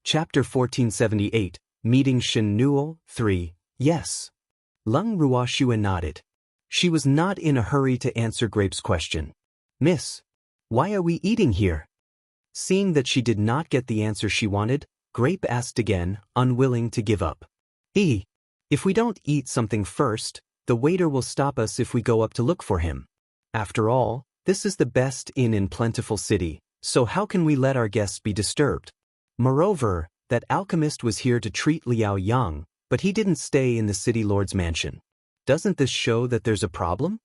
Chapter 1478, Meeting Shen 3, Yes. Lung Ruoxue nodded. She was not in a hurry to answer Grape's question. Miss, why are we eating here? Seeing that she did not get the answer she wanted, Grape asked again, unwilling to give up. If we don't eat something first, the waiter will stop us if we go up to look for him. After all, this is the best inn in Plentiful City, so how can we let our guests be disturbed? Moreover, that alchemist was here to treat Liao Yang, but he didn't stay in the city lord's mansion. Doesn't this show that there's a problem?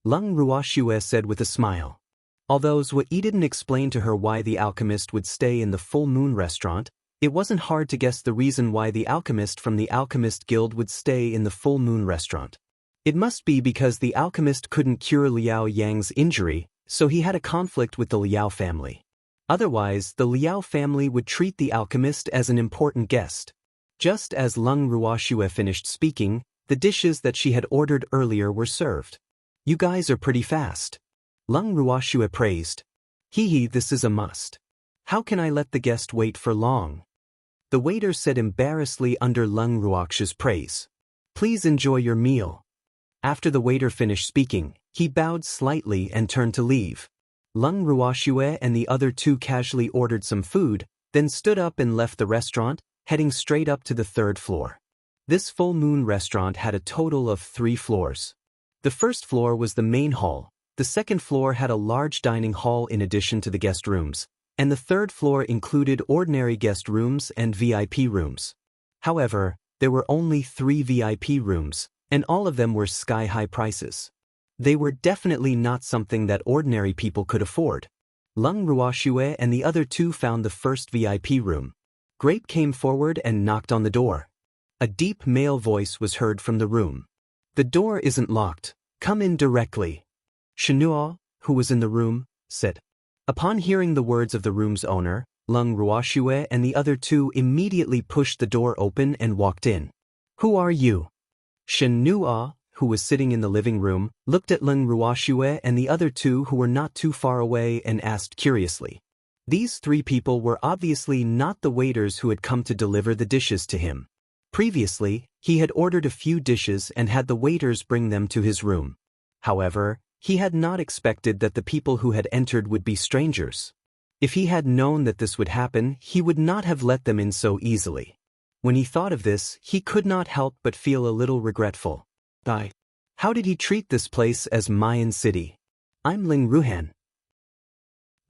Lung Ruoxue said with a smile. Although Zui didn't explain to her why the alchemist would stay in the Full Moon restaurant, it wasn't hard to guess the reason why the alchemist from the Alchemist Guild would stay in the Full Moon restaurant. It must be because the alchemist couldn't cure Liao Yang's injury, so he had a conflict with the Liao family. Otherwise, the Liao family would treat the alchemist as an important guest. Just as Lung Ruoxue finished speaking, the dishes that she had ordered earlier were served. You guys are pretty fast. Lung Ruoxue praised. This is a must. How can I let the guest wait for long? The waiter said embarrassedly under Lung Ruoxue's praise. Please enjoy your meal. After the waiter finished speaking, he bowed slightly and turned to leave. Lung Ruoxue and the other two casually ordered some food, then stood up and left the restaurant, heading straight up to the 3rd floor. This Full Moon restaurant had a total of 3 floors. The first floor was the main hall, the second floor had a large dining hall in addition to the guest rooms, and the 3rd floor included ordinary guest rooms and VIP rooms. However, there were only 3 VIP rooms, and all of them were sky-high prices. They were definitely not something that ordinary people could afford. Lung Ruoxue and the other two found the first VIP room. Grape came forward and knocked on the door. A deep male voice was heard from the room. The door isn't locked. Come in directly. Shenua, who was in the room, said. Upon hearing the words of the room's owner, Lung Ruoxue and the other two immediately pushed the door open and walked in. Who are you? Shenua, who was sitting in the living room, looked at Lung Ruoxue and the other two who were not too far away and asked curiously. These 3 people were obviously not the waiters who had come to deliver the dishes to him. Previously, he had ordered a few dishes and had the waiters bring them to his room. However, he had not expected that the people who had entered would be strangers. If he had known that this would happen, he would not have let them in so easily. When he thought of this, he could not help but feel a little regretful. How did he treat this place as Mayan City? I'm Ling Ruhan.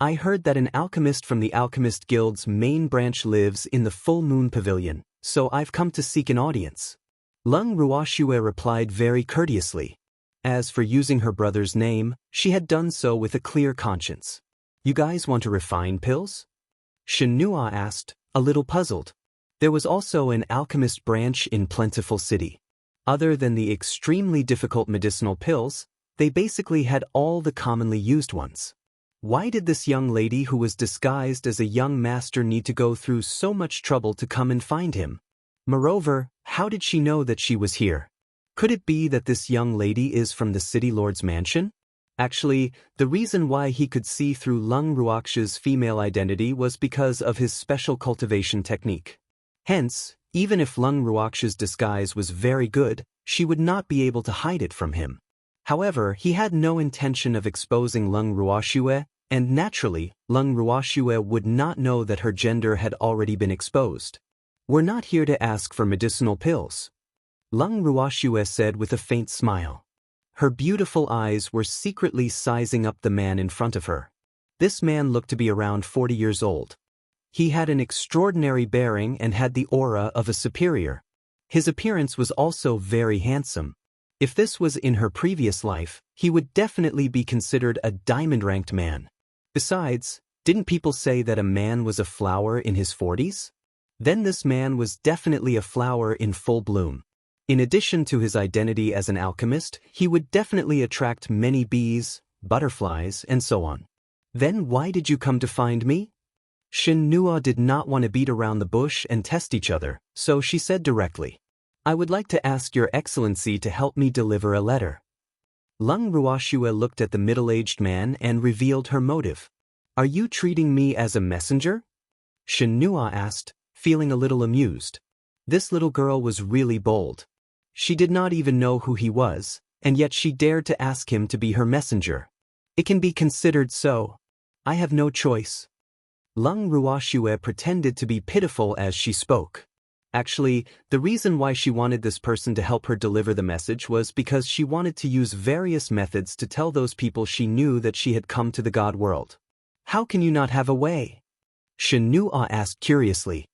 I heard that an alchemist from the Alchemist Guild's main branch lives in the Full Moon Pavilion, so I've come to seek an audience. Lung Ruoxue replied very courteously. As for using her brother's name, she had done so with a clear conscience. You guys want to refine pills? Shenua asked, a little puzzled. There was also an alchemist branch in Plentiful City. Other than the extremely difficult medicinal pills, they basically had all the commonly used ones. Why did this young lady who was disguised as a young master need to go through so much trouble to come and find him? Moreover, how did she know that she was here? Could it be that this young lady is from the city lord's mansion? Actually, the reason why he could see through Lung Ruoxue's female identity was because of his special cultivation technique. Hence, even if Lung Ruoxue's disguise was very good, she would not be able to hide it from him. However, he had no intention of exposing Lung Ruoxue, and naturally, Lung Ruoxue would not know that her gender had already been exposed. We're not here to ask for medicinal pills. Lung Ruoxue said with a faint smile. Her beautiful eyes were secretly sizing up the man in front of her. This man looked to be around 40 years old. He had an extraordinary bearing and had the aura of a superior. His appearance was also very handsome. If this was in her previous life, he would definitely be considered a diamond-ranked man. Besides, didn't people say that a man was a flower in his 40s? Then this man was definitely a flower in full bloom. In addition to his identity as an alchemist, he would definitely attract many bees, butterflies, and so on. Then why did you come to find me? Shenua did not want to beat around the bush and test each other, so she said directly. I would like to ask Your Excellency to help me deliver a letter. Lung Ruoxue looked at the middle-aged man and revealed her motive. Are you treating me as a messenger? Shenua asked, feeling a little amused. This little girl was really bold. She did not even know who he was, and yet she dared to ask him to be her messenger. It can be considered so. I have no choice. Lung Ruoxue pretended to be pitiful as she spoke. Actually, the reason why she wanted this person to help her deliver the message was because she wanted to use various methods to tell those people she knew that she had come to the God world. How can you not have a way? Shen Nuo asked curiously.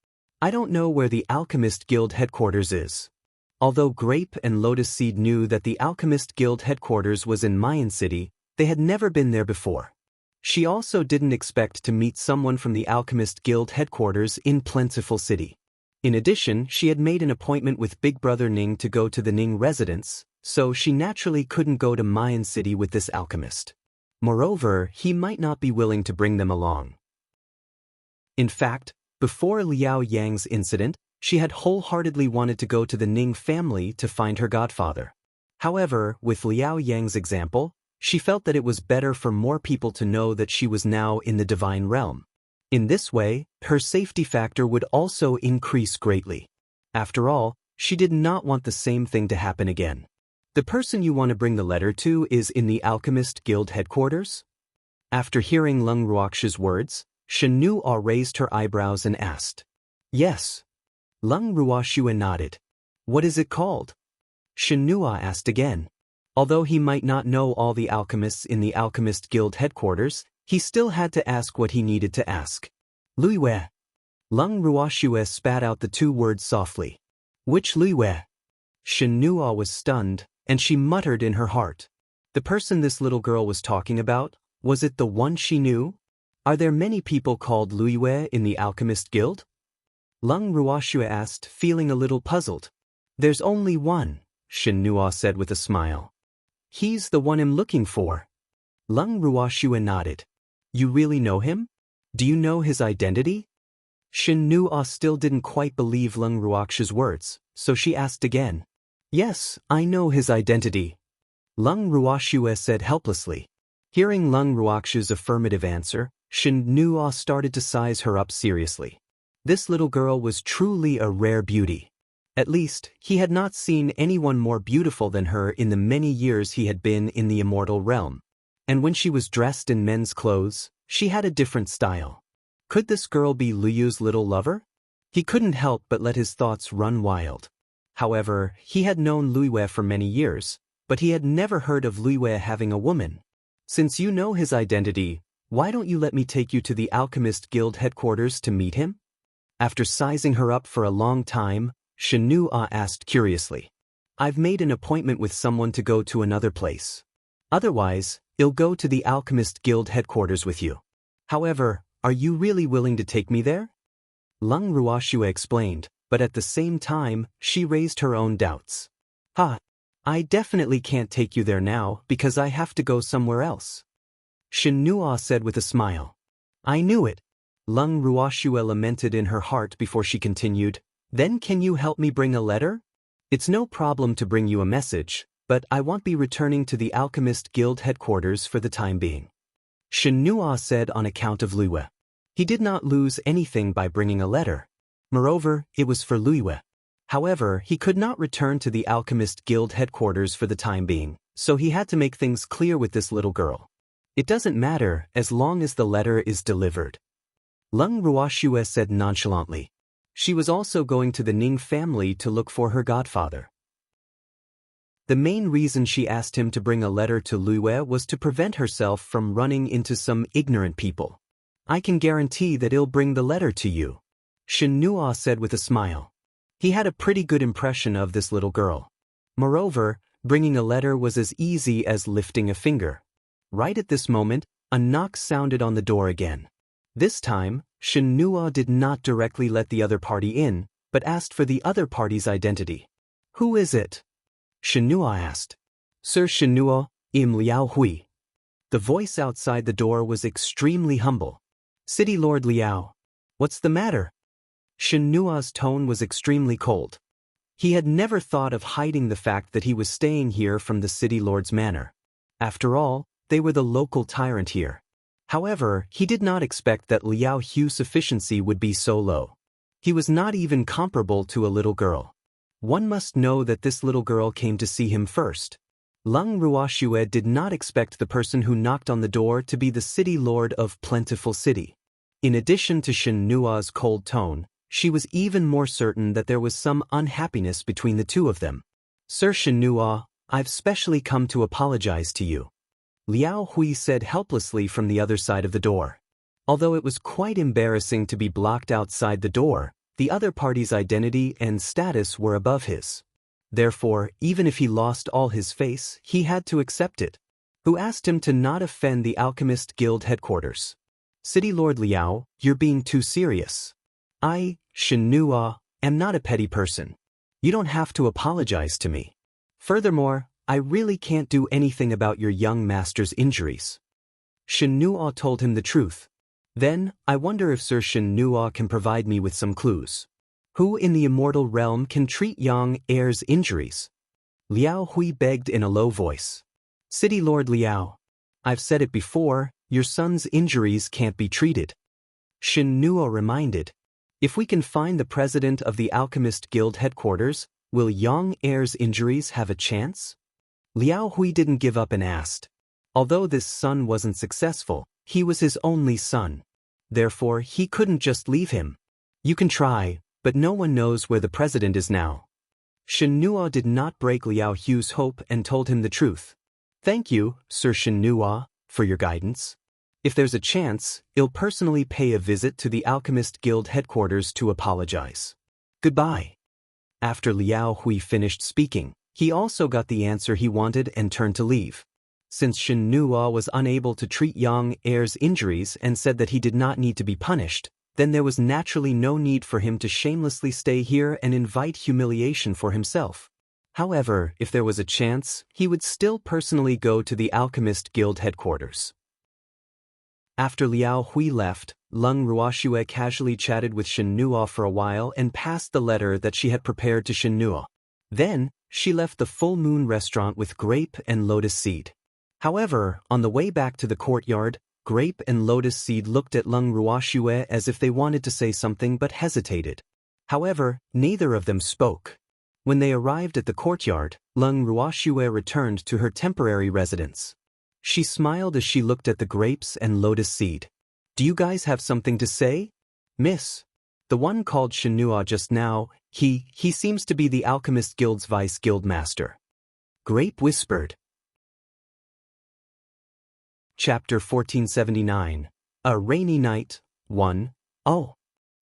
I don't know where the Alchemist Guild headquarters is. Although Grape and Lotus Seed knew that the Alchemist Guild headquarters was in Mayan City, they had never been there before. She also didn't expect to meet someone from the Alchemist Guild headquarters in Plentiful City. In addition, she had made an appointment with Big Brother Ning to go to the Ning residence, so she naturally couldn't go to Mayan City with this alchemist. Moreover, he might not be willing to bring them along. In fact, before Liao Yang's incident, she had wholeheartedly wanted to go to the Ning family to find her godfather. However, with Liao Yang's example, she felt that it was better for more people to know that she was now in the divine realm. In this way, her safety factor would also increase greatly. After all, she did not want the same thing to happen again. The person you want to bring the letter to is in the Alchemist Guild headquarters? After hearing Lung Ruoxue's words, Shen Nuo raised her eyebrows and asked. Yes. Lung Ruoxue nodded. What is it called? Shen Nuo asked again. Although he might not know all the alchemists in the Alchemist Guild headquarters, he still had to ask what he needed to ask. Luiwei. Lung Ruoxue spat out the two words softly. Which Luiwei? Shen Nuo was stunned, and she muttered in her heart. The person this little girl was talking about, was it the one she knew? Are there many people called Luiwei in the Alchemist Guild? Lung Ruoxue asked, feeling a little puzzled. There's only one, Shen Nuo said with a smile. He's the one I'm looking for. Lung Ruoxue nodded. You really know him? Do you know his identity? Shen Nuo still didn't quite believe Lung Ruoxue's words, so she asked again. Yes, I know his identity. Lung Ruoxue said helplessly. Hearing Lung Ruoxue's affirmative answer, Shen Nuo started to size her up seriously. This little girl was truly a rare beauty. At least, he had not seen anyone more beautiful than her in the many years he had been in the immortal realm. And when she was dressed in men's clothes, she had a different style. Could this girl be Liyu's little lover? He couldn't help but let his thoughts run wild. However, he had known Luiwei for many years, but he had never heard of Luiwei having a woman. Since you know his identity, why don't you let me take you to the Alchemist Guild headquarters to meet him? After sizing her up for a long time, Shen Nuo asked curiously. I've made an appointment with someone to go to another place. Otherwise, I'll go to the Alchemist Guild headquarters with you. However, are you really willing to take me there? Lung Ruoxue explained, but at the same time, she raised her own doubts. I definitely can't take you there now because I have to go somewhere else. Shen Nuo said with a smile. I knew it. Lung Ruoxue lamented in her heart before she continued. Then can you help me bring a letter? It's no problem to bring you a message, but I won't be returning to the Alchemist Guild headquarters for the time being. Shen Nuo said on account of Luiwei. He did not lose anything by bringing a letter. Moreover, it was for Luiwei. However, he could not return to the Alchemist Guild headquarters for the time being, so he had to make things clear with this little girl. It doesn't matter as long as the letter is delivered. Lung Ruoxue said nonchalantly. She was also going to the Ning family to look for her godfather. The main reason she asked him to bring a letter to Luiwei was to prevent herself from running into some ignorant people. I can guarantee that he'll bring the letter to you, Shen Nuo said with a smile. He had a pretty good impression of this little girl. Moreover, bringing a letter was as easy as lifting a finger. Right at this moment, a knock sounded on the door again. This time, Shen Nuo did not directly let the other party in, but asked for the other party's identity. Who is it? Shen Nuo asked. Sir Shen Nuo, Im Liao Hui. The voice outside the door was extremely humble. City Lord Liao. What's the matter? Shen Nuo's tone was extremely cold. He had never thought of hiding the fact that he was staying here from the City Lord's manor. After all, they were the local tyrant here. However, he did not expect that Liao Hu's efficiency would be so low. He was not even comparable to a little girl. One must know that this little girl came to see him first. Lung Ruoxue did not expect the person who knocked on the door to be the city lord of Plentiful City. In addition to Shen Nuo's cold tone, she was even more certain that there was some unhappiness between the two of them. Sir Shen Nuo, I've specially come to apologize to you, Liao Hui said helplessly from the other side of the door. Although it was quite embarrassing to be blocked outside the door, the other party's identity and status were above his. Therefore, even if he lost all his face, he had to accept it. Who asked him to not offend the Alchemist Guild headquarters? City Lord Liao, you're being too serious. I, Shen Nuo, am not a petty person. You don't have to apologize to me. Furthermore, I really can't do anything about your young master's injuries. Shen Nuo told him the truth. Then, I wonder if Sir Shen Nuo can provide me with some clues. Who in the immortal realm can treat young heir's injuries? Liao Hui begged in a low voice. City Lord Liao, I've said it before, your son's injuries can't be treated. Shen Nuo reminded. If we can find the president of the Alchemist Guild headquarters, will young heir's injuries have a chance? Liao Hui didn't give up and asked. Although this son wasn't successful, he was his only son. Therefore, he couldn't just leave him. You can try, but no one knows where the president is now. Shen Nuo did not break Liao Hui's hope and told him the truth. Thank you, Sir Shen Nuo, for your guidance. If there's a chance, I'll personally pay a visit to the Alchemist Guild headquarters to apologize. Goodbye. After Liao Hui finished speaking, he also got the answer he wanted and turned to leave. Since Shen Nuo was unable to treat young heir's injuries and said that he did not need to be punished, then there was naturally no need for him to shamelessly stay here and invite humiliation for himself. However, if there was a chance, he would still personally go to the Alchemist Guild headquarters. After Liao Hui left, Lung Ruoxue casually chatted with Shen Nuo for a while and passed the letter that she had prepared to Shen Nuo. Then, she left the Full Moon restaurant with Grape and Lotus Seed. However, on the way back to the courtyard, Grape and Lotus Seed looked at Lung Ruoxue as if they wanted to say something but hesitated. However, neither of them spoke. When they arrived at the courtyard, Lung Ruoxue returned to her temporary residence. She smiled as she looked at the grapes and Lotus Seed. Do you guys have something to say? Miss. The one called Shen Nuo just now, he seems to be the Alchemist Guild's vice guild master. Grape whispered. Chapter 1479. A Rainy Night, 1. Oh.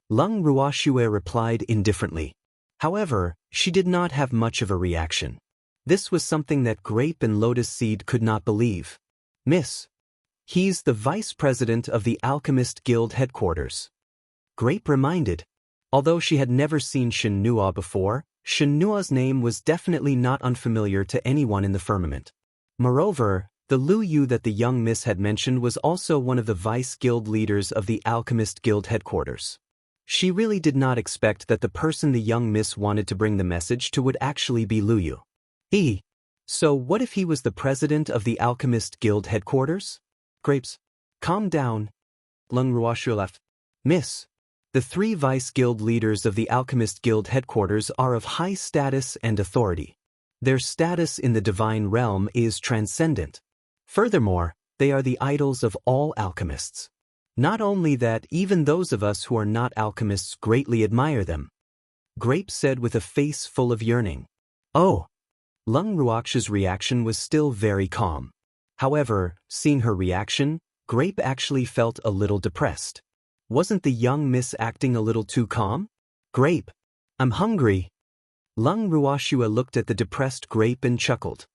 Lung Ruoxue replied indifferently. However, she did not have much of a reaction. This was something that Grape and Lotus Seed could not believe. Miss. He's the vice president of the Alchemist Guild headquarters. Grape reminded. Although she had never seen Shen Nuo before, Shen Nuo's name was definitely not unfamiliar to anyone in the firmament. Moreover, the Lu Yu that the young miss had mentioned was also one of the vice guild leaders of the Alchemist Guild headquarters. She really did not expect that the person the young miss wanted to bring the message to would actually be Lu Yu. So what if he was the president of the Alchemist Guild headquarters? Grapes. Calm down. Lung Ruoxue laughed. Miss. The three vice guild leaders of the Alchemist Guild headquarters are of high status and authority. Their status in the divine realm is transcendent. Furthermore, they are the idols of all alchemists. Not only that, even those of us who are not alchemists greatly admire them. Grape said with a face full of yearning. Oh. Lung Ruoxue's reaction was still very calm. However, seeing her reaction, Grape actually felt a little depressed. Wasn't the young miss acting a little too calm? Grape. I'm hungry. Lung Ruoxue looked at the depressed Grape and chuckled.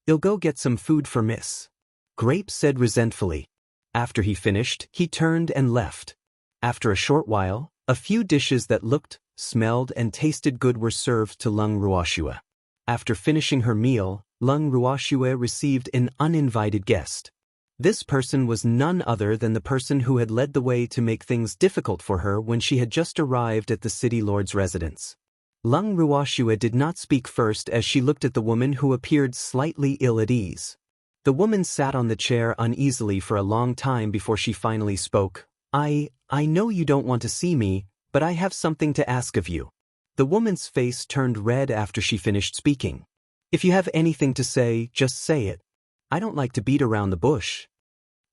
I'll go get some food for Miss. Grape said resentfully. After he finished, he turned and left. After a short while, a few dishes that looked, smelled, and tasted good were served to Lung Ruoxue. After finishing her meal, Lung Ruoxue received an uninvited guest. This person was none other than the person who had led the way to make things difficult for her when she had just arrived at the city lord's residence. Lung Ruoxue did not speak first as she looked at the woman who appeared slightly ill at ease. The woman sat on the chair uneasily for a long time before she finally spoke. I know you don't want to see me, but I have something to ask of you. The woman's face turned red after she finished speaking. If you have anything to say, just say it. I don't like to beat around the bush.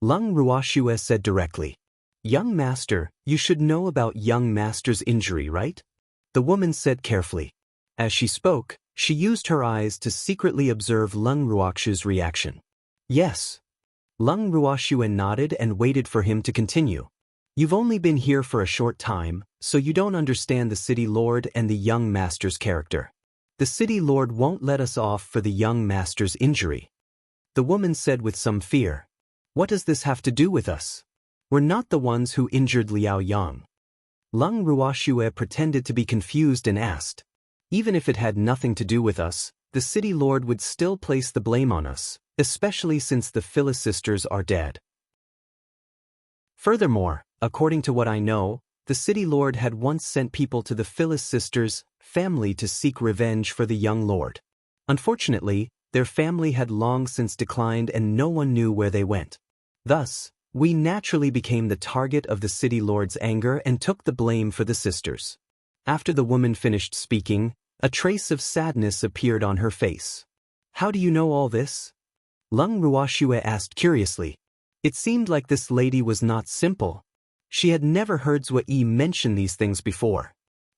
Lung Ruoxue said directly. Young master, you should know about young master's injury, right? The woman said carefully. As she spoke, she used her eyes to secretly observe Lung Ruoxue's reaction. Yes. Lung Ruoxue nodded and waited for him to continue. You've only been here for a short time, so you don't understand the city lord and the young master's character. The city lord won't let us off for the young master's injury. The woman said with some fear. What does this have to do with us? We're not the ones who injured Liao Yang. Lung Ruoxue pretended to be confused and asked. Even if it had nothing to do with us, the city lord would still place the blame on us, especially since the Phyllis sisters are dead. Furthermore, according to what I know, the city lord had once sent people to the Phyllis sisters' family to seek revenge for the young lord. Unfortunately, their family had long since declined and no one knew where they went. Thus, we naturally became the target of the city lord's anger and took the blame for the sisters. After the woman finished speaking, a trace of sadness appeared on her face. How do you know all this? Lung Ruoxue asked curiously. It seemed like this lady was not simple. She had never heard Zui Yi mention these things before.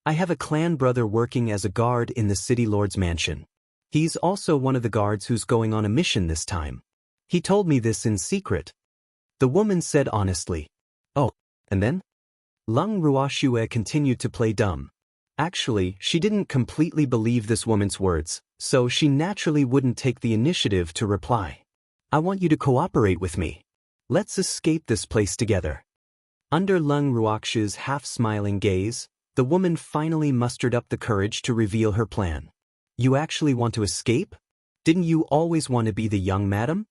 I have a clan brother working as a guard in the city lord's mansion. He's also one of the guards who's going on a mission this time. He told me this in secret. The woman said honestly. Oh, and then? Lung Ruoxue continued to play dumb. Actually, she didn't completely believe this woman's words, so she naturally wouldn't take the initiative to reply. I want you to cooperate with me. Let's escape this place together. Under Lung Ruoxue's half-smiling gaze, the woman finally mustered up the courage to reveal her plan. You actually want to escape? Didn't you always want to be the young madam?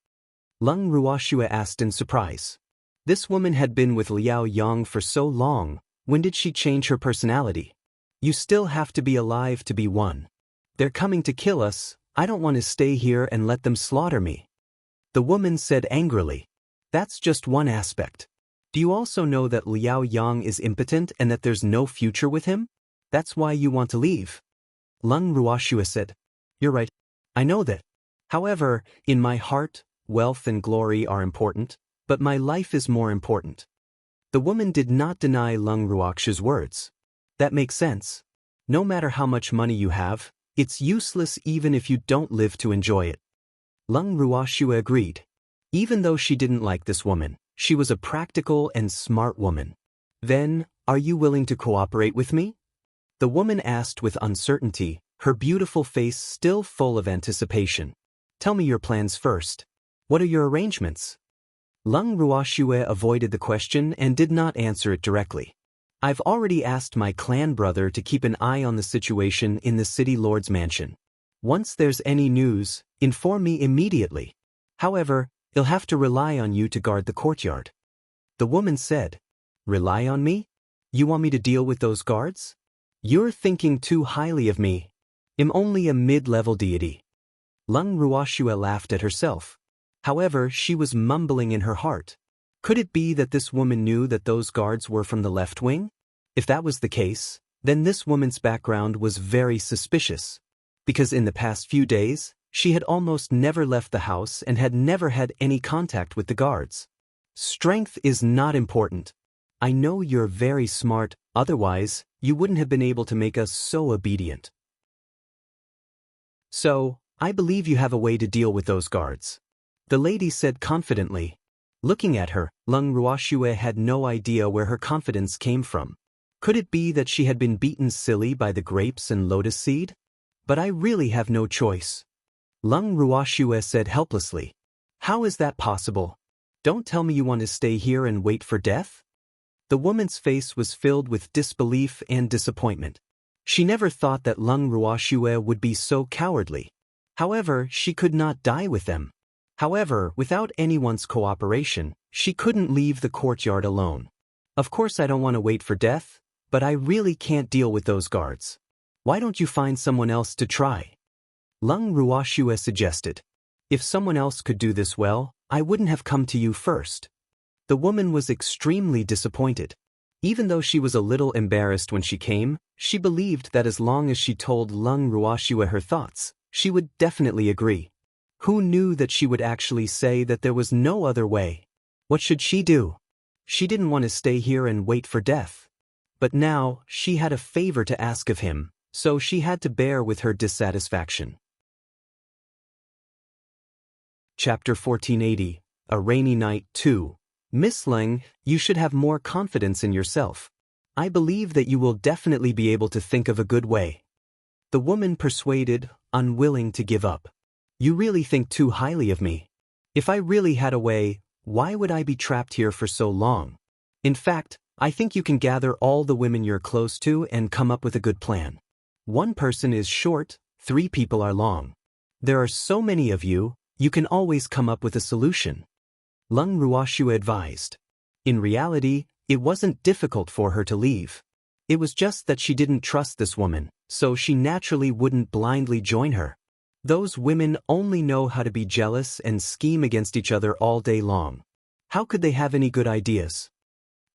Lung Ruoxue asked in surprise. This woman had been with Liao Yang for so long, when did she change her personality? You still have to be alive to be one. They're coming to kill us, I don't want to stay here and let them slaughter me. The woman said angrily. That's just one aspect. Do you also know that Liao Yang is impotent and that there's no future with him? That's why you want to leave. Lung Ruoxue said. You're right. I know that. However, in my heart, wealth and glory are important, but my life is more important. The woman did not deny Lung Ruoxue's words. That makes sense. No matter how much money you have, it's useless even if you don't live to enjoy it. Lung Ruoxue agreed. Even though she didn't like this woman, she was a practical and smart woman. Then, are you willing to cooperate with me? The woman asked with uncertainty, her beautiful face still full of anticipation. Tell me your plans first. What are your arrangements? Lung Ruoxue avoided the question and did not answer it directly. I've already asked my clan brother to keep an eye on the situation in the city lord's mansion. Once there's any news, inform me immediately. However, he'll have to rely on you to guard the courtyard. The woman said, Rely on me? You want me to deal with those guards? You're thinking too highly of me. I'm only a mid-level deity. Lung Ruoxue laughed at herself. However, she was mumbling in her heart. Could it be that this woman knew that those guards were from the left wing? If that was the case, then this woman's background was very suspicious. Because in the past few days, she had almost never left the house and had never had any contact with the guards. Strength is not important. I know you're very smart, otherwise, you wouldn't have been able to make us so obedient. So, I believe you have a way to deal with those guards. The lady said confidently. Looking at her, Lung Ruoxue had no idea where her confidence came from. Could it be that she had been beaten silly by the grapes and lotus seed? But I really have no choice. Lung Ruoxue said helplessly. How is that possible? Don't tell me you want to stay here and wait for death? The woman's face was filled with disbelief and disappointment. She never thought that Lung Ruoxue would be so cowardly. However, she could not die with them. However, without anyone's cooperation, she couldn't leave the courtyard alone. Of course I don't want to wait for death, but I really can't deal with those guards. Why don't you find someone else to try? Lung Ruoxue suggested. If someone else could do this well, I wouldn't have come to you first. The woman was extremely disappointed. Even though she was a little embarrassed when she came, she believed that as long as she told Lung Ruoxue her thoughts, she would definitely agree. Who knew that she would actually say that there was no other way? What should she do? She didn't want to stay here and wait for death. But now, she had a favor to ask of him, so she had to bear with her dissatisfaction. Chapter 1480, A Rainy Night 2. Miss Leng, you should have more confidence in yourself. I believe that you will definitely be able to think of a good way. The woman persuaded, unwilling to give up. You really think too highly of me. If I really had a way, why would I be trapped here for so long? In fact, I think you can gather all the women you're close to and come up with a good plan. One person is short, 3 people are long. There are so many of you, you can always come up with a solution. Lung Ruoxue advised. In reality, it wasn't difficult for her to leave. It was just that she didn't trust this woman, so she naturally wouldn't blindly join her. Those women only know how to be jealous and scheme against each other all day long. How could they have any good ideas?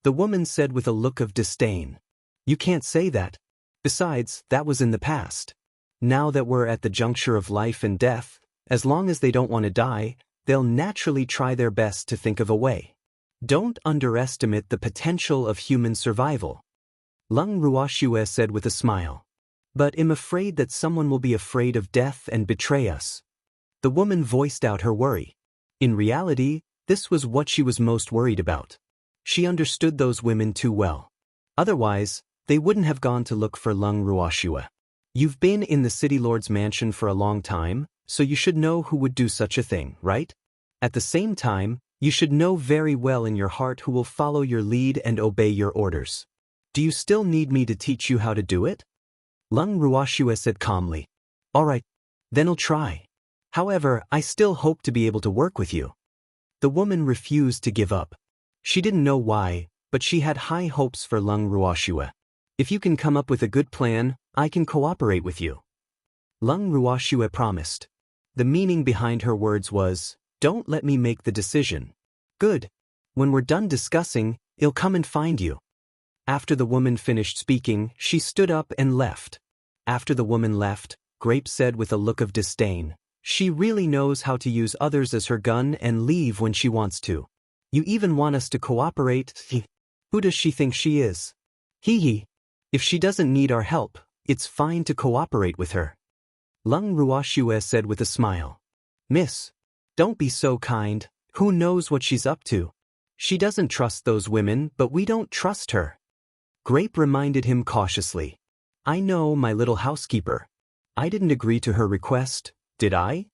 The woman said with a look of disdain. You can't say that. Besides, that was in the past. Now that we're at the juncture of life and death, as long as they don't want to die, they'll naturally try their best to think of a way. Don't underestimate the potential of human survival. Lung Ruoxue said with a smile. But I'm afraid that someone will be afraid of death and betray us. The woman voiced out her worry. In reality, this was what she was most worried about. She understood those women too well. Otherwise, they wouldn't have gone to look for Lung Ruoxue. You've been in the city lord's mansion for a long time, so you should know who would do such a thing, right? At the same time, you should know very well in your heart who will follow your lead and obey your orders. Do you still need me to teach you how to do it? Lung Ruoxue said calmly. All right, then I'll try. However, I still hope to be able to work with you. The woman refused to give up. She didn't know why, but she had high hopes for Lung Ruoxue. If you can come up with a good plan, I can cooperate with you. Lung Ruoxue promised. The meaning behind her words was, don't let me make the decision. Good. When we're done discussing, I'll come and find you. After the woman finished speaking, she stood up and left. After the woman left, Grape said with a look of disdain, she really knows how to use others as her gun and leave when she wants to. You even want us to cooperate? Who does she think she is? Hee. If she doesn't need our help, it's fine to cooperate with her. Lung Ruoxue said with a smile. Miss, don't be so kind. Who knows what she's up to? She doesn't trust those women, but we don't trust her. Grape reminded him cautiously. I know, my little housekeeper. I didn't agree to her request, did I?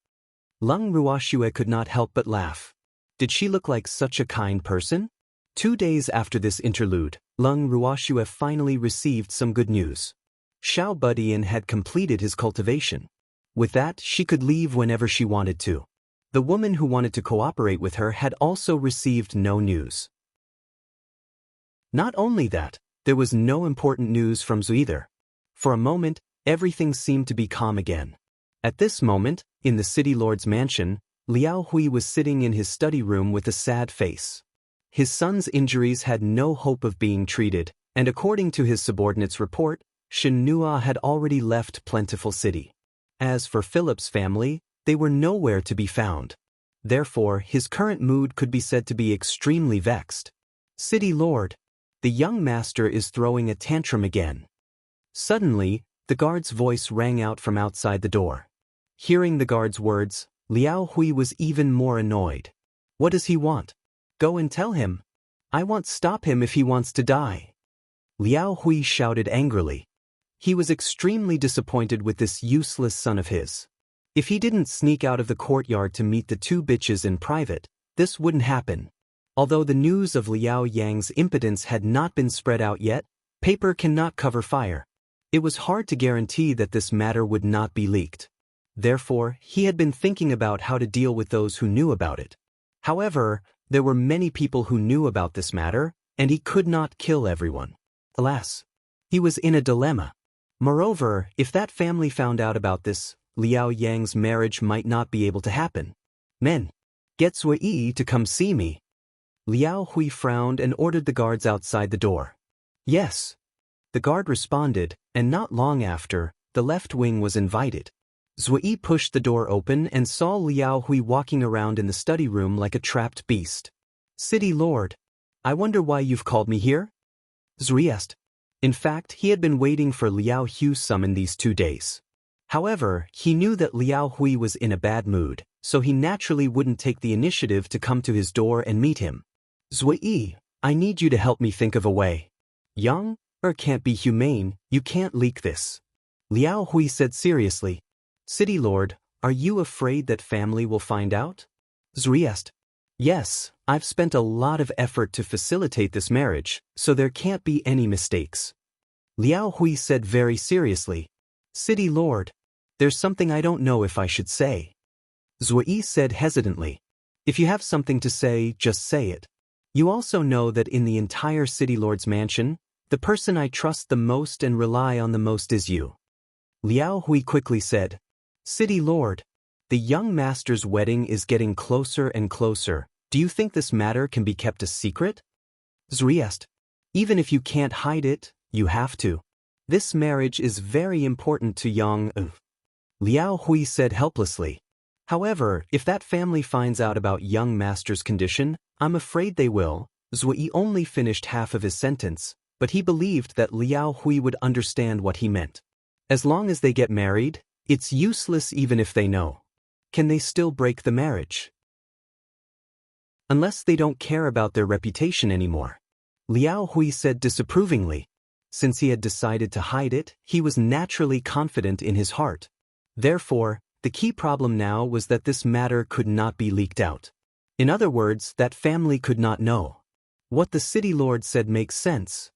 Lung Ruoxue could not help but laugh. Did she look like such a kind person? 2 days after this interlude, Lung Ruoxue finally received some good news. Xiao Budian had completed his cultivation. With that, she could leave whenever she wanted to. The woman who wanted to cooperate with her had also received no news. Not only that, there was no important news from Zhu either. For a moment, everything seemed to be calm again. At this moment, in the city lord's mansion, Liao Hui was sitting in his study room with a sad face. His son's injuries had no hope of being treated, and according to his subordinate's report, Shen had already left Plentiful City. As for Philip's family, they were nowhere to be found. Therefore, his current mood could be said to be extremely vexed. City Lord, the young master is throwing a tantrum again. Suddenly, the guard's voice rang out from outside the door. Hearing the guard's words, Liao Hui was even more annoyed. What does he want? Go and tell him. I won't stop him if he wants to die. Liao Hui shouted angrily. He was extremely disappointed with this useless son of his. If he didn't sneak out of the courtyard to meet the 2 bitches in private, this wouldn't happen. Although the news of Liao Yang's impotence had not been spread out yet, paper cannot cover fire. It was hard to guarantee that this matter would not be leaked. Therefore, he had been thinking about how to deal with those who knew about it. However, there were many people who knew about this matter, and he could not kill everyone. Alas, he was in a dilemma. Moreover, if that family found out about this, Liao Yang's marriage might not be able to happen. Men, get Zui to come see me. Liao Hui frowned and ordered the guards outside the door. Yes. The guard responded, and not long after, the left wing was invited. Zui pushed the door open and saw Liao Hui walking around in the study room like a trapped beast. City Lord, I wonder why you've called me here? Zui asked. In fact, he had been waiting for Liao Hui's summon these 2 days. However, he knew that Liao Hui was in a bad mood, so he naturally wouldn't take the initiative to come to his door and meet him. Zui, I need you to help me think of a way. Young, can't be humane, you can't leak this. Liao Hui said seriously. City Lord, are you afraid that family will find out? Zui asked. Yes, I've spent a lot of effort to facilitate this marriage, so there can't be any mistakes. Liao Hui said very seriously. City Lord, there's something I don't know if I should say. Zui said hesitantly. If you have something to say, just say it. You also know that in the entire City Lord's mansion, the person I trust the most and rely on the most is you. Liao Hui quickly said, City Lord, the young master's wedding is getting closer and closer. Do you think this matter can be kept a secret? Zui asked. Even if you can't hide it, you have to. This marriage is very important to young. Liao Hui said helplessly. However, if that family finds out about young master's condition, I'm afraid they will. Zui only finished half of his sentence, but he believed that Liao Hui would understand what he meant. As long as they get married, it's useless even if they know. Can they still break the marriage? Unless they don't care about their reputation anymore. Liao Hui said disapprovingly. Since he had decided to hide it, he was naturally confident in his heart. Therefore, the key problem now was that this matter could not be leaked out. In other words, that family could not know. What the City Lord said makes sense.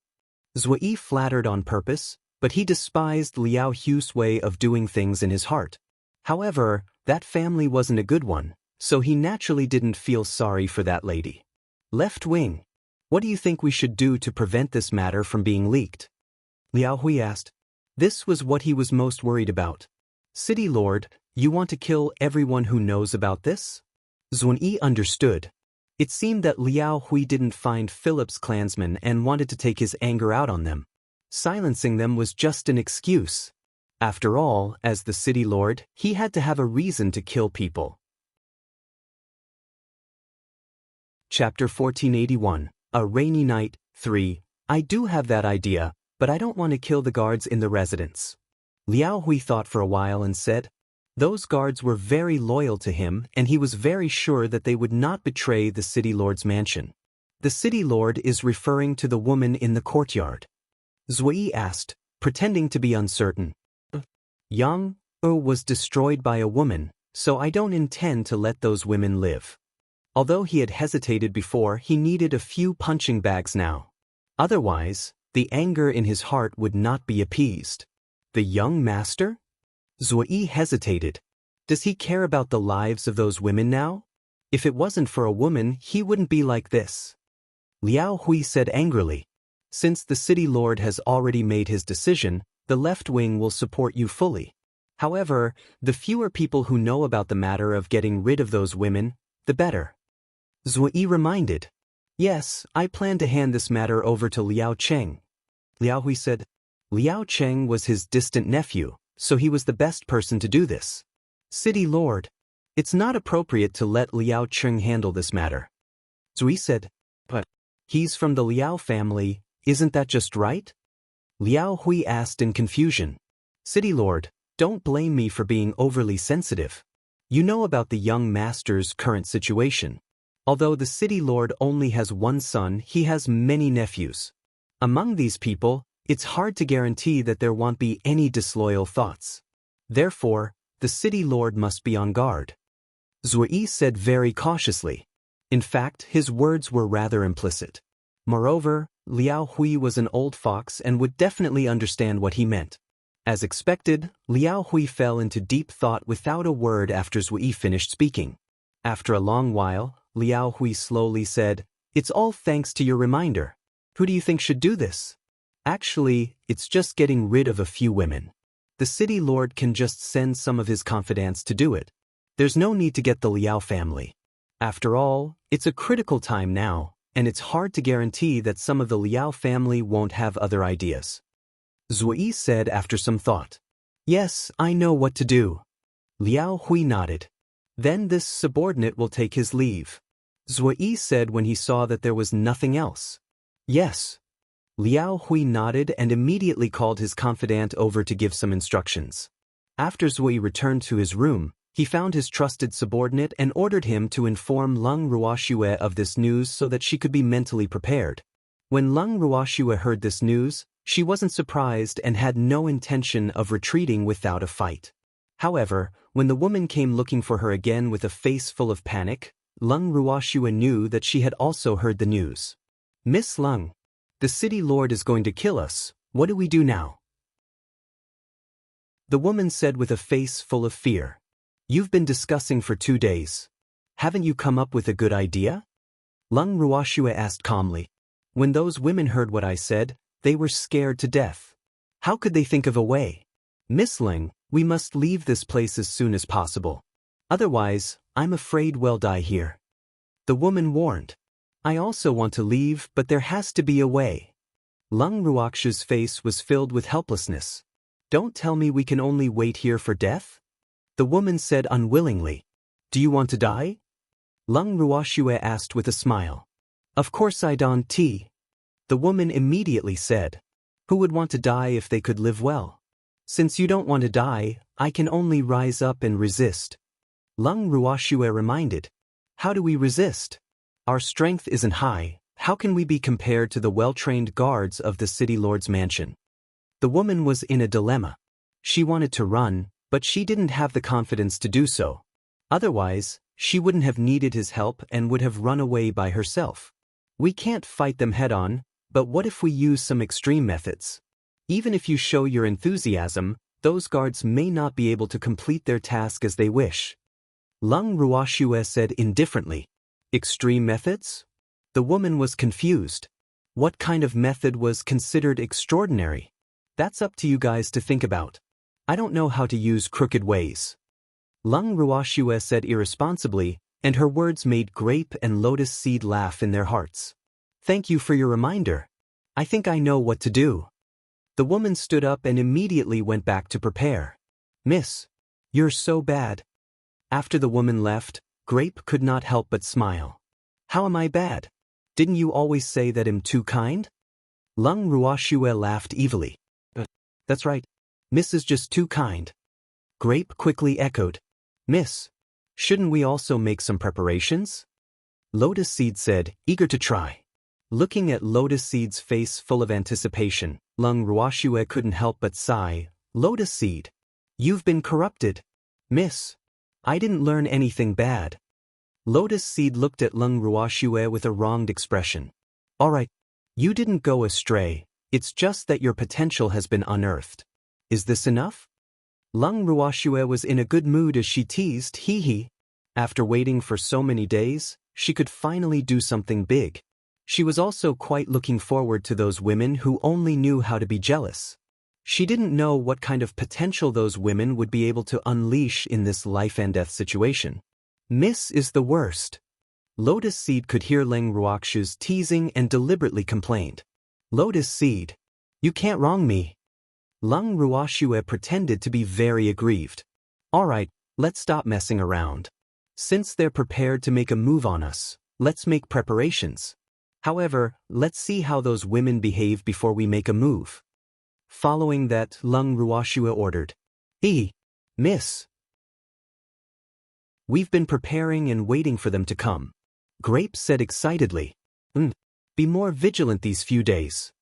Zui flattered on purpose, but he despised Liao Hui's way of doing things in his heart. However, that family wasn't a good one, so he naturally didn't feel sorry for that lady. Left wing, what do you think we should do to prevent this matter from being leaked? Liao Hui asked. This was what he was most worried about. City Lord, you want to kill everyone who knows about this? Zun-Yi understood. It seemed that Liao Hui didn't find Philip's clansmen and wanted to take his anger out on them. Silencing them was just an excuse. After all, as the City Lord, he had to have a reason to kill people. Chapter 1481, A Rainy Night, 3. I do have that idea, but I don't want to kill the guards in the residence. Liao Hui thought for a while and said, those guards were very loyal to him and he was very sure that they would not betray the City Lord's mansion. The City Lord is referring to the woman in the courtyard. Zui asked, pretending to be uncertain. Yang was destroyed by a woman, so I don't intend to let those women live. Although he had hesitated before, he needed a few punching bags now. Otherwise, the anger in his heart would not be appeased. The young master? Zui hesitated. Does he care about the lives of those women now? If it wasn't for a woman, he wouldn't be like this. Liao Hui said angrily. Since the City Lord has already made his decision, the left wing will support you fully. However, the fewer people who know about the matter of getting rid of those women, the better. Zui reminded. Yes, I plan to hand this matter over to Liao Cheng. Liao Hui said. Liao Cheng was his distant nephew, so he was the best person to do this. City Lord, it's not appropriate to let Liao Cheng handle this matter. Zui said. But he's from the Liao family, isn't that just right? Liao Hui asked in confusion. City Lord, don't blame me for being overly sensitive. You know about the young master's current situation. Although the City Lord only has one son, he has many nephews. Among these people, it's hard to guarantee that there won't be any disloyal thoughts. Therefore, the City Lord must be on guard. Zui said very cautiously. In fact, his words were rather implicit. Moreover, Liao Hui was an old fox and would definitely understand what he meant. As expected, Liao Hui fell into deep thought without a word after Zui finished speaking. After a long while, Liao Hui slowly said, It's all thanks to your reminder. Who do you think should do this? Actually, it's just getting rid of a few women. The City Lord can just send some of his confidants to do it. There's no need to get the Liao family. After all, it's a critical time now, and it's hard to guarantee that some of the Liao family won't have other ideas. Zui said after some thought. Yes, I know what to do. Liao Hui nodded. Then this subordinate will take his leave. Zui said when he saw that there was nothing else. Yes. Liao Hui nodded and immediately called his confidant over to give some instructions. After Zui returned to his room, he found his trusted subordinate and ordered him to inform Leng Ruoxue of this news so that she could be mentally prepared. When Leng Ruoxue heard this news, she wasn't surprised and had no intention of retreating without a fight. However, when the woman came looking for her again with a face full of panic, Leng Ruoxue knew that she had also heard the news. Miss Leng, the city lord is going to kill us. What do we do now? The woman said with a face full of fear. You've been discussing for 2 days. Haven't you come up with a good idea? Leng Ruoxue asked calmly. When those women heard what I said, they were scared to death. How could they think of a way? Miss Leng, we must leave this place as soon as possible. Otherwise, I'm afraid we'll die here. The woman warned. I also want to leave, but there has to be a way. Leng Ruoxue's face was filled with helplessness. Don't tell me we can only wait here for death? The woman said unwillingly. Do you want to die? Leng Ruoxue asked with a smile. Of course I don't. The woman immediately said. Who would want to die if they could live well? Since you don't want to die, I can only rise up and resist. Leng Ruoxue reminded. How do we resist? Our strength isn't high. How can we be compared to the well-trained guards of the city lord's mansion? The woman was in a dilemma. She wanted to run, but she didn't have the confidence to do so. Otherwise, she wouldn't have needed his help and would have run away by herself. We can't fight them head-on, but what if we use some extreme methods? Even if you show your enthusiasm, those guards may not be able to complete their task as they wish. Leng Ruoxue said indifferently. Extreme methods? The woman was confused. What kind of method was considered extraordinary? That's up to you guys to think about. I don't know how to use crooked ways. Leng Ruoxue said irresponsibly, and her words made Grape and Lotus Seed laugh in their hearts. Thank you for your reminder. I think I know what to do. The woman stood up and immediately went back to prepare. Miss, you're so bad. After the woman left, Grape could not help but smile. How am I bad? Didn't you always say that I'm too kind? Leng Ruoxue laughed evilly. That's right. Miss is just too kind. Grape quickly echoed. Miss, shouldn't we also make some preparations? Lotus Seed said, eager to try. Looking at Lotus Seed's face full of anticipation, Leng Ruoxue couldn't help but sigh. Lotus Seed, you've been corrupted. Miss, I didn't learn anything bad. Lotus Seed looked at Leng Ruoxue with a wronged expression. All right, you didn't go astray, it's just that your potential has been unearthed. Is this enough? Leng Ruoxue was in a good mood as she teased, hee. After waiting for so many days, she could finally do something big. She was also quite looking forward to those women who only knew how to be jealous. She didn't know what kind of potential those women would be able to unleash in this life-and-death situation. Miss is the worst. Lotus Seed could hear Leng Ruoxue's teasing and deliberately complained. Lotus Seed, you can't wrong me. Leng Ruoxue pretended to be very aggrieved. All right, let's stop messing around. Since they're prepared to make a move on us, let's make preparations. However, let's see how those women behave before we make a move. Following that, Leng Ruoxue ordered. Miss. We've been preparing and waiting for them to come. Grape said excitedly. Be more vigilant these few days.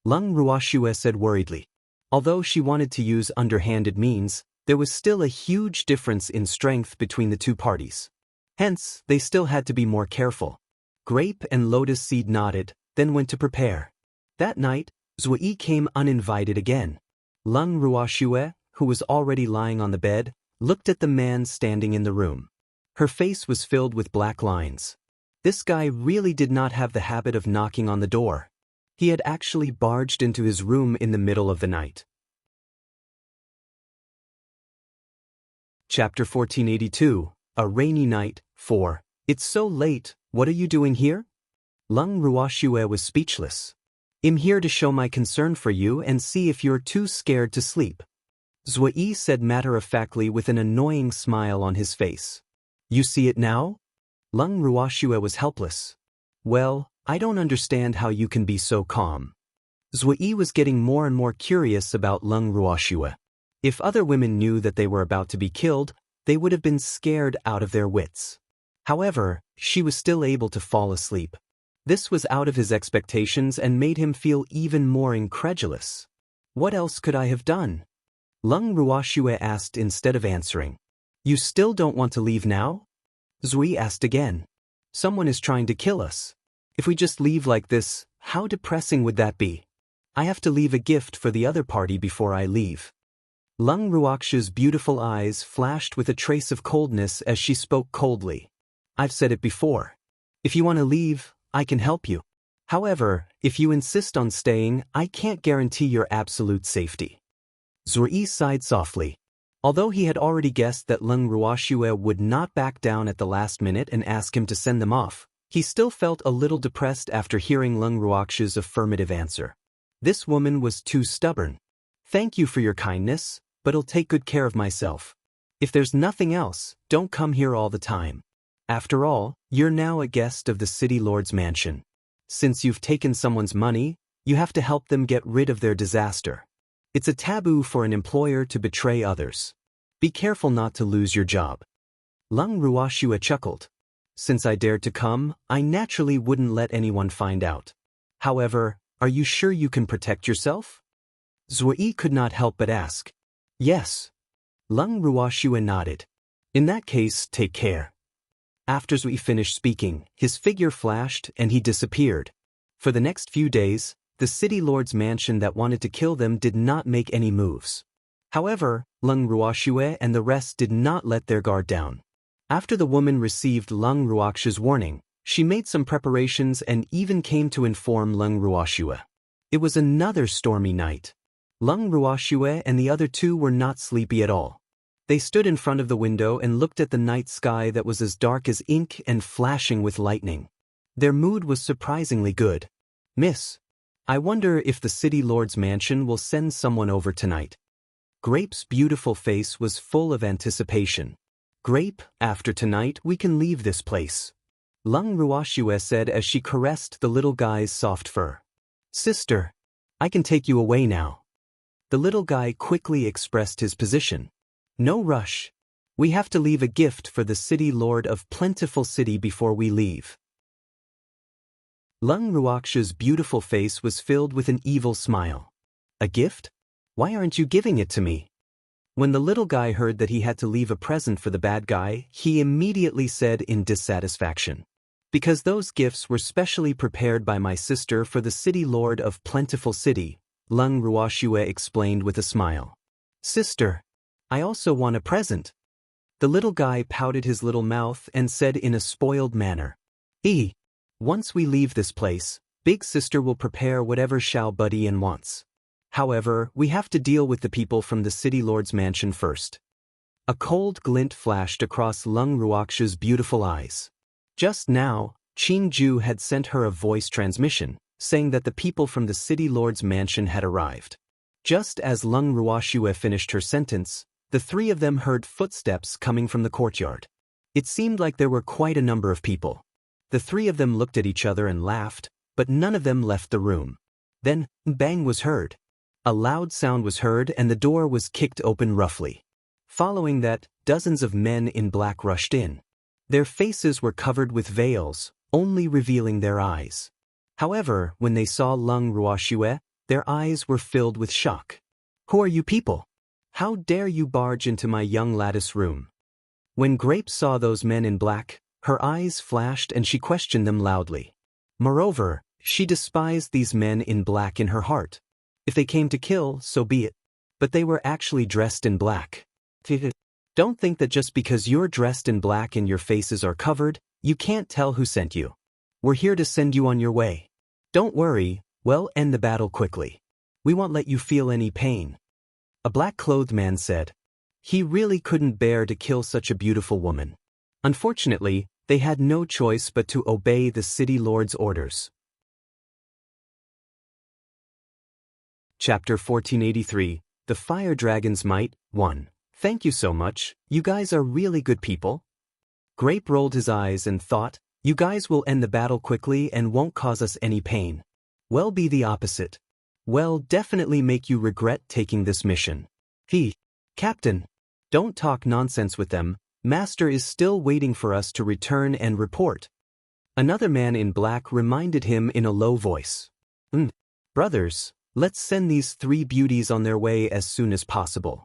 Leng Ruoxue said worriedly. Although she wanted to use underhanded means, there was still a huge difference in strength between the two parties. Hence, they still had to be more careful. Grape and Lotus Seed nodded, then went to prepare. That night, Zui came uninvited again. Leng Ruoxue, who was already lying on the bed, looked at the man standing in the room. Her face was filled with black lines. This guy really did not have the habit of knocking on the door. He had actually barged into his room in the middle of the night. Chapter 1482, A Rainy Night, 4. It's so late, what are you doing here? Lung Ruoxue was speechless. I'm here to show my concern for you and see if you're too scared to sleep. Zui said matter-of-factly with an annoying smile on his face. You see it now? Lung Ruoxue was helpless. Well, I don't understand how you can be so calm. Zui was getting more and more curious about Lung Ruoxue. If other women knew that they were about to be killed, they would have been scared out of their wits. However, she was still able to fall asleep. This was out of his expectations and made him feel even more incredulous. What else could I have done? Lung Ruoxue asked instead of answering. You still don't want to leave now? Zui asked again. Someone is trying to kill us. If we just leave like this, how depressing would that be? I have to leave a gift for the other party before I leave. Lung Ruoxue's beautiful eyes flashed with a trace of coldness as she spoke coldly. I've said it before. If you want to leave, I can help you. However, if you insist on staying, I can't guarantee your absolute safety. Zui sighed softly. Although he had already guessed that Lung Ruoxue would not back down at the last minute and ask him to send them off, he still felt a little depressed after hearing Lung Ruoxue's affirmative answer. This woman was too stubborn. Thank you for your kindness, but I'll take good care of myself. If there's nothing else, don't come here all the time. After all, you're now a guest of the city lord's mansion. Since you've taken someone's money, you have to help them get rid of their disaster. It's a taboo for an employer to betray others. Be careful not to lose your job. Lung Ruoxue chuckled. Since I dared to come, I naturally wouldn't let anyone find out. However, are you sure you can protect yourself? Zui could not help but ask. Yes. Lung Ruoxue nodded. In that case, take care. After Zui finished speaking, his figure flashed and he disappeared. For the next few days, the city lord's mansion that wanted to kill them did not make any moves. However, Lung Ruoxue and the rest did not let their guard down. After the woman received Lung Ruoxue's warning, she made some preparations and even came to inform Lung Ruoxue. It was another stormy night. Lung Ruoxue and the other two were not sleepy at all. They stood in front of the window and looked at the night sky that was as dark as ink and flashing with lightning. Their mood was surprisingly good. Miss, I wonder if the city lord's mansion will send someone over tonight. Grape's beautiful face was full of anticipation. Grape, after tonight we can leave this place. Lung Ruoxue said as she caressed the little guy's soft fur. Sister, I can take you away now. The little guy quickly expressed his position. No rush. We have to leave a gift for the city lord of Plentiful City before we leave. Lung Ruoxue's beautiful face was filled with an evil smile. A gift? Why aren't you giving it to me? When the little guy heard that he had to leave a present for the bad guy, he immediately said in dissatisfaction. Because those gifts were specially prepared by my sister for the city lord of Plentiful City, Lung Ruoxue explained with a smile. Sister, I also want a present. The little guy pouted his little mouth and said in a spoiled manner. Once we leave this place, Big Sister will prepare whatever Xiao Budian wants. However, we have to deal with the people from the city lord's mansion first. A cold glint flashed across Lung Ruoxue's beautiful eyes. Just now, Qing Ju had sent her a voice transmission, saying that the people from the city lord's mansion had arrived. Just as Lung Ruoxue finished her sentence, the three of them heard footsteps coming from the courtyard. It seemed like there were quite a number of people. The three of them looked at each other and laughed, but none of them left the room. Then, bang was heard. A loud sound was heard and the door was kicked open roughly. Following that, dozens of men in black rushed in. Their faces were covered with veils, only revealing their eyes. However, when they saw Lung Ruoxue, their eyes were filled with shock. Who are you people? How dare you barge into my young lattice room? When Grape saw those men in black, her eyes flashed and she questioned them loudly. Moreover, she despised these men in black in her heart. If they came to kill, so be it. But they were actually dressed in black. Don't think that just because you're dressed in black and your faces are covered, you can't tell who sent you. We're here to send you on your way. Don't worry, we'll end the battle quickly. We won't let you feel any pain. A black-clothed man said. He really couldn't bear to kill such a beautiful woman. Unfortunately, They had no choice but to obey the city lord's orders. Chapter 1483, The Fire Dragon's Might, 1. Thank you so much, you guys are really good people. Grape rolled his eyes and thought, you guys will end the battle quickly and won't cause us any pain. Well, be the opposite. Well, definitely make you regret taking this mission. Captain, don't talk nonsense with them, Master is still waiting for us to return and report. Another man in black reminded him in a low voice. Brothers, let's send these 3 beauties on their way as soon as possible.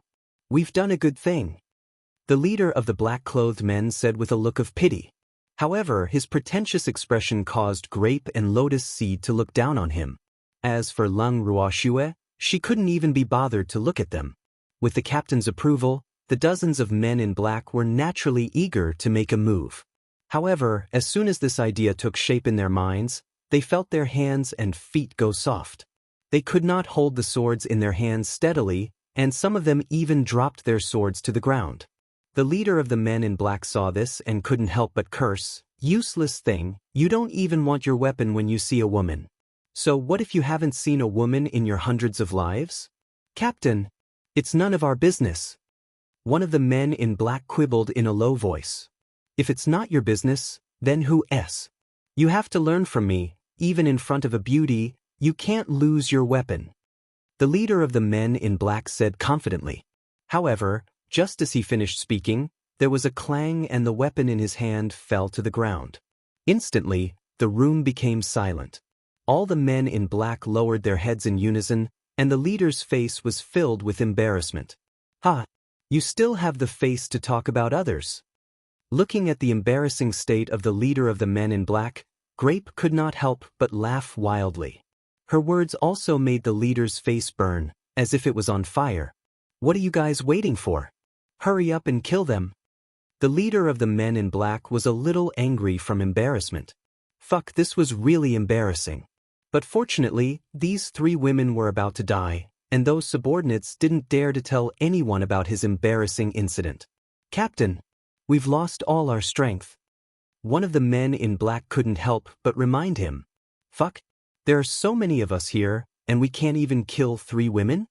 We've done a good thing. The leader of the black-clothed men said with a look of pity. However, his pretentious expression caused Grape and Lotus Seed to look down on him. As for Lung Ruoxue, she couldn't even be bothered to look at them. With the captain's approval, the dozens of men in black were naturally eager to make a move. However, as soon as this idea took shape in their minds, they felt their hands and feet go soft. They could not hold the swords in their hands steadily, and some of them even dropped their swords to the ground. The leader of the men in black saw this and couldn't help but curse, "Useless thing, you don't even want your weapon when you see a woman. So what if you haven't seen a woman in your hundreds of lives? Captain, it's none of our business." One of the men in black quibbled in a low voice. "If it's not your business, then whose? You have to learn from me, even in front of a beauty, you can't lose your weapon." The leader of the men in black said confidently. However, just as he finished speaking, there was a clang and the weapon in his hand fell to the ground. Instantly, the room became silent. All the men in black lowered their heads in unison, and the leader's face was filled with embarrassment. You still have the face to talk about others." Looking at the embarrassing state of the leader of the men in black, Grape could not help but laugh wildly. Her words also made the leader's face burn, as if it was on fire. "What are you guys waiting for? Hurry up and kill them." The leader of the men in black was a little angry from embarrassment. This was really embarrassing. But fortunately, these 3 women were about to die, and those subordinates didn't dare to tell anyone about his embarrassing incident. "Captain, we've lost all our strength." One of the men in black couldn't help but remind him. There are so many of us here, and we can't even kill 3 women?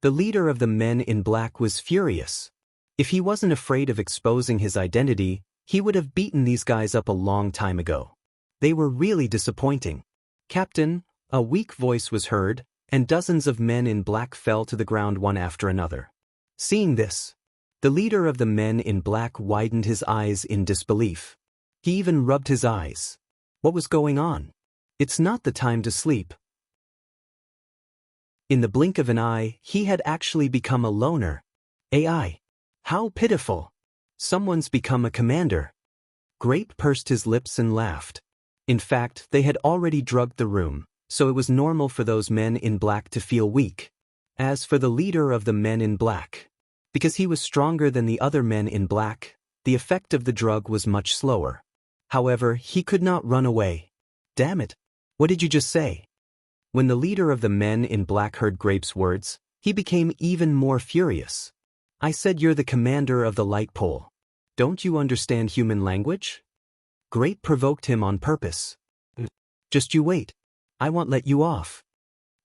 The leader of the men in black was furious. If he wasn't afraid of exposing his identity, he would have beaten these guys up a long time ago. They were really disappointing. "Captain," a weak voice was heard, and dozens of men in black fell to the ground one after another. Seeing this, the leader of the men in black widened his eyes in disbelief. He even rubbed his eyes. What was going on? It's not the time to sleep. In the blink of an eye, he had actually become a loner. AI. How pitiful. Someone's become a commander. Grape pursed his lips and laughed. In fact, they had already drugged the room, so it was normal for those men in black to feel weak. As for the leader of the men in black, because he was stronger than the other men in black, the effect of the drug was much slower. However, he could not run away. "Damn it. What did you just say?" When the leader of the men in black heard Grape's words, he became even more furious. "I said you're the commander of the light pole. Don't you understand human language?" Grape provoked him on purpose. "Just you wait. I won't let you off."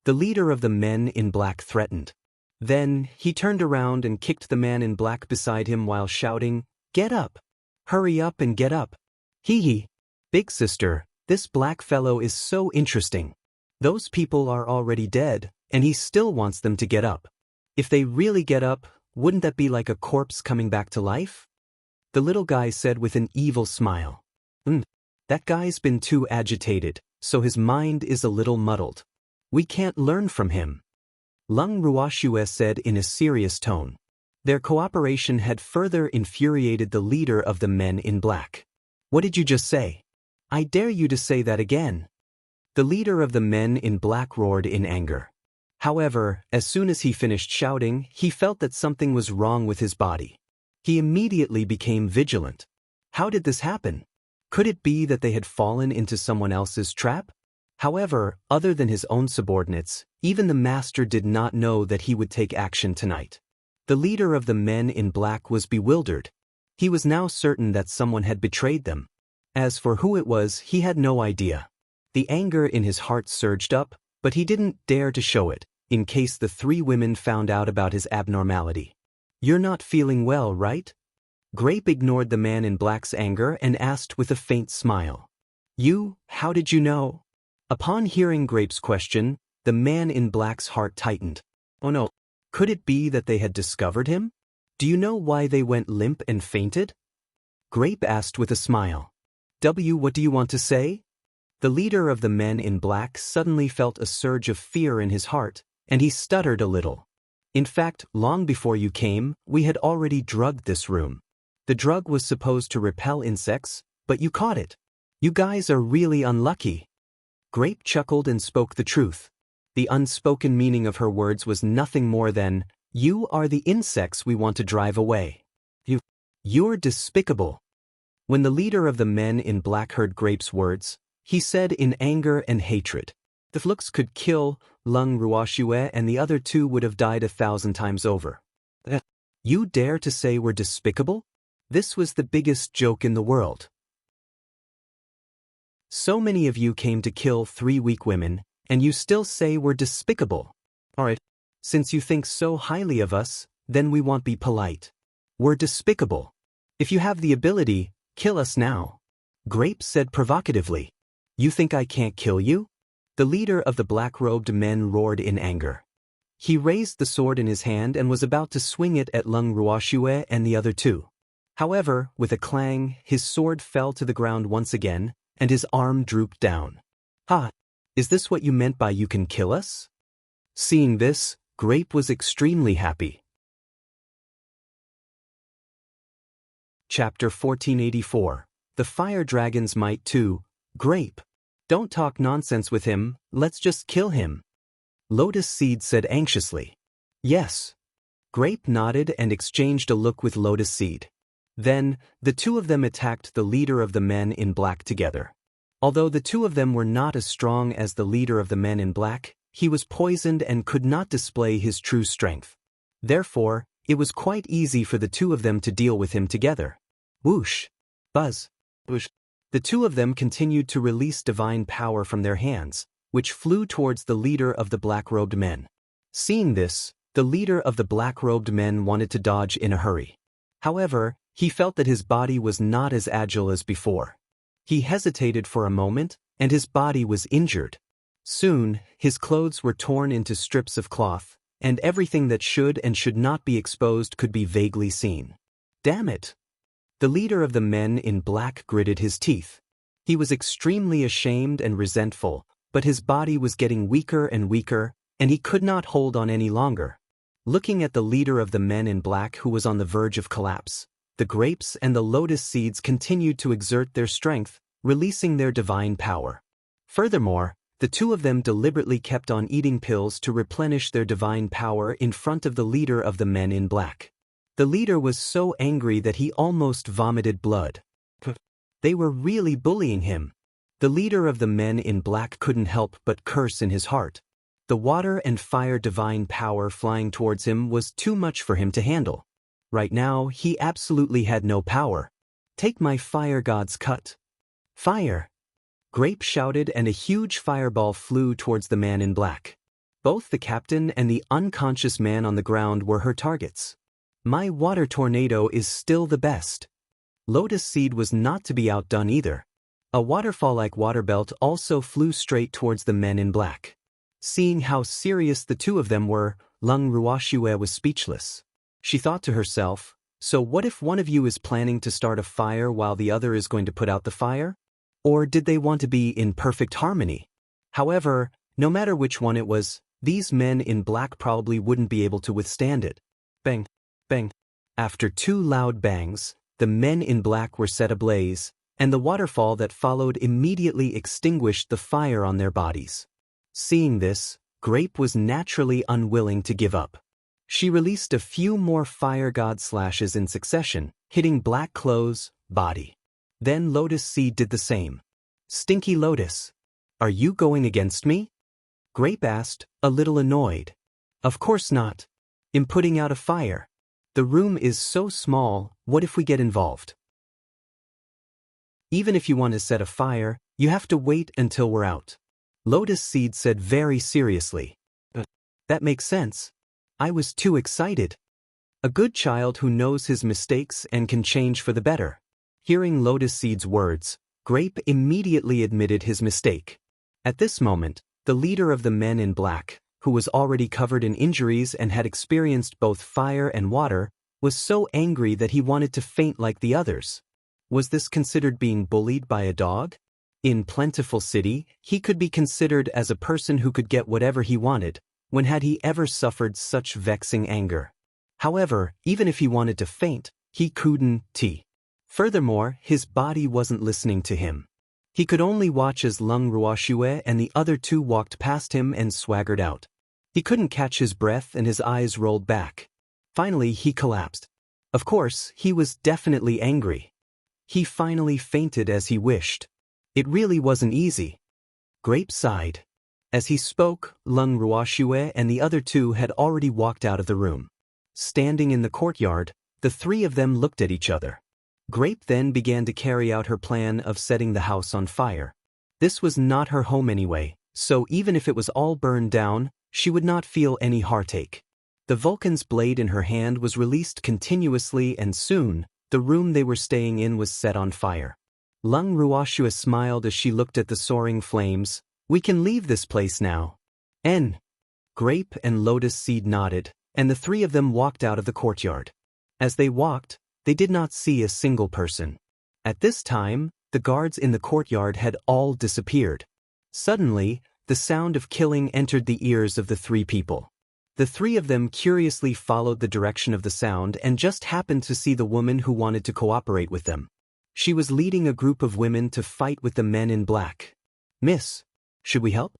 The leader of the men in black threatened. Then, he turned around and kicked the man in black beside him while shouting, "Get up! Hurry up and get up! Hee. Big sister, this black fellow is so interesting. Those people are already dead, and he still wants them to get up. If they really get up, wouldn't that be like a corpse coming back to life?" The little guy said with an evil smile. That guy's been too agitated, so his mind is a little muddled. We can't learn from him." Lung Ruoxue said in a serious tone. Their cooperation had further infuriated the leader of the men in black. "What did you just say? I dare you to say that again." The leader of the men in black roared in anger. However, as soon as he finished shouting, he felt that something was wrong with his body. He immediately became vigilant. How did this happen? Could it be that they had fallen into someone else's trap? However, other than his own subordinates, even the master did not know that he would take action tonight. The leader of the men in black was bewildered. He was now certain that someone had betrayed them. As for who it was, he had no idea. The anger in his heart surged up, but he didn't dare to show it, in case the three women found out about his abnormality. "You're not feeling well, right?" Grape ignored the man in black's anger and asked with a faint smile. How did you know?" Upon hearing Grape's question, the man in black's heart tightened. Oh no, could it be that they had discovered him? "Do you know why they went limp and fainted?" Grape asked with a smile. What do you want to say?" The leader of the men in black suddenly felt a surge of fear in his heart, and he stuttered a little. "In fact, long before you came, we had already drugged this room. The drug was supposed to repel insects, but you caught it. You guys are really unlucky." Grape chuckled and spoke the truth. The unspoken meaning of her words was nothing more than, "You are the insects we want to drive away. You're despicable." When the leader of the men in black heard Grape's words, he said in anger and hatred, "The flux could kill Lung Ruoxue and the other two would have died 1,000 times over. You dare to say we're despicable? This was the biggest joke in the world. So many of you came to kill 3 weak women, and you still say we're despicable. Alright, since you think so highly of us, then we won't be polite. We're despicable. If you have the ability, kill us now." Grape said provocatively. "You think I can't kill you?" The leader of the black-robed men roared in anger. He raised the sword in his hand and was about to swing it at Lung Ruoxue and the other two. However, with a clang, his sword fell to the ground once again, and his arm drooped down. "Ha! Is this what you meant by you can kill us?" Seeing this, Grape was extremely happy. Chapter 1484. The Fire Dragon's Might 2. Grape. "Don't talk nonsense with him, let's just kill him." Lotus Seed said anxiously. "Yes." Grape nodded and exchanged a look with Lotus Seed. Then, the two of them attacked the leader of the men in black together. Although the two of them were not as strong as the leader of the men in black, he was poisoned and could not display his true strength. Therefore, it was quite easy for the two of them to deal with him together. Whoosh! Buzz! Whoosh! The two of them continued to release divine power from their hands, which flew towards the leader of the black-robed men. Seeing this, the leader of the black-robed men wanted to dodge in a hurry. However, he felt that his body was not as agile as before. He hesitated for a moment, and his body was injured. Soon, his clothes were torn into strips of cloth, and everything that should and should not be exposed could be vaguely seen. Damn it! The leader of the men in black gritted his teeth. He was extremely ashamed and resentful, but his body was getting weaker and weaker, and he could not hold on any longer. Looking at the leader of the men in black who was on the verge of collapse, the grapes and the lotus seeds continued to exert their strength, releasing their divine power. Furthermore, the two of them deliberately kept on eating pills to replenish their divine power in front of the leader of the men in black. The leader was so angry that he almost vomited blood. They were really bullying him. The leader of the men in black couldn't help but curse in his heart. The water and fire divine power flying towards him was too much for him to handle. Right now, he absolutely had no power. "Take my fire god's cut." "Fire!" Grape shouted, and a huge fireball flew towards the man in black. Both the captain and the unconscious man on the ground were her targets. "My water tornado is still the best." Lotus Seed was not to be outdone either. A waterfall-like water belt also flew straight towards the men in black. Seeing how serious the two of them were, Lung Ruoxue was speechless. She thought to herself, so what if one of you is planning to start a fire while the other is going to put out the fire? Or did they want to be in perfect harmony? However, no matter which one it was, these men in black probably wouldn't be able to withstand it. Bang! Bang! After 2 loud bangs, the men in black were set ablaze, and the waterfall that followed immediately extinguished the fire on their bodies. Seeing this, Grape was naturally unwilling to give up. She released a few more fire god slashes in succession, hitting Black Clothes' body. Then Lotus Seed did the same. "Stinky Lotus, are you going against me?" Grape asked, a little annoyed. "Of course not. I'm putting out a fire. The room is so small, what if we get involved?" Even if you want to set a fire, you have to wait until we're out. Lotus Seed said very seriously. That makes sense. I was too excited. A good child who knows his mistakes and can change for the better. Hearing Lotus Seed's words, Grape immediately admitted his mistake. At this moment, the leader of the men in black, who was already covered in injuries and had experienced both fire and water, was so angry that he wanted to faint like the others. Was this considered being bullied by a dog? In Plentiful City, he could be considered as a person who could get whatever he wanted. When had he ever suffered such vexing anger? However, even if he wanted to faint, he couldn't. Furthermore, his body wasn't listening to him. He could only watch as Lung Ruoxue and the other two walked past him and swaggered out. He couldn't catch his breath and his eyes rolled back. Finally, he collapsed. Of course, he was definitely angry. He finally fainted as he wished. It really wasn't easy. Grape sighed. As he spoke, Lung Ruoxue and the other two had already walked out of the room. Standing in the courtyard, the three of them looked at each other. Grape then began to carry out her plan of setting the house on fire. This was not her home anyway, so even if it was all burned down, she would not feel any heartache. The Vulcan's blade in her hand was released continuously and soon, the room they were staying in was set on fire. Lung Ruoxue smiled as she looked at the soaring flames. We can leave this place now. Grape and Lotus Seed nodded, and the three of them walked out of the courtyard. As they walked, they did not see a single person. At this time, the guards in the courtyard had all disappeared. Suddenly, the sound of killing entered the ears of the three people. The three of them curiously followed the direction of the sound and just happened to see the woman who wanted to cooperate with them. She was leading a group of women to fight with the men in black. Miss, should we help?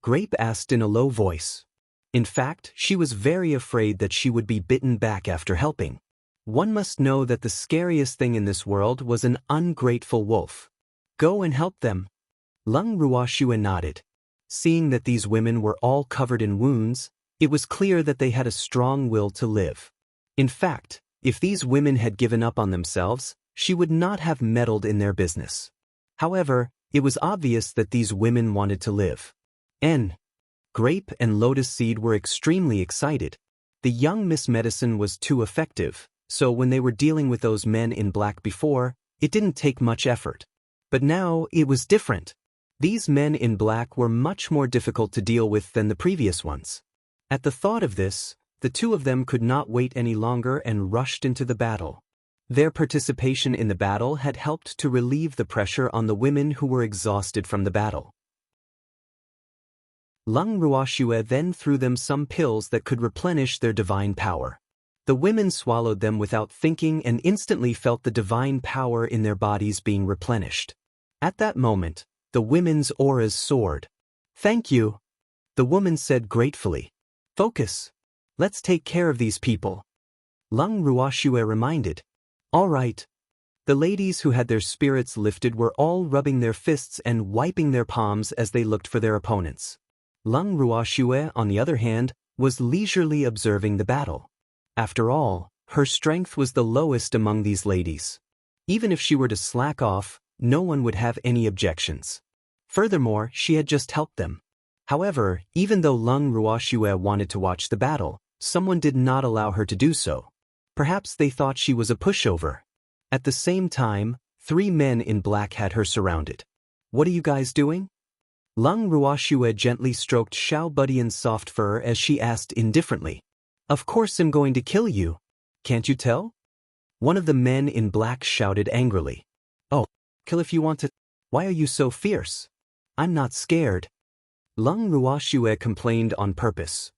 Grape asked in a low voice. In fact, she was very afraid that she would be bitten back after helping. One must know that the scariest thing in this world was an ungrateful wolf. Go and help them. Lung Ruoxue nodded. Seeing that these women were all covered in wounds, it was clear that they had a strong will to live. In fact, if these women had given up on themselves, she would not have meddled in their business. However, it was obvious that these women wanted to live. Grape and Lotus Seed were extremely excited. The young Miss Medicine was too effective, so when they were dealing with those men in black before, it didn't take much effort. But now, it was different. These men in black were much more difficult to deal with than the previous ones. At the thought of this, the two of them could not wait any longer and rushed into the battle. Their participation in the battle had helped to relieve the pressure on the women who were exhausted from the battle. Lung Ruoxue then threw them some pills that could replenish their divine power. The women swallowed them without thinking and instantly felt the divine power in their bodies being replenished. At that moment, the women's auras soared. Thank you, the woman said gratefully. Focus. Let's take care of these people. Lung Ruoxue reminded. All right. The ladies who had their spirits lifted were all rubbing their fists and wiping their palms as they looked for their opponents. Lung Ruoxue, on the other hand, was leisurely observing the battle. After all, her strength was the lowest among these ladies. Even if she were to slack off, no one would have any objections. Furthermore, she had just helped them. However, even though Lung Ruoxue wanted to watch the battle, someone did not allow her to do so. Perhaps they thought she was a pushover. At the same time, three men in black had her surrounded. What are you guys doing? Lung Ruoxue gently stroked Xiao Budian's soft fur as she asked indifferently. Of course I'm going to kill you. Can't you tell? One of the men in black shouted angrily. Oh, kill if you want to. Why are you so fierce? I'm not scared. Lung Ruoxue complained on purpose.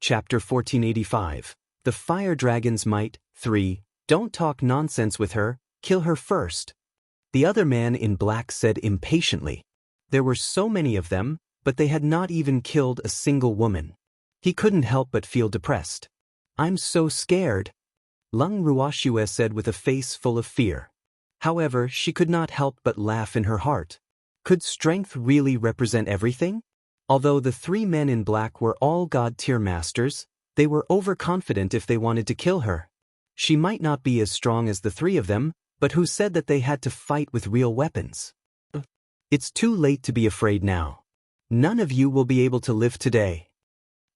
Chapter 1485. The Fire Dragon's Might. 3. Don't talk nonsense with her, kill her first. The other man in black said impatiently. There were so many of them, but they had not even killed a single woman. He couldn't help but feel depressed. I'm so scared, Lung Ruoxue said with a face full of fear. However, she could not help but laugh in her heart. Could strength really represent everything? Although the three men in black were all god-tier masters, they were overconfident if they wanted to kill her. She might not be as strong as the three of them, but who said that they had to fight with real weapons? It's too late to be afraid now. None of you will be able to live today.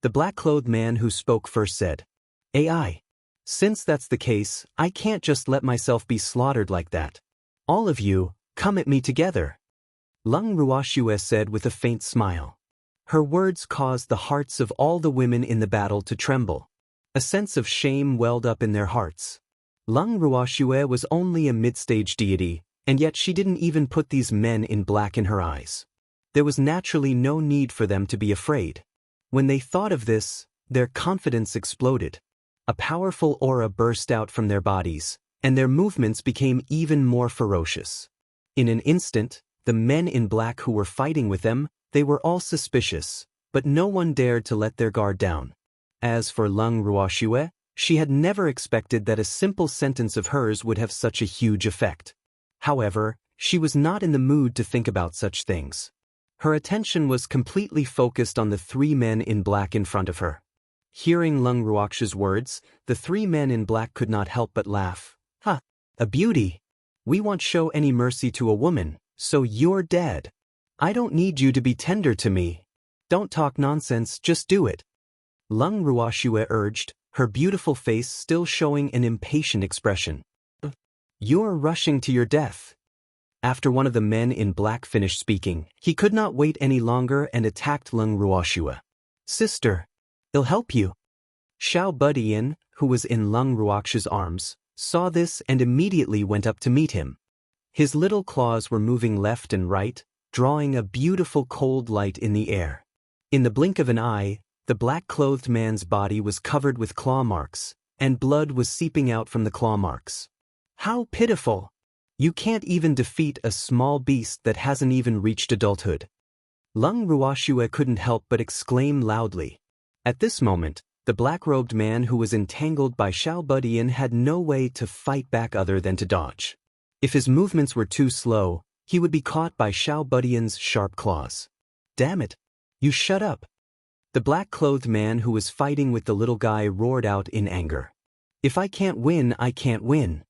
The black-clothed man who spoke first said, AI. Since that's the case, I can't just let myself be slaughtered like that. All of you, come at me together. Lung Ruoxue said with a faint smile. Her words caused the hearts of all the women in the battle to tremble. A sense of shame welled up in their hearts. Lung Ruoxue was only a mid-stage deity, and yet she didn't even put these men in black in her eyes. There was naturally no need for them to be afraid. When they thought of this, their confidence exploded. A powerful aura burst out from their bodies, and their movements became even more ferocious. In an instant, the men in black who were fighting with them, they were all suspicious, but no one dared to let their guard down. As for Lung Ruoxue, she had never expected that a simple sentence of hers would have such a huge effect. However, she was not in the mood to think about such things. Her attention was completely focused on the three men in black in front of her. Hearing Lung Ruoxue's words, the three men in black could not help but laugh. Ha! A beauty! We won't show any mercy to a woman, so you're dead. I don't need you to be tender to me. Don't talk nonsense, just do it. Lung Ruoxue urged, her beautiful face still showing an impatient expression. You're rushing to your death. After one of the men in black finished speaking, he could not wait any longer and attacked Lung Ruoxue. Sister, I'll help you. Xiao Budian, who was in Lung Ruoxue's arms, saw this and immediately went up to meet him. His little claws were moving left and right, drawing a beautiful cold light in the air. In the blink of an eye, the black-clothed man's body was covered with claw marks, and blood was seeping out from the claw marks. How pitiful! You can't even defeat a small beast that hasn't even reached adulthood. Lung Ruoxue couldn't help but exclaim loudly. At this moment, the black-robed man who was entangled by Xiao Budian had no way to fight back other than to dodge. If his movements were too slow, he would be caught by Xiao Budian's sharp claws. Damn it! You shut up! The black-clothed man who was fighting with the little guy roared out in anger. If I can't win, I can't win.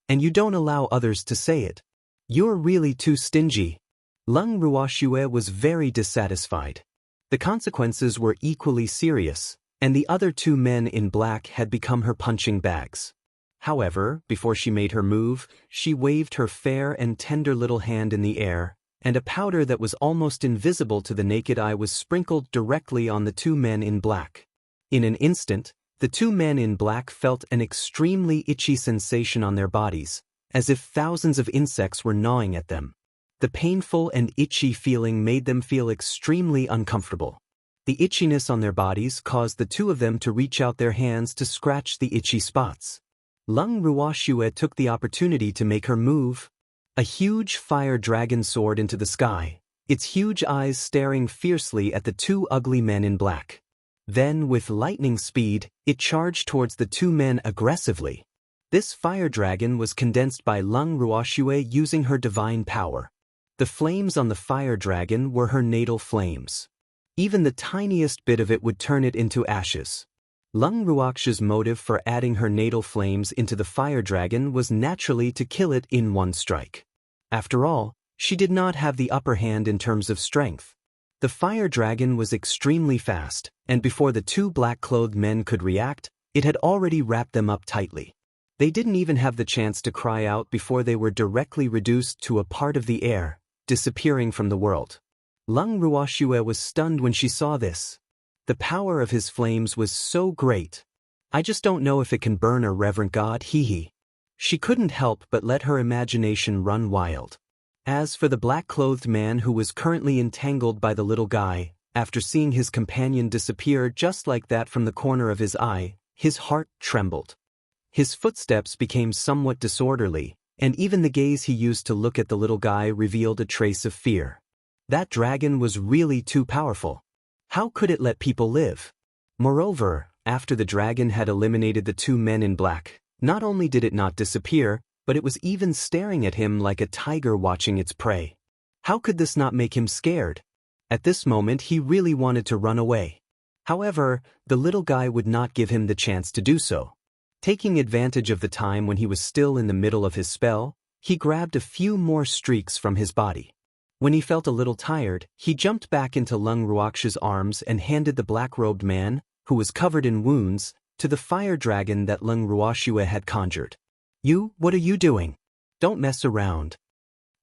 And you don't allow others to say it. You're really too stingy. Lung Ruoxue was very dissatisfied. The consequences were equally serious, and the other two men in black had become her punching bags. However, before she made her move, she waved her fair and tender little hand in the air, and a powder that was almost invisible to the naked eye was sprinkled directly on the two men in black. In an instant, the two men in black felt an extremely itchy sensation on their bodies, as if thousands of insects were gnawing at them. The painful and itchy feeling made them feel extremely uncomfortable. The itchiness on their bodies caused the two of them to reach out their hands to scratch the itchy spots. Lung Ruoxue took the opportunity to make her move. A huge fire dragon soared into the sky, its huge eyes staring fiercely at the two ugly men in black. Then, with lightning speed, it charged towards the two men aggressively. This fire dragon was condensed by Lung Ruoxue using her divine power. The flames on the fire dragon were her natal flames. Even the tiniest bit of it would turn it into ashes. Lung Ruoxue's motive for adding her natal flames into the fire dragon was naturally to kill it in one strike. After all, she did not have the upper hand in terms of strength. The fire dragon was extremely fast, and before the two black-clothed men could react, it had already wrapped them up tightly. They didn't even have the chance to cry out before they were directly reduced to a part of the air, disappearing from the world. Lung Ruoxue was stunned when she saw this. The power of his flames was so great. I just don't know if it can burn a reverent god, hee. She couldn't help but let her imagination run wild. As for the black-clothed man who was currently entangled by the little guy, after seeing his companion disappear just like that from the corner of his eye, his heart trembled. His footsteps became somewhat disorderly, and even the gaze he used to look at the little guy revealed a trace of fear. That dragon was really too powerful. How could it let people live? Moreover, after the dragon had eliminated the two men in black, not only did it not disappear, but it was even staring at him like a tiger watching its prey. How could this not make him scared? At this moment he really wanted to run away. However, the little guy would not give him the chance to do so. Taking advantage of the time when he was still in the middle of his spell, he grabbed a few more streaks from his body. When he felt a little tired, he jumped back into Lung Ruox's arms and handed the black-robed man, who was covered in wounds, to the fire dragon that Lung Ruoxue had conjured. What are you doing? Don't mess around.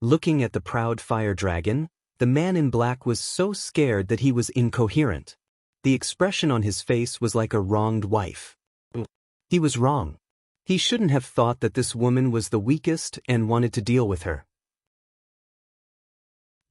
Looking at the proud fire dragon, the man in black was so scared that he was incoherent. The expression on his face was like a wronged wife. He was wrong. He shouldn't have thought that this woman was the weakest and wanted to deal with her.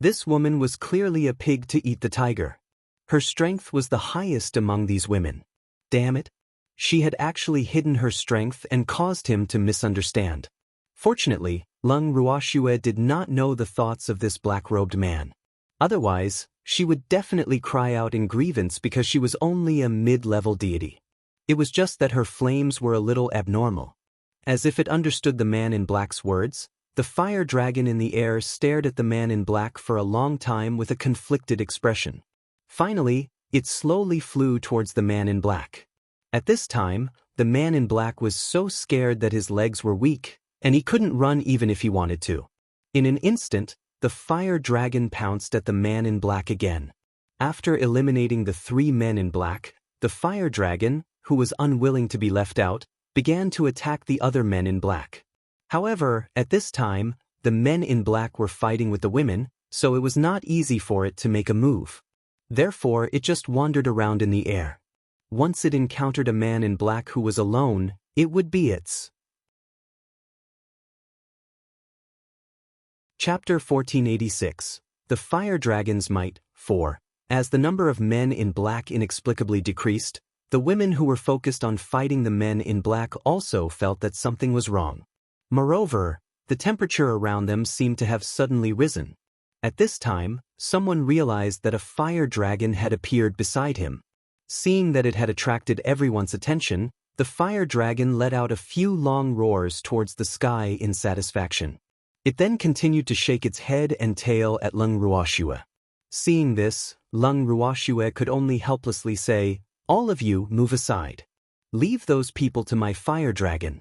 This woman was clearly a pig to eat the tiger. Her strength was the highest among these women. Damn it. She had actually hidden her strength and caused him to misunderstand. Fortunately, Lung Ruoxue did not know the thoughts of this black-robed man. Otherwise, she would definitely cry out in grievance because she was only a mid-level deity. It was just that her flames were a little abnormal. As if it understood the man in black's words, the fire dragon in the air stared at the man in black for a long time with a conflicted expression. Finally, it slowly flew towards the man in black. At this time, the man in black was so scared that his legs were weak, and he couldn't run even if he wanted to. In an instant, the fire dragon pounced at the man in black again. After eliminating the 3 men in black, the fire dragon, who was unwilling to be left out, began to attack the other men in black. However, at this time, the men in black were fighting with the women, so it was not easy for it to make a move. Therefore, it just wandered around in the air. Once it encountered a man in black who was alone, it would be its. Chapter 1486. The Fire Dragon's Might. 4. As the number of men in black inexplicably decreased, the women who were focused on fighting the men in black also felt that something was wrong. Moreover, the temperature around them seemed to have suddenly risen. At this time, someone realized that a fire dragon had appeared beside him. Seeing that it had attracted everyone's attention, the fire dragon let out a few long roars towards the sky in satisfaction. It then continued to shake its head and tail at Lung Ruoxue. Seeing this, Lung Ruoxue could only helplessly say, "All of you move aside. Leave those people to my fire dragon."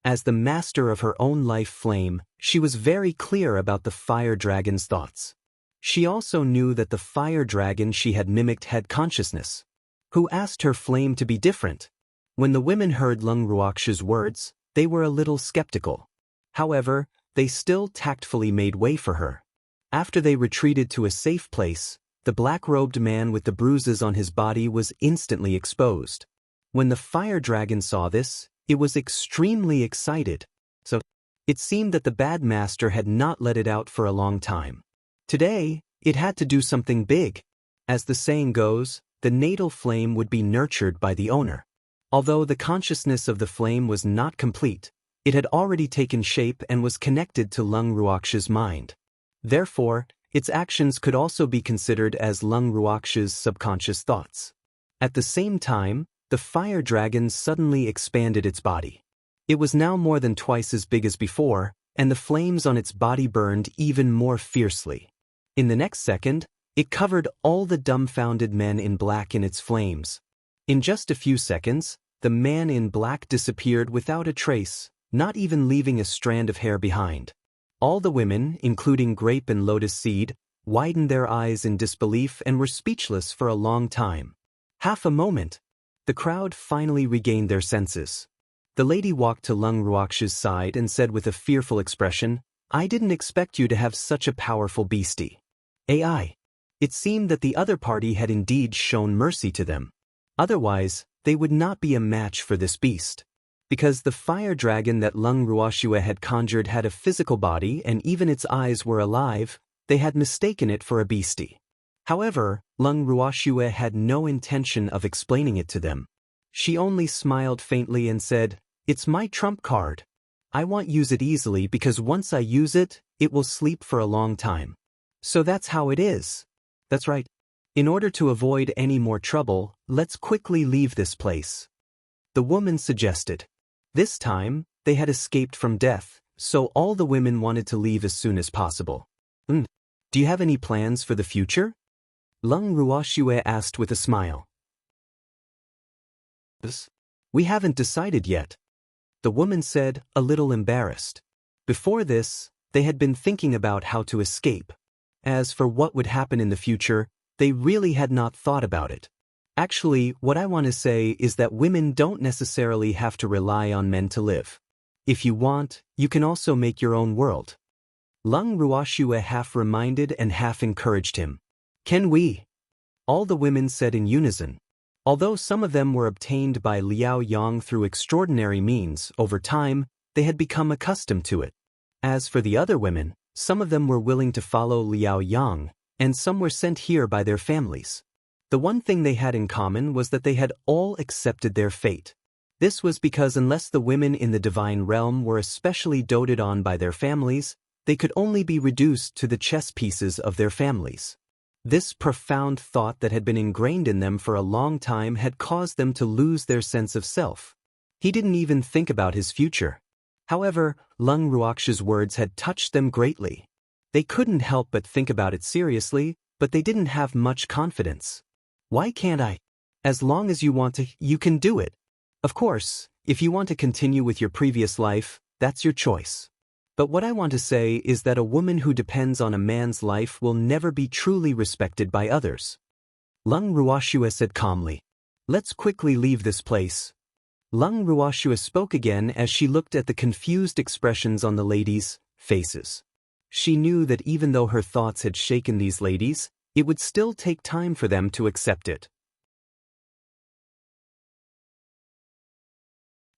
As the master of her own life flame, she was very clear about the fire dragon's thoughts. She also knew that the fire dragon she had mimicked had consciousness. Who asked her flame to be different? When the women heard Lung Ruox's words, they were a little skeptical. However, they still tactfully made way for her. After they retreated to a safe place, the black-robed man with the bruises on his body was instantly exposed. When the fire dragon saw this, it was extremely excited. So, it seemed that the bad master had not let it out for a long time. Today, it had to do something big. As the saying goes, the natal flame would be nurtured by the owner. Although the consciousness of the flame was not complete, it had already taken shape and was connected to Lung Ruox's mind. Therefore, its actions could also be considered as Lung Ruox's subconscious thoughts. At the same time, the fire dragon suddenly expanded its body. It was now more than twice as big as before, and the flames on its body burned even more fiercely. In the next second, it covered all the dumbfounded men in black in its flames. In just a few seconds, the man in black disappeared without a trace, not even leaving a strand of hair behind. All the women, including Grape and Lotus Seed, widened their eyes in disbelief and were speechless for a long time. Half a moment. The crowd finally regained their senses. The lady walked to Lung Ruox's side and said with a fearful expression, "I didn't expect you to have such a powerful beastie." AI. It seemed that the other party had indeed shown mercy to them. Otherwise, they would not be a match for this beast. Because the fire dragon that Lung Ruoxue had conjured had a physical body and even its eyes were alive, they had mistaken it for a beastie. However, Lung Ruoxue had no intention of explaining it to them. She only smiled faintly and said, "It's my trump card. I won't use it easily because once I use it, it will sleep for a long time. So that's how it is. That's right. In order to avoid any more trouble, let's quickly leave this place." The woman suggested. This time, they had escaped from death, so all the women wanted to leave as soon as possible. Do you have any plans for the future? Lung Ruoxue asked with a smile. We haven't decided yet. The woman said, a little embarrassed. Before this, they had been thinking about how to escape. As for what would happen in the future, they really had not thought about it. Actually, what I want to say is that women don't necessarily have to rely on men to live. If you want, you can also make your own world. Lung Ruoxue half reminded and half encouraged him. Can we? All the women said in unison. Although some of them were obtained by Liao Yang through extraordinary means, over time, they had become accustomed to it. As for the other women, some of them were willing to follow Liao Yang, and some were sent here by their families. The one thing they had in common was that they had all accepted their fate. This was because unless the women in the divine realm were especially doted on by their families, they could only be reduced to the chess pieces of their families. This profound thought that had been ingrained in them for a long time had caused them to lose their sense of self. He didn't even think about his future. However, Lung Ruoxue's words had touched them greatly. They couldn't help but think about it seriously, but they didn't have much confidence. Why can't I? As long as you want to, you can do it. Of course, if you want to continue with your previous life, that's your choice. But what I want to say is that a woman who depends on a man's life will never be truly respected by others. Lung Ruoxue said calmly. Let's quickly leave this place. Lung Ruoxue spoke again as she looked at the confused expressions on the ladies' faces. She knew that even though her thoughts had shaken these ladies, it would still take time for them to accept it.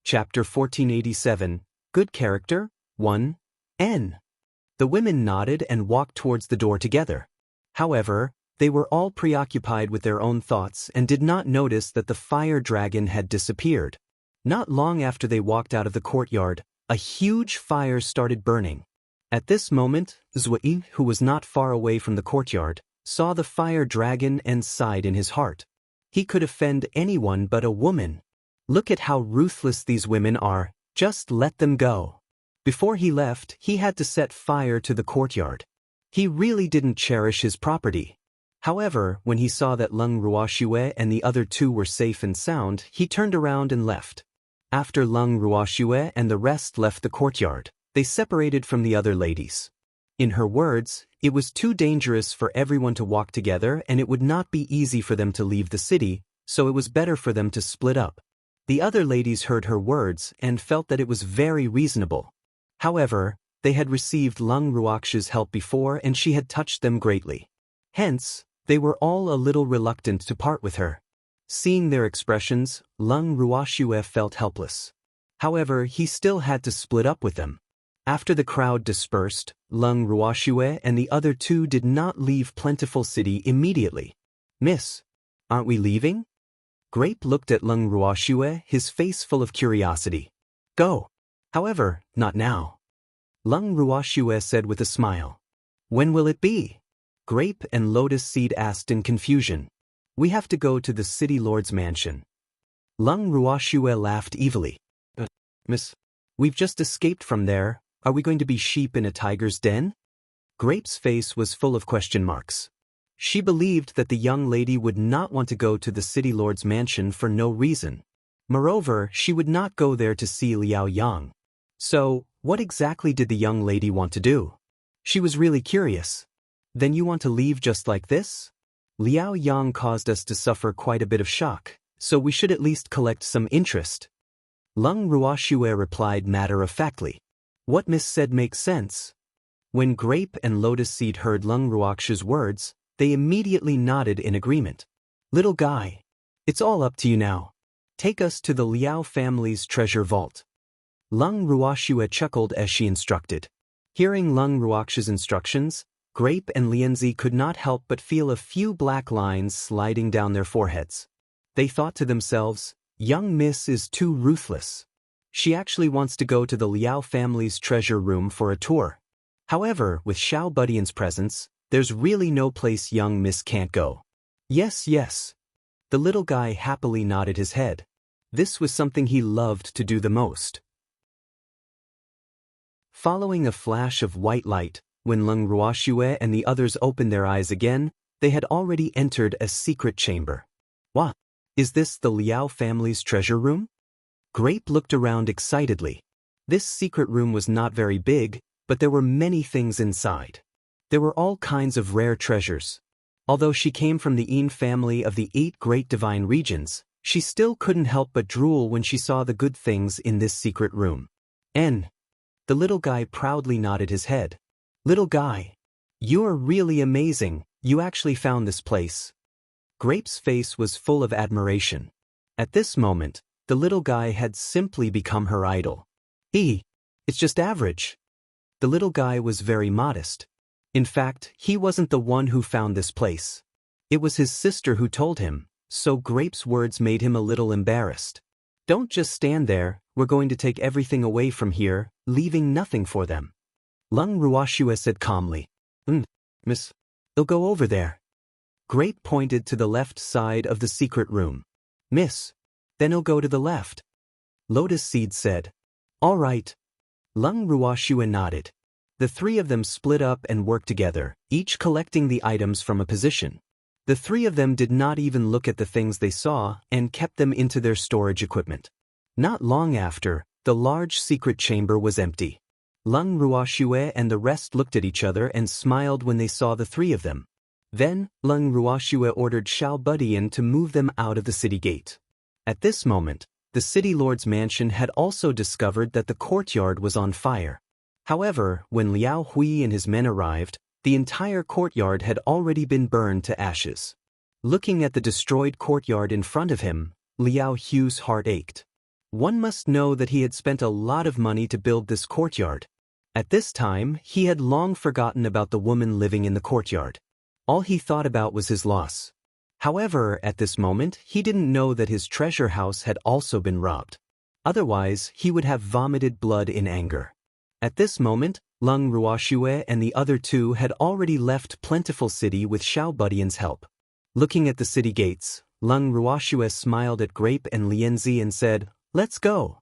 Chapter 1487, Good Character, 1. N. The women nodded and walked towards the door together. However, they were all preoccupied with their own thoughts and did not notice that the fire dragon had disappeared. Not long after they walked out of the courtyard, a huge fire started burning. At this moment, Zui, who was not far away from the courtyard, saw the fire dragon and sighed in his heart. He could offend anyone but a woman. Look at how ruthless these women are, just let them go. Before he left, he had to set fire to the courtyard. He really didn't cherish his property. However, when he saw that Lung Ruoxue and the other two were safe and sound, he turned around and left. After Lung Ruoxue and the rest left the courtyard, they separated from the other ladies. In her words, it was too dangerous for everyone to walk together and it would not be easy for them to leave the city, so it was better for them to split up. The other ladies heard her words and felt that it was very reasonable. However, they had received Lung Ruoxue's help before and she had touched them greatly. Hence, they were all a little reluctant to part with her. Seeing their expressions, Lung Ruoxue felt helpless. However, he still had to split up with them. After the crowd dispersed, Lung Ruoxue and the other two did not leave Plentiful City immediately. Miss, aren't we leaving? Grape looked at Lung Ruoxue, his face full of curiosity. Go. However, not now. Lung Ruoxue said with a smile. When will it be? Grape and Lotus Seed asked in confusion. We have to go to the city lord's mansion. Lung Ruoxue laughed evilly. Miss, we've just escaped from there. Are we going to be sheep in a tiger's den? Grape's face was full of question marks. She believed that the young lady would not want to go to the city lord's mansion for no reason. Moreover, she would not go there to see Liao Yang. So, what exactly did the young lady want to do? She was really curious. Then you want to leave just like this? Liao Yang caused us to suffer quite a bit of shock, so we should at least collect some interest. Lung Ruoxue replied matter-of-factly. What Miss said makes sense. When Grape and Lotus Seed heard Lung Ruoxue's words, they immediately nodded in agreement. Little guy, it's all up to you now. Take us to the Liao family's treasure vault. Lung Ruoxue chuckled as she instructed. Hearing Lung Ruoxue's instructions, Grape and Lianzi could not help but feel a few black lines sliding down their foreheads. They thought to themselves, young Miss is too ruthless. She actually wants to go to the Liao family's treasure room for a tour. However, with Xiao Budian's presence, there's really no place young Miss can't go. Yes, yes. The little guy happily nodded his head. This was something he loved to do the most. Following a flash of white light, when Lung Ruoxue and the others opened their eyes again, they had already entered a secret chamber. What? Is this the Liao family's treasure room? Grape looked around excitedly. This secret room was not very big, but there were many things inside. There were all kinds of rare treasures. Although she came from the Yin family of the 8 great divine regions, she still couldn't help but drool when she saw the good things in this secret room. The little guy proudly nodded his head. Little guy, you're really amazing, you actually found this place. Grape's face was full of admiration. At this moment, the little guy had simply become her idol. It's just average. The little guy was very modest. In fact, he wasn't the one who found this place. It was his sister who told him, so Grape's words made him a little embarrassed. Don't just stand there, we're going to take everything away from here, leaving nothing for them. Lung Ruoxue said calmly. Miss, they'll go over there. Grape pointed to the left side of the secret room. Miss, then he'll go to the left. Lotus Seed said. All right. Lung Ruoxue nodded. The 3 of them split up and worked together, each collecting the items from a position. The 3 of them did not even look at the things they saw and kept them into their storage equipment. Not long after, the large secret chamber was empty. Lung Ruoxue and the rest looked at each other and smiled when they saw the 3 of them. Then, Lung Ruoxue ordered Xiao Budian to move them out of the city gate. At this moment, the city lord's mansion had also discovered that the courtyard was on fire. However, when Liao Hui and his men arrived, the entire courtyard had already been burned to ashes. Looking at the destroyed courtyard in front of him, Liao Hui's heart ached. One must know that he had spent a lot of money to build this courtyard. At this time, he had long forgotten about the woman living in the courtyard. All he thought about was his loss. However, at this moment, he didn't know that his treasure house had also been robbed. Otherwise, he would have vomited blood in anger. At this moment, Lung Ruoxue and the other 2 had already left Plentiful City with Xiao Budian's help. Looking at the city gates, Lung Ruoxue smiled at Grape and Lianzi and said, Let's go.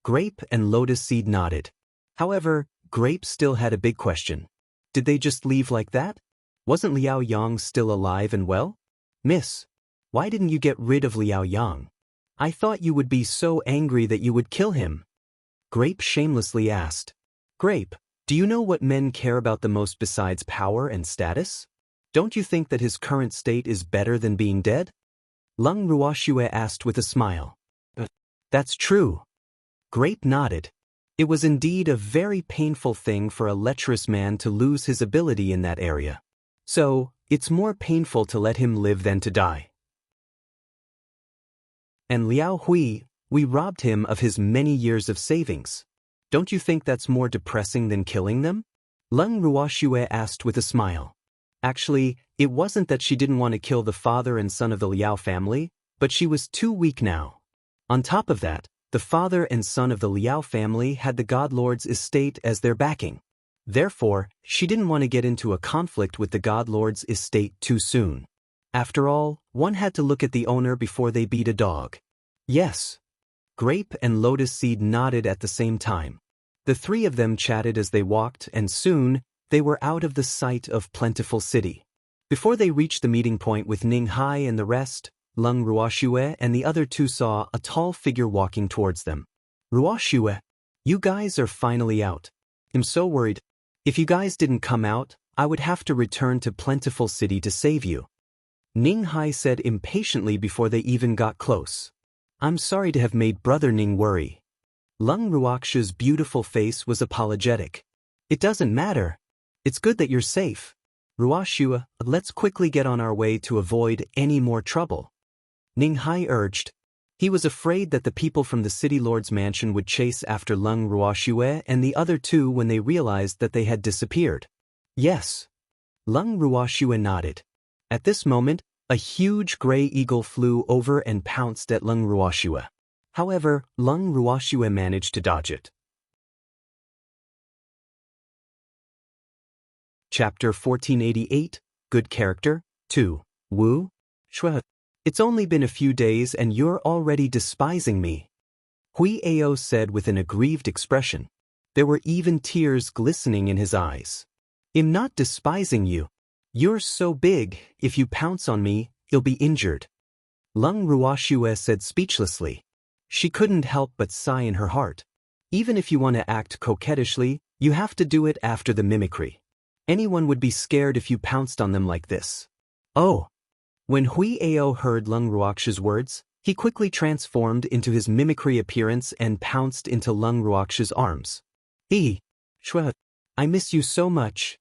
Grape and Lotus Seed nodded. However, Grape still had a big question. Did they just leave like that? Wasn't Liao Yang still alive and well? Miss, why didn't you get rid of Liao Yang? I thought you would be so angry that you would kill him. Grape shamelessly asked. Grape, do you know what men care about the most besides power and status? Don't you think that his current state is better than being dead? Lung Ruoxue asked with a smile. That's true. Grape nodded. It was indeed a very painful thing for a lecherous man to lose his ability in that area. So, it's more painful to let him live than to die. And Liao Hui, we robbed him of his many years of savings. Don't you think that's more depressing than killing them? Lung Ruoxue asked with a smile. Actually, it wasn't that she didn't want to kill the father and son of the Liao family, but she was too weak now. On top of that, the father and son of the Liao family had the God Lord's estate as their backing. Therefore, she didn't want to get into a conflict with the God Lord's estate too soon. After all, one had to look at the owner before they beat a dog. Yes. Grape and Lotus Seed nodded at the same time. The 3 of them chatted as they walked, and soon, they were out of the sight of Plentiful City. Before they reached the meeting point with Ning Hai and the rest, Lung Ruoxue and the other 2 saw a tall figure walking towards them. Ruoxue, you guys are finally out. I'm so worried. If you guys didn't come out, I would have to return to Plentiful City to save you. Ning Hai said impatiently before they even got close. I'm sorry to have made Brother Ning worry. Lung Ruoxue's beautiful face was apologetic. It doesn't matter. It's good that you're safe. Ruoxue, let's quickly get on our way to avoid any more trouble. Ning Hai urged. He was afraid that the people from the city lord's mansion would chase after Lung Ruoxue and the other 2 when they realized that they had disappeared. Yes. Lung Ruoxue nodded. At this moment, a huge gray eagle flew over and pounced at Lung Ruoxue. However, Lung Ruoxue managed to dodge it. Chapter 1488, Good Character, 2, Wu, Shui. It's only been a few days and you're already despising me. Hui Ao said with an aggrieved expression. There were even tears glistening in his eyes. I'm not despising you. You're so big, if you pounce on me, you'll be injured. Lung Ruoxue said speechlessly. She couldn't help but sigh in her heart. Even if you want to act coquettishly, you have to do it after the mimicry. Anyone would be scared if you pounced on them like this. Oh! When Hui Ao heard Lung Ruoxue's words, he quickly transformed into his mimicry appearance and pounced into Lung Ruoxue's arms. Shwe, I miss you so much.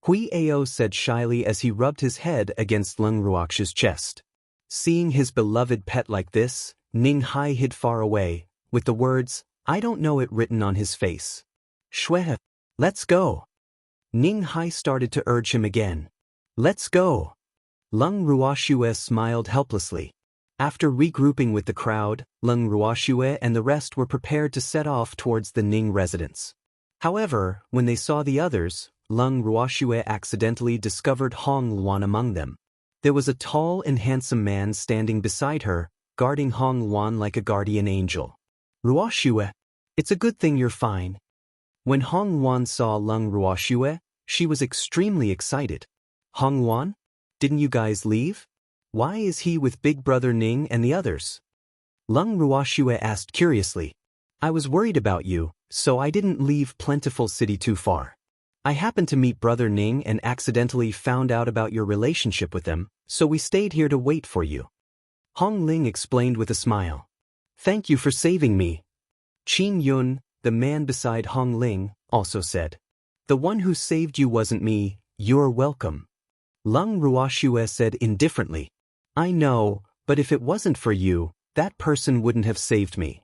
Hui Ao said shyly as he rubbed his head against Lung Ruoxue's chest. Seeing his beloved pet like this, Ning Hai hid far away, with the words, I don't know it written on his face. Shwe, let's go. Ning Hai started to urge him again. Let's go. Lung Ruoxue smiled helplessly. After regrouping with the crowd, Lung Ruoxue and the rest were prepared to set off towards the Ning residence. However, when they saw the others, Lung Ruoxue accidentally discovered Hong Luan among them. There was a tall and handsome man standing beside her, guarding Hong Luan like a guardian angel. Ruoxue, it's a good thing you're fine. When Hong Luan saw Lung Ruoxue, she was extremely excited. Hong Luan? Didn't you guys leave? Why is he with Big Brother Ning and the others? Lung Ruoxue asked curiously. I was worried about you, so I didn't leave Plentiful City too far. I happened to meet Brother Ning and accidentally found out about your relationship with them, so we stayed here to wait for you. Hong Ling explained with a smile. Thank you for saving me. Qin Yun, the man beside Hong Ling, also said. The one who saved you wasn't me, you're welcome. Lung Ruoxue said indifferently. I know, but if it wasn't for you, that person wouldn't have saved me.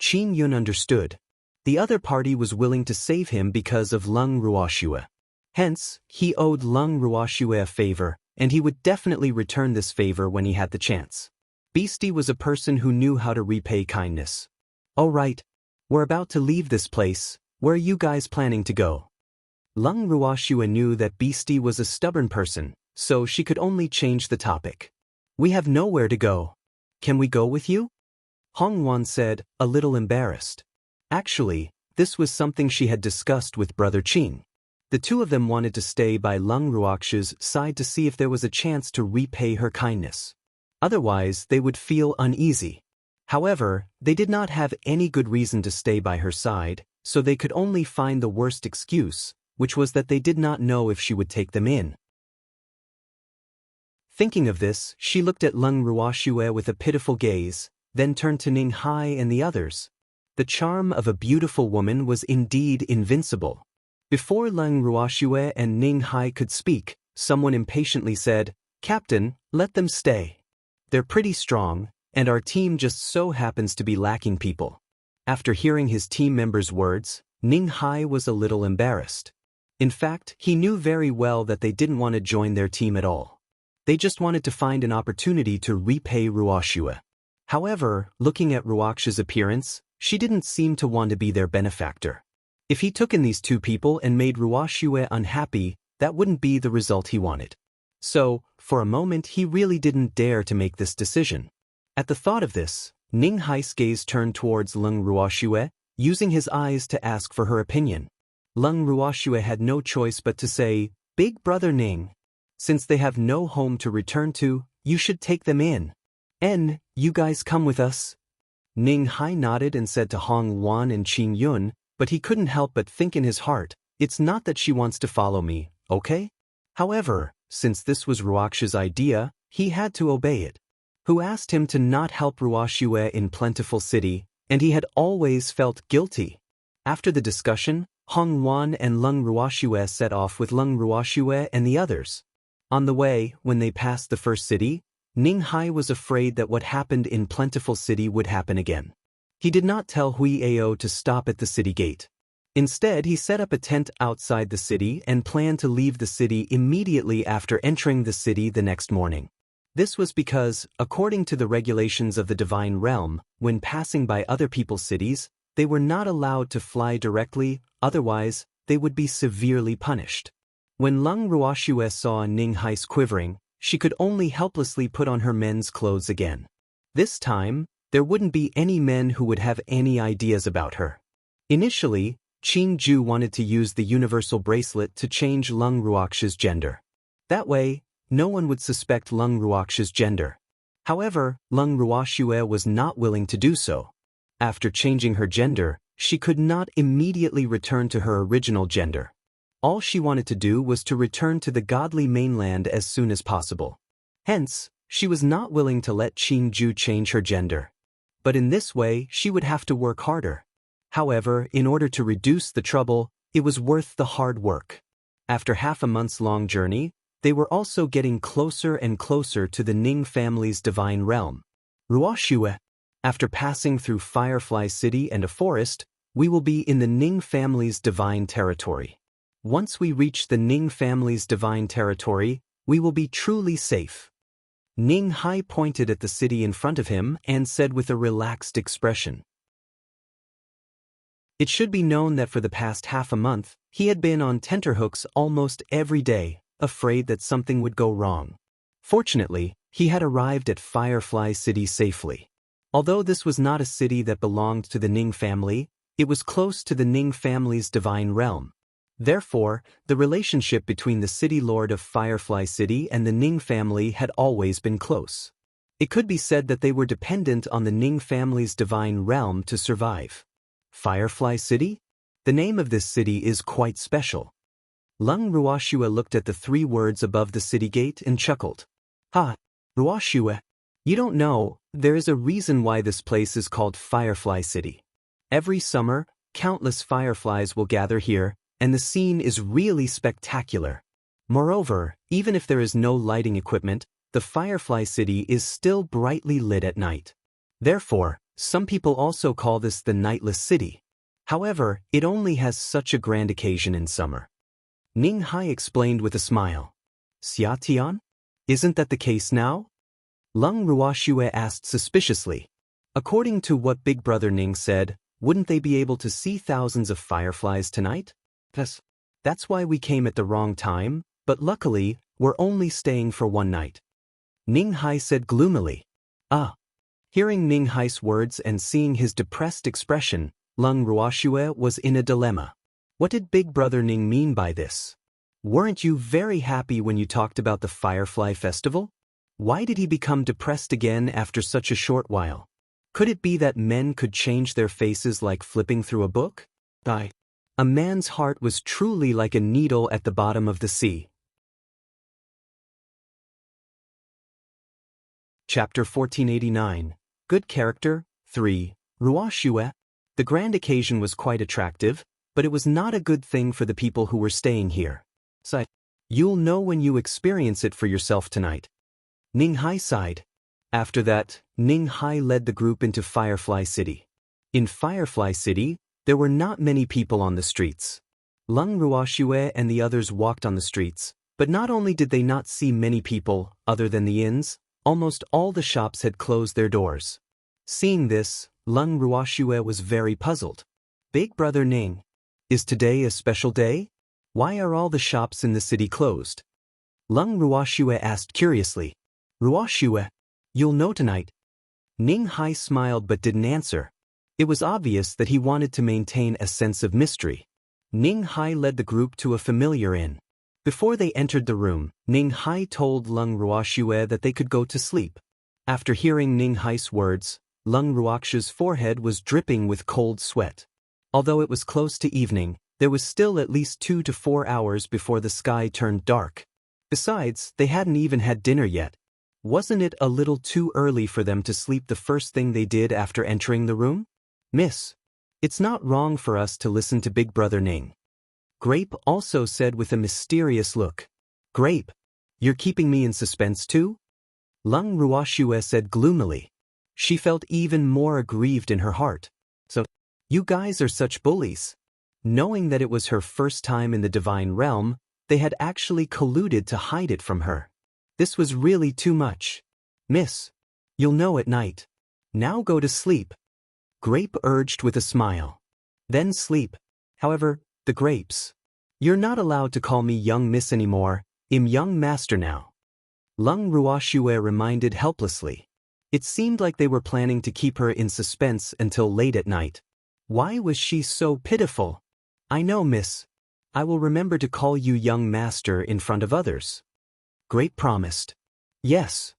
Qin Yun understood. The other party was willing to save him because of Lung Ruoxue. Hence, he owed Lung Ruoxue a favor, and he would definitely return this favor when he had the chance. Beastie was a person who knew how to repay kindness. All right, we're about to leave this place. Where are you guys planning to go? Lung Ruoxue knew that Beastie was a stubborn person, so she could only change the topic. We have nowhere to go. Can we go with you? Hong Luan said, a little embarrassed. Actually, this was something she had discussed with Brother Qing. The two of them wanted to stay by Lung Ruoxue's side to see if there was a chance to repay her kindness. Otherwise, they would feel uneasy. However, they did not have any good reason to stay by her side, so they could only find the worst excuse, which was that they did not know if she would take them in. Thinking of this, she looked at Lung Ruoxue with a pitiful gaze, then turned to Ning Hai and the others. The charm of a beautiful woman was indeed invincible. Before Lung Ruoxue and Ning Hai could speak, someone impatiently said, Captain, let them stay. They're pretty strong, and our team just so happens to be lacking people. After hearing his team members' words, Ning Hai was a little embarrassed. In fact, he knew very well that they didn't want to join their team at all. They just wanted to find an opportunity to repay Ruoxue. However, looking at Ruoxue's appearance, she didn't seem to want to be their benefactor. If he took in these two people and made Ruoxue unhappy, that wouldn't be the result he wanted. So, for a moment he really didn't dare to make this decision. At the thought of this, Ning Hai's gaze turned towards Lung Ruoxue, using his eyes to ask for her opinion. Lung Ruoxue had no choice but to say, Big Brother Ning. Since they have no home to return to, you should take them in. You guys come with us? Ning Hai nodded and said to Hong Luan and Qin Yun, but he couldn't help but think in his heart, it's not that she wants to follow me, okay? However, since this was Ruoxue's idea, he had to obey it. Who asked him to not help Ruoxue in Plentiful City, and he had always felt guilty. After the discussion, Hong Luan and Lung Ruoxue set off with Lung Ruoxue and the others. On the way, when they passed the first city, Ning Hai was afraid that what happened in Plentiful City would happen again. He did not tell Hui Ao to stop at the city gate. Instead, he set up a tent outside the city and planned to leave the city immediately after entering the city the next morning. This was because, according to the regulations of the Divine Realm, when passing by other people's cities, they were not allowed to fly directly, otherwise, they would be severely punished. When Lung Ruoxue saw Ning Hai's quivering, she could only helplessly put on her men's clothes again. This time, there wouldn't be any men who would have any ideas about her. Initially, Qin Ju wanted to use the universal bracelet to change Lung Ruoxue's gender. That way, no one would suspect Lung Ruoxue's gender. However, Lung Ruoxue was not willing to do so. After changing her gender, she could not immediately return to her original gender. All she wanted to do was to return to the godly mainland as soon as possible. Hence, she was not willing to let Qing Ju change her gender. But in this way, she would have to work harder. However, in order to reduce the trouble, it was worth the hard work. After half a month's-long journey, they were also getting closer and closer to the Ning family's divine realm. Ruoxue. After passing through Firefly City and a forest, we will be in the Ning family's divine territory. Once we reach the Ning family's divine territory, we will be truly safe. Ning Hai pointed at the city in front of him and said with a relaxed expression. It should be known that for the past half a month, he had been on tenterhooks almost every day, afraid that something would go wrong. Fortunately, he had arrived at Firefly City safely. Although this was not a city that belonged to the Ning family, it was close to the Ning family's divine realm. Therefore, the relationship between the city lord of Firefly City and the Ning family had always been close. It could be said that they were dependent on the Ning family's divine realm to survive. Firefly City? The name of this city is quite special. Lung Ruoxue looked at the 3 words above the city gate and chuckled. Ha! Ruoxue, you don't know, there is a reason why this place is called Firefly City. Every summer, countless fireflies will gather here, and the scene is really spectacular. Moreover, even if there is no lighting equipment, the Firefly City is still brightly lit at night. Therefore, some people also call this the Nightless City. However, it only has such a grand occasion in summer. Ning Hai explained with a smile. Xia Tian? Isn't that the case now? Lung Ruoxue asked suspiciously. According to what Big Brother Ning said, wouldn't they be able to see thousands of fireflies tonight? That's why we came at the wrong time, but luckily, we're only staying for one night. Ning Hai said gloomily. Ah. Hearing Ning Hai's words and seeing his depressed expression, Lung Ruoxue was in a dilemma. What did Big Brother Ning mean by this? Weren't you very happy when you talked about the Firefly Festival? Why did he become depressed again after such a short while? Could it be that men could change their faces like flipping through a book? A man's heart was truly like a needle at the bottom of the sea. Chapter 1489. Good Character, 3. Ruoxue. The grand occasion was quite attractive, but it was not a good thing for the people who were staying here. So, you'll know when you experience it for yourself tonight. Ning Hai sighed. After that, Ning Hai led the group into Firefly City. In Firefly City, there were not many people on the streets. Lung Ruoxue and the others walked on the streets, but not only did they not see many people, other than the inns, almost all the shops had closed their doors. Seeing this, Lung Ruoxue was very puzzled. Big Brother Ning, is today a special day? Why are all the shops in the city closed? Lung Ruoxue asked curiously. Ruoxue, you'll know tonight. Ning Hai smiled but didn't answer. It was obvious that he wanted to maintain a sense of mystery. Ning Hai led the group to a familiar inn. Before they entered the room, Ning Hai told Lung Ruoxue that they could go to sleep. After hearing Ning Hai's words, Lung Ruoxue's forehead was dripping with cold sweat. Although it was close to evening, there was still at least 2 to 4 hours before the sky turned dark. Besides, they hadn't even had dinner yet. Wasn't it a little too early for them to sleep the first thing they did after entering the room? Miss, it's not wrong for us to listen to Big Brother Ning. Grape also said with a mysterious look. Grape, you're keeping me in suspense too? Lung Ruoxue said gloomily. She felt even more aggrieved in her heart. So, you guys are such bullies. Knowing that it was her first time in the divine realm, they had actually colluded to hide it from her. This was really too much. Miss, you'll know at night. Now go to sleep. Grape urged with a smile. Then sleep. However, the grapes. You're not allowed to call me young miss anymore, I'm young master now. Lung Ruoxue reminded helplessly. It seemed like they were planning to keep her in suspense until late at night. Why was she so pitiful? I know, miss. I will remember to call you young master in front of others. Grape promised. Yes.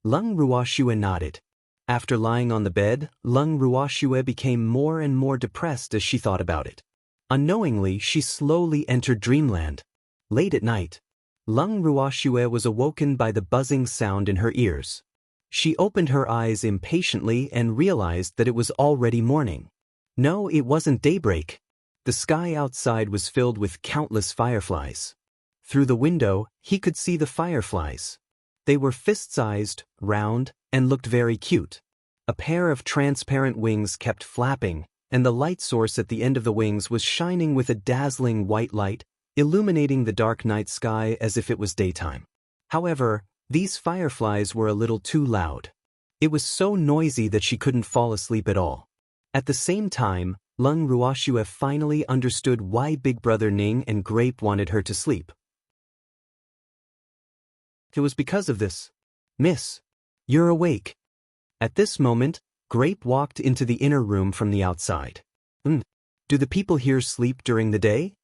Lung Ruoxue nodded. After lying on the bed, Lung Ruoxue became more and more depressed as she thought about it. Unknowingly, she slowly entered dreamland. Late at night, Lung Ruoxue was awoken by the buzzing sound in her ears. She opened her eyes impatiently and realized that it was already morning. No, it wasn't daybreak. The sky outside was filled with countless fireflies. Through the window, he could see the fireflies. They were fist-sized, round, and looked very cute. A pair of transparent wings kept flapping, and the light source at the end of the wings was shining with a dazzling white light, illuminating the dark night sky as if it was daytime. However, these fireflies were a little too loud. It was so noisy that she couldn't fall asleep at all. At the same time, Lung Ruoxue finally understood why Big Brother Ning and Grape wanted her to sleep. It was because of this. Miss, you're awake. At this moment, Grape walked into the inner room from the outside. Do the people here sleep during the day?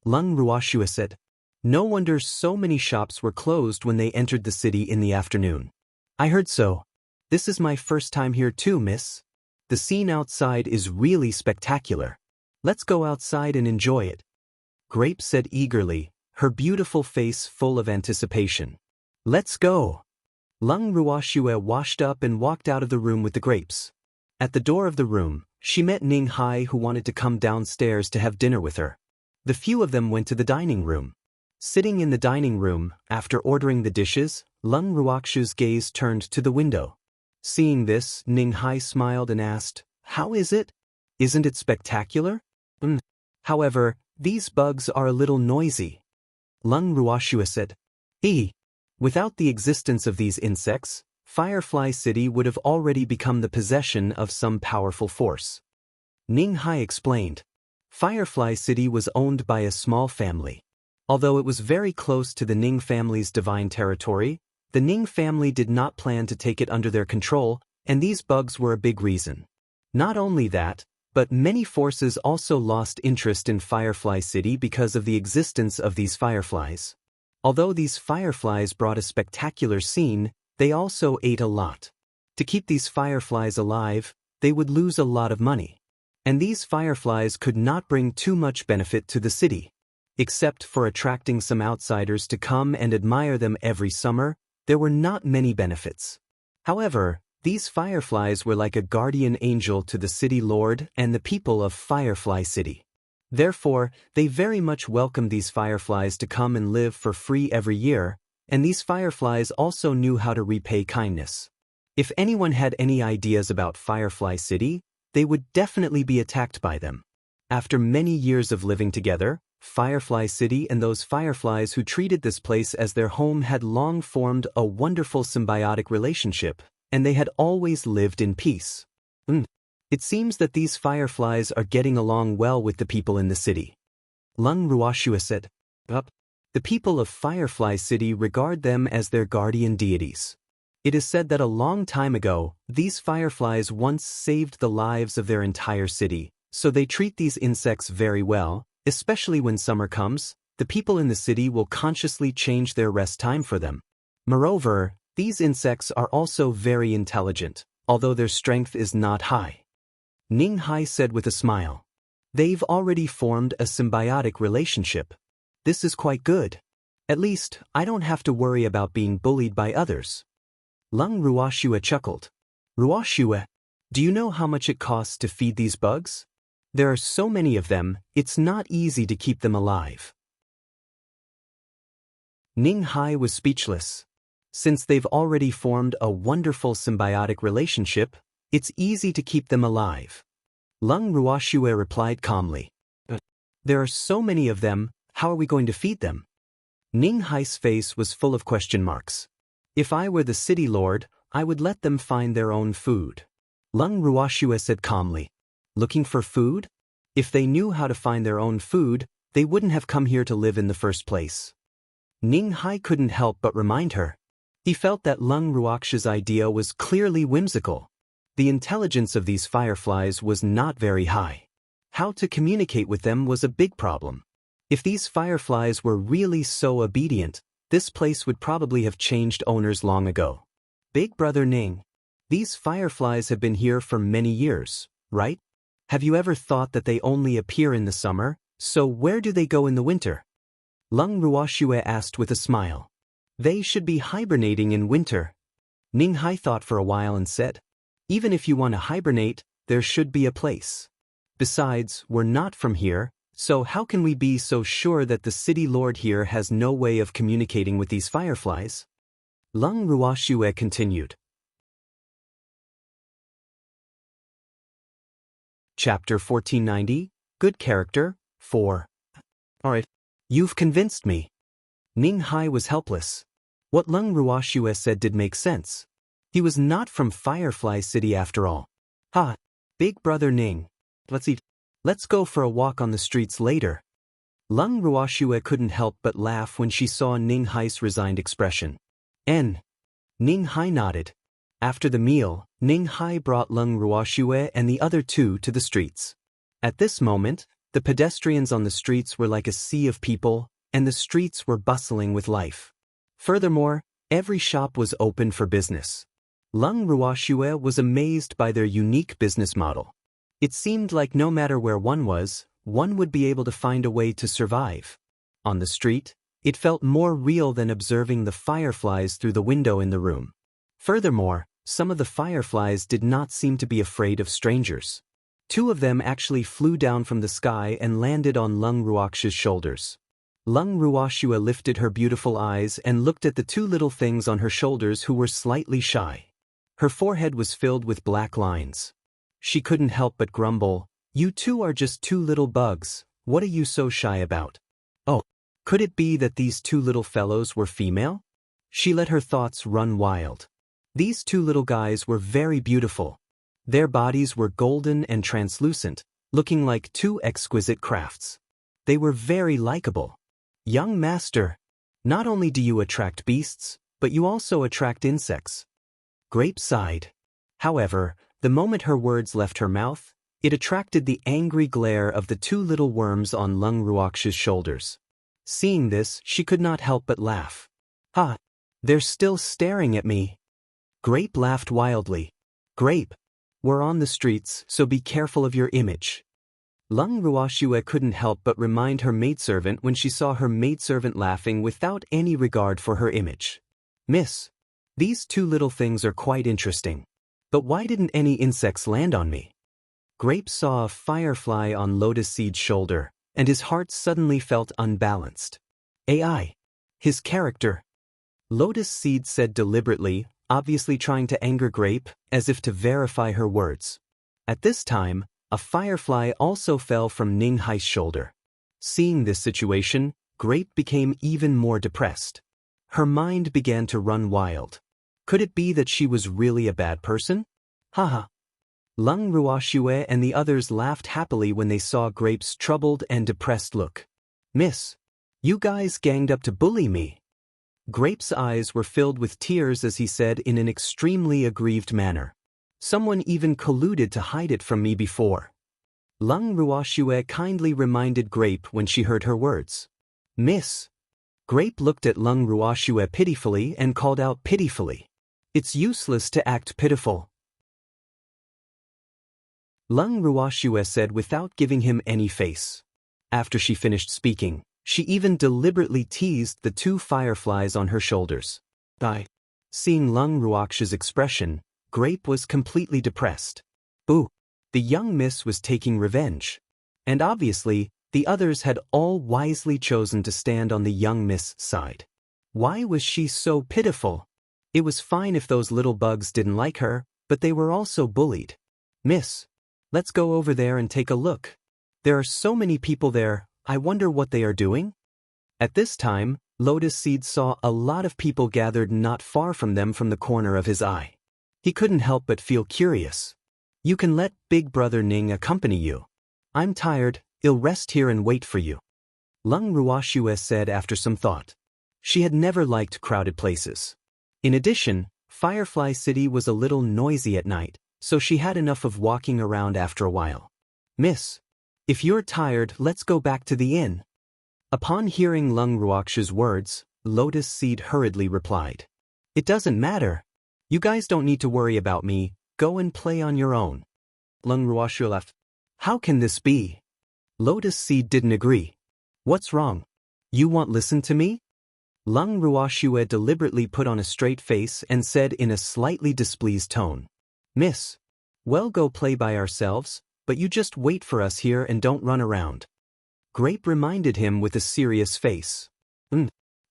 Lung Ruoxue said. No wonder so many shops were closed when they entered the city in the afternoon. I heard so. This is my first time here too, miss. The scene outside is really spectacular. Let's go outside and enjoy it. Grape said eagerly, her beautiful face full of anticipation. Let's go. Lung Ruoxue washed up and walked out of the room with the grapes. At the door of the room, she met Ning Hai, who wanted to come downstairs to have dinner with her. The few of them went to the dining room. Sitting in the dining room, after ordering the dishes, Lung Ruoxue's gaze turned to the window. Seeing this, Ning Hai smiled and asked, How is it? Isn't it spectacular? However, these bugs are a little noisy. Lung Ruoxue said. Without the existence of these insects, Firefly City would have already become the possession of some powerful force. Ning Hai explained. Firefly City was owned by a small family. Although it was very close to the Ning family's divine territory, the Ning family did not plan to take it under their control, and these bugs were a big reason. Not only that, but many forces also lost interest in Firefly City because of the existence of these fireflies. Although these fireflies brought a spectacular scene, they also ate a lot. To keep these fireflies alive, they would lose a lot of money. And these fireflies could not bring too much benefit to the city. Except for attracting some outsiders to come and admire them every summer, there were not many benefits. However, these fireflies were like a guardian angel to the city lord and the people of Firefly City. Therefore, they very much welcomed these fireflies to come and live for free every year, and these fireflies also knew how to repay kindness. If anyone had any ideas about Firefly City, they would definitely be attacked by them. After many years of living together, Firefly City and those fireflies who treated this place as their home had long formed a wonderful symbiotic relationship, and they had always lived in peace. It seems that these fireflies are getting along well with the people in the city. Lung Ruoxue said. The people of Firefly City regard them as their guardian deities. It is said that a long time ago, these fireflies once saved the lives of their entire city, so they treat these insects very well. Especially when summer comes, the people in the city will consciously change their rest time for them. Moreover, these insects are also very intelligent, although their strength is not high. Ning Hai said with a smile. They've already formed a symbiotic relationship. This is quite good. At least, I don't have to worry about being bullied by others. Lung Ruoxue chuckled. Ruoxue, do you know how much it costs to feed these bugs? There are so many of them, it's not easy to keep them alive. Ning Hai was speechless. Since they've already formed a wonderful symbiotic relationship, it's easy to keep them alive. Lung Ruoxue replied calmly. There are so many of them, how are we going to feed them? Ning Hai's face was full of question marks. If I were the city lord, I would let them find their own food. Lung Ruoxue said calmly. Looking for food? If they knew how to find their own food, they wouldn't have come here to live in the first place. Ning Hai couldn't help but remind her. He felt that Lung Ruoxue's idea was clearly whimsical. The intelligence of these fireflies was not very high. How to communicate with them was a big problem. If these fireflies were really so obedient, this place would probably have changed owners long ago. Big Brother Ning. These fireflies have been here for many years, right? Have you ever thought that they only appear in the summer, so where do they go in the winter? Lung Ruoxue asked with a smile. They should be hibernating in winter. Ning Hai thought for a while and said, even if you want to hibernate, there should be a place. Besides, we're not from here, so how can we be so sure that the city lord here has no way of communicating with these fireflies? Lung Ruoxue continued. Chapter 1490, Good Character, 4. Alright. You've convinced me. Ning Hai was helpless. What Lung Ruoxue said did make sense. He was not from Firefly City after all. Ha! Big Brother Ning. Let's eat. Let's go for a walk on the streets later. Lung Ruoxue couldn't help but laugh when she saw Ning Hai's resigned expression. Ning Hai nodded. After the meal, Ning Hai brought Lung Ruoxue and the other two to the streets. At this moment, the pedestrians on the streets were like a sea of people, and the streets were bustling with life. Furthermore, every shop was open for business. Lung Ruoxue was amazed by their unique business model. It seemed like no matter where one was, one would be able to find a way to survive. On the street, it felt more real than observing the fireflies through the window in the room. Furthermore, some of the fireflies did not seem to be afraid of strangers. Two of them actually flew down from the sky and landed on Lung Ruoxue's shoulders. Lung Ruoxue lifted her beautiful eyes and looked at the two little things on her shoulders who were slightly shy. Her forehead was filled with black lines. She couldn't help but grumble, "You two are just two little bugs, what are you so shy about?" Oh, could it be that these two little fellows were female? She let her thoughts run wild. These two little guys were very beautiful. Their bodies were golden and translucent, looking like two exquisite crafts. They were very likable. "Young master, not only do you attract beasts, but you also attract insects." Grape sighed. However, the moment her words left her mouth, it attracted the angry glare of the two little worms on Lung Ruoxue's shoulders. Seeing this, she could not help but laugh. "Ha! They're still staring at me." Grape laughed wildly. "Grape, we're on the streets, so be careful of your image." Lung Ruoxue couldn't help but remind her maidservant when she saw her maidservant laughing without any regard for her image. "Miss, these two little things are quite interesting. But why didn't any insects land on me?" Grape saw a firefly on Lotus Seed's shoulder, and his heart suddenly felt unbalanced. AI. His character. Lotus Seed said deliberately, obviously trying to anger Grape, as if to verify her words. At this time, a firefly also fell from Ning Hai's shoulder. Seeing this situation, Grape became even more depressed. Her mind began to run wild. Could it be that she was really a bad person? Haha. Lung Ruoxue and the others laughed happily when they saw Grape's troubled and depressed look. "Miss, you guys ganged up to bully me." Grape's eyes were filled with tears as he said in an extremely aggrieved manner. "Someone even colluded to hide it from me before." Lung Ruoxue kindly reminded Grape when she heard her words. "Miss." Grape looked at Lung Ruoxue pitifully and called out pitifully. "It's useless to act pitiful." Lung Ruoxue said without giving him any face. After she finished speaking, she even deliberately teased the two fireflies on her shoulders. Seeing Lung Ruoxue's expression, Grape was completely depressed. Boo! The young miss was taking revenge. And obviously, the others had all wisely chosen to stand on the young miss' side. Why was she so pitiful? It was fine if those little bugs didn't like her, but they were also bullied. "Miss, let's go over there and take a look. There are so many people there, I wonder what they are doing?" At this time, Lotus Seed saw a lot of people gathered not far from them from the corner of his eye. He couldn't help but feel curious. "You can let Big Brother Ning accompany you. I'm tired, I'll rest here and wait for you," Lung Ruoxue said after some thought. She had never liked crowded places. In addition, Firefly City was a little noisy at night, so she had enough of walking around after a while. "Miss, if you're tired, let's go back to the inn." Upon hearing Lung Ruoxue's words, Lotus Seed hurriedly replied. "It doesn't matter. You guys don't need to worry about me, go and play on your own. Lung Ruoxue laughed. How can this be? Lotus Seed didn't agree. What's wrong? You won't listen to me? Lung Ruoxue deliberately put on a straight face and said in a slightly displeased tone. Miss. Well, go play by ourselves, but you just wait for us here and don't run around. Grape reminded him with a serious face.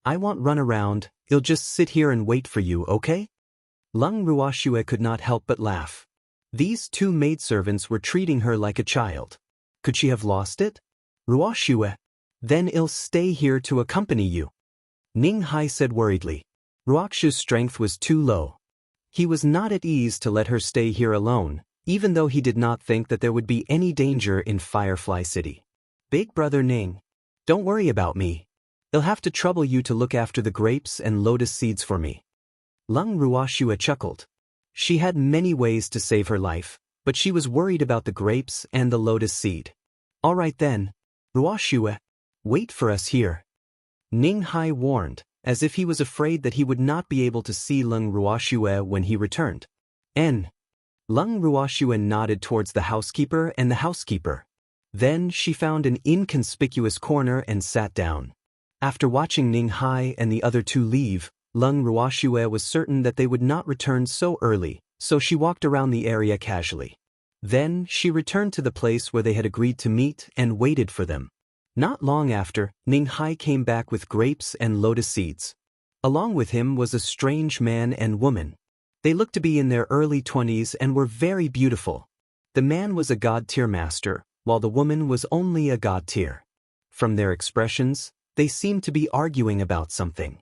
I won't run around, I'll just sit here and wait for you, okay? Lung Ruoxue could not help but laugh. These two maidservants were treating her like a child. Could she have lost it? Ruoxue. Then I'll stay here to accompany you. Ning Hai said worriedly. Ruoxue's strength was too low. He was not at ease to let her stay here alone, even though he did not think that there would be any danger in Firefly City. Big brother Ning. Don't worry about me. I'll have to trouble you to look after the grapes and lotus seeds for me. Lung Ruoxue chuckled. She had many ways to save her life, but she was worried about the grapes and the lotus seed. All right then. Ruoxue. Wait for us here. Ning Hai warned, as if he was afraid that he would not be able to see Lung Ruoxue when he returned. Lung Ruoxue nodded towards the housekeeper and the housekeeper. Then she found an inconspicuous corner and sat down. After watching Ning Hai and the other two leave, Lung Ruoxue was certain that they would not return so early, so she walked around the area casually. Then she returned to the place where they had agreed to meet and waited for them. Not long after, Ning Hai came back with grapes and lotus seeds. Along with him was a strange man and woman. They looked to be in their early 20s and were very beautiful. The man was a god-tier master, while the woman was only a god-tier. From their expressions, they seemed to be arguing about something.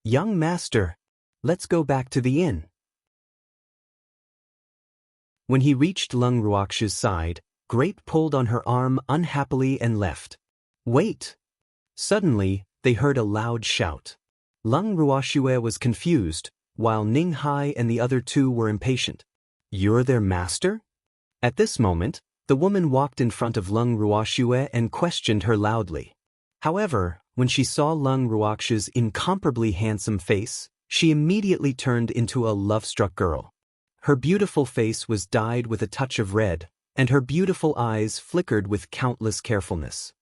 Young master, let's go back to the inn. When he reached Lung Ruoxue's side, Grape pulled on her arm unhappily and left. Wait! Suddenly, they heard a loud shout. Lung Ruoxue was confused, while Ning Hai and the other two were impatient. You're their master? At this moment, the woman walked in front of Lung Ruoxue and questioned her loudly. However, when she saw Lung Ruoxue's incomparably handsome face, she immediately turned into a love-struck girl. Her beautiful face was dyed with a touch of red, and her beautiful eyes flickered with countless carefulness.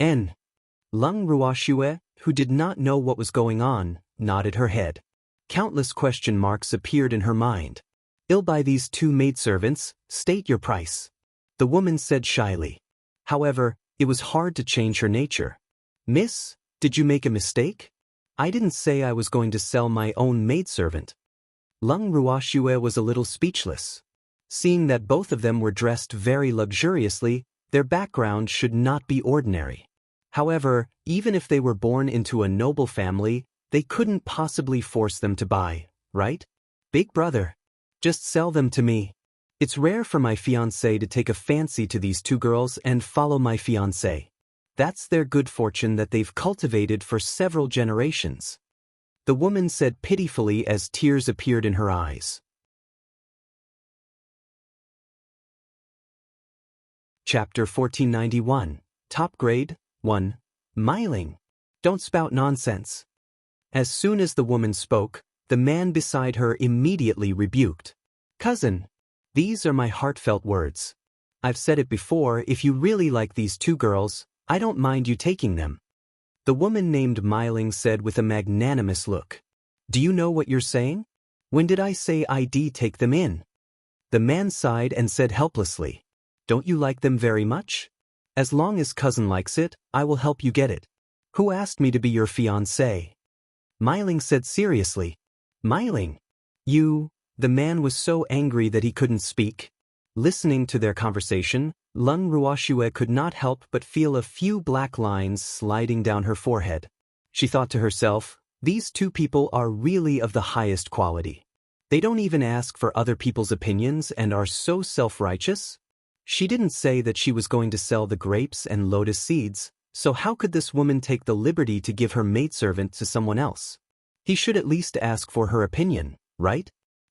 Lung Ruoxue, who did not know what was going on, nodded her head. Countless question marks appeared in her mind. I'll buy these two maidservants, state your price. The woman said shyly. However, it was hard to change her nature. Miss, did you make a mistake? I didn't say I was going to sell my own maidservant. Lung Ruoxue was a little speechless. Seeing that both of them were dressed very luxuriously, their background should not be ordinary. However, even if they were born into a noble family, they couldn't possibly force them to buy, right? Big brother, just sell them to me. It's rare for my fiancé to take a fancy to these two girls and follow my fiancé. That's their good fortune that they've cultivated for several generations. The woman said pitifully as tears appeared in her eyes. Chapter 1491, Top Grade, 1. Myling. Don't spout nonsense. As soon as the woman spoke, the man beside her immediately rebuked. Cousin, these are my heartfelt words. I've said it before, if you really like these two girls, I don't mind you taking them. The woman named Myling said with a magnanimous look. Do you know what you're saying? When did I say I'd take them in? The man sighed and said helplessly. Don't you like them very much? As long as cousin likes it, I will help you get it. Who asked me to be your fiancé? Myling said seriously. Myling, you... The man was so angry that he couldn't speak. Listening to their conversation, Lung Ruoxue could not help but feel a few black lines sliding down her forehead. She thought to herself, these two people are really of the highest quality. They don't even ask for other people's opinions and are so self-righteous. She didn't say that she was going to sell the grapes and lotus seeds, so how could this woman take the liberty to give her maidservant to someone else? He should at least ask for her opinion, right?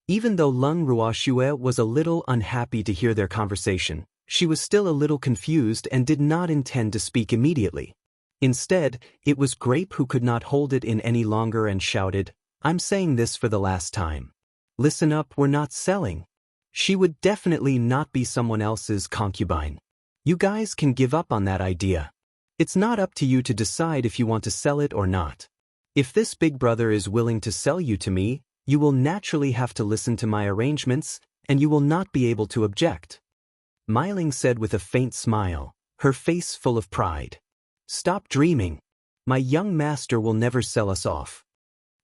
Even though Lung Ruoxue was a little unhappy to hear their conversation, she was still a little confused and did not intend to speak immediately. Instead, it was Grape who could not hold it in any longer and shouted, I'm saying this for the last time. Listen up, we're not selling. She would definitely not be someone else's concubine. You guys can give up on that idea. It's not up to you to decide if you want to sell it or not. If this big brother is willing to sell you to me, you will naturally have to listen to my arrangements, and you will not be able to object. Myling said with a faint smile, her face full of pride. Stop dreaming. My young master will never sell us off.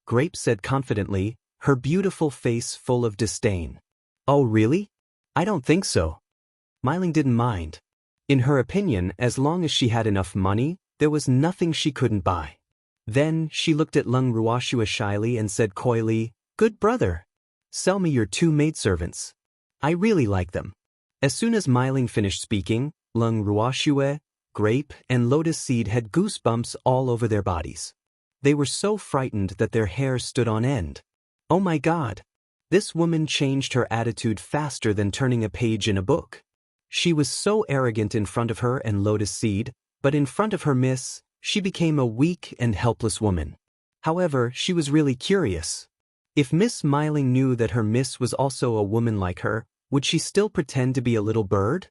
Grape said confidently, her beautiful face full of disdain. Oh really? I don't think so. Myling didn't mind. In her opinion, as long as she had enough money, there was nothing she couldn't buy. Then she looked at Lung Ruoshua shyly and said coyly, Good brother. Sell me your 2 maidservants. I really like them. As soon as Myling finished speaking, Lung Ruoshua, Grape, and Lotus Seed had goosebumps all over their bodies. They were so frightened that their hair stood on end. Oh my God! This woman changed her attitude faster than turning a page in a book. She was so arrogant in front of her and Lotus Seed, but in front of her miss, she became a weak and helpless woman. However, she was really curious. If Miss Myling knew that her miss was also a woman like her, would she still pretend to be a little bird?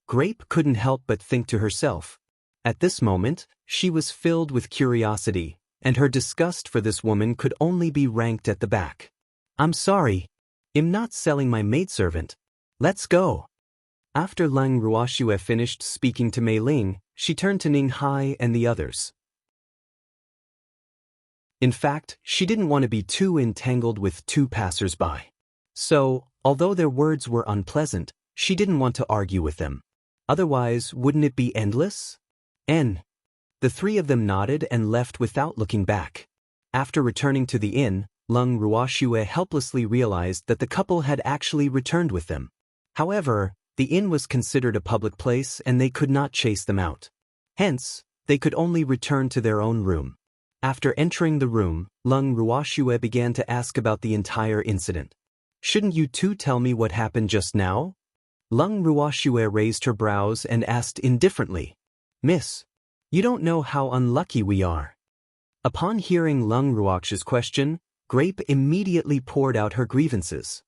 Grape couldn't help but think to herself. At this moment, she was filled with curiosity, and her disgust for this woman could only be ranked at the back. I'm sorry. I'm not selling my maidservant. Let's go. After Lung Ruoshua finished speaking to Mei Ling, she turned to Ning Hai and the others. In fact, she didn't want to be too entangled with 2 passers-by. So, although their words were unpleasant, she didn't want to argue with them. Otherwise, wouldn't it be endless? The 3 of them nodded and left without looking back. After returning to the inn, Lung Ruoshua helplessly realized that the couple had actually returned with them. However, the inn was considered a public place and they could not chase them out. Hence, they could only return to their own room. After entering the room, Lung Ruoshua began to ask about the entire incident. Shouldn't you 2 tell me what happened just now? Lung Ruoshua raised her brows and asked indifferently. Miss, you don't know how unlucky we are. Upon hearing Lung Ruosh's question, Grape immediately poured out her grievances.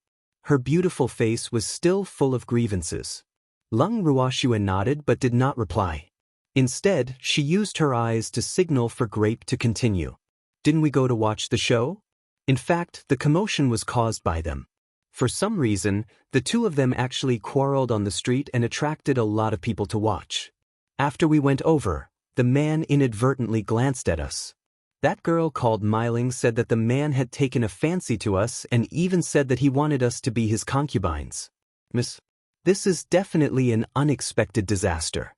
Her beautiful face was still full of grievances. Lung Ruoshua nodded but did not reply. Instead, she used her eyes to signal for Grape to continue. Didn't we go to watch the show? In fact, the commotion was caused by them. For some reason, the 2 of them actually quarreled on the street and attracted a lot of people to watch. After we went over, the man inadvertently glanced at us. That girl called Myling said that the man had taken a fancy to us and even said that he wanted us to be his concubines. Miss, this is definitely an unexpected disaster.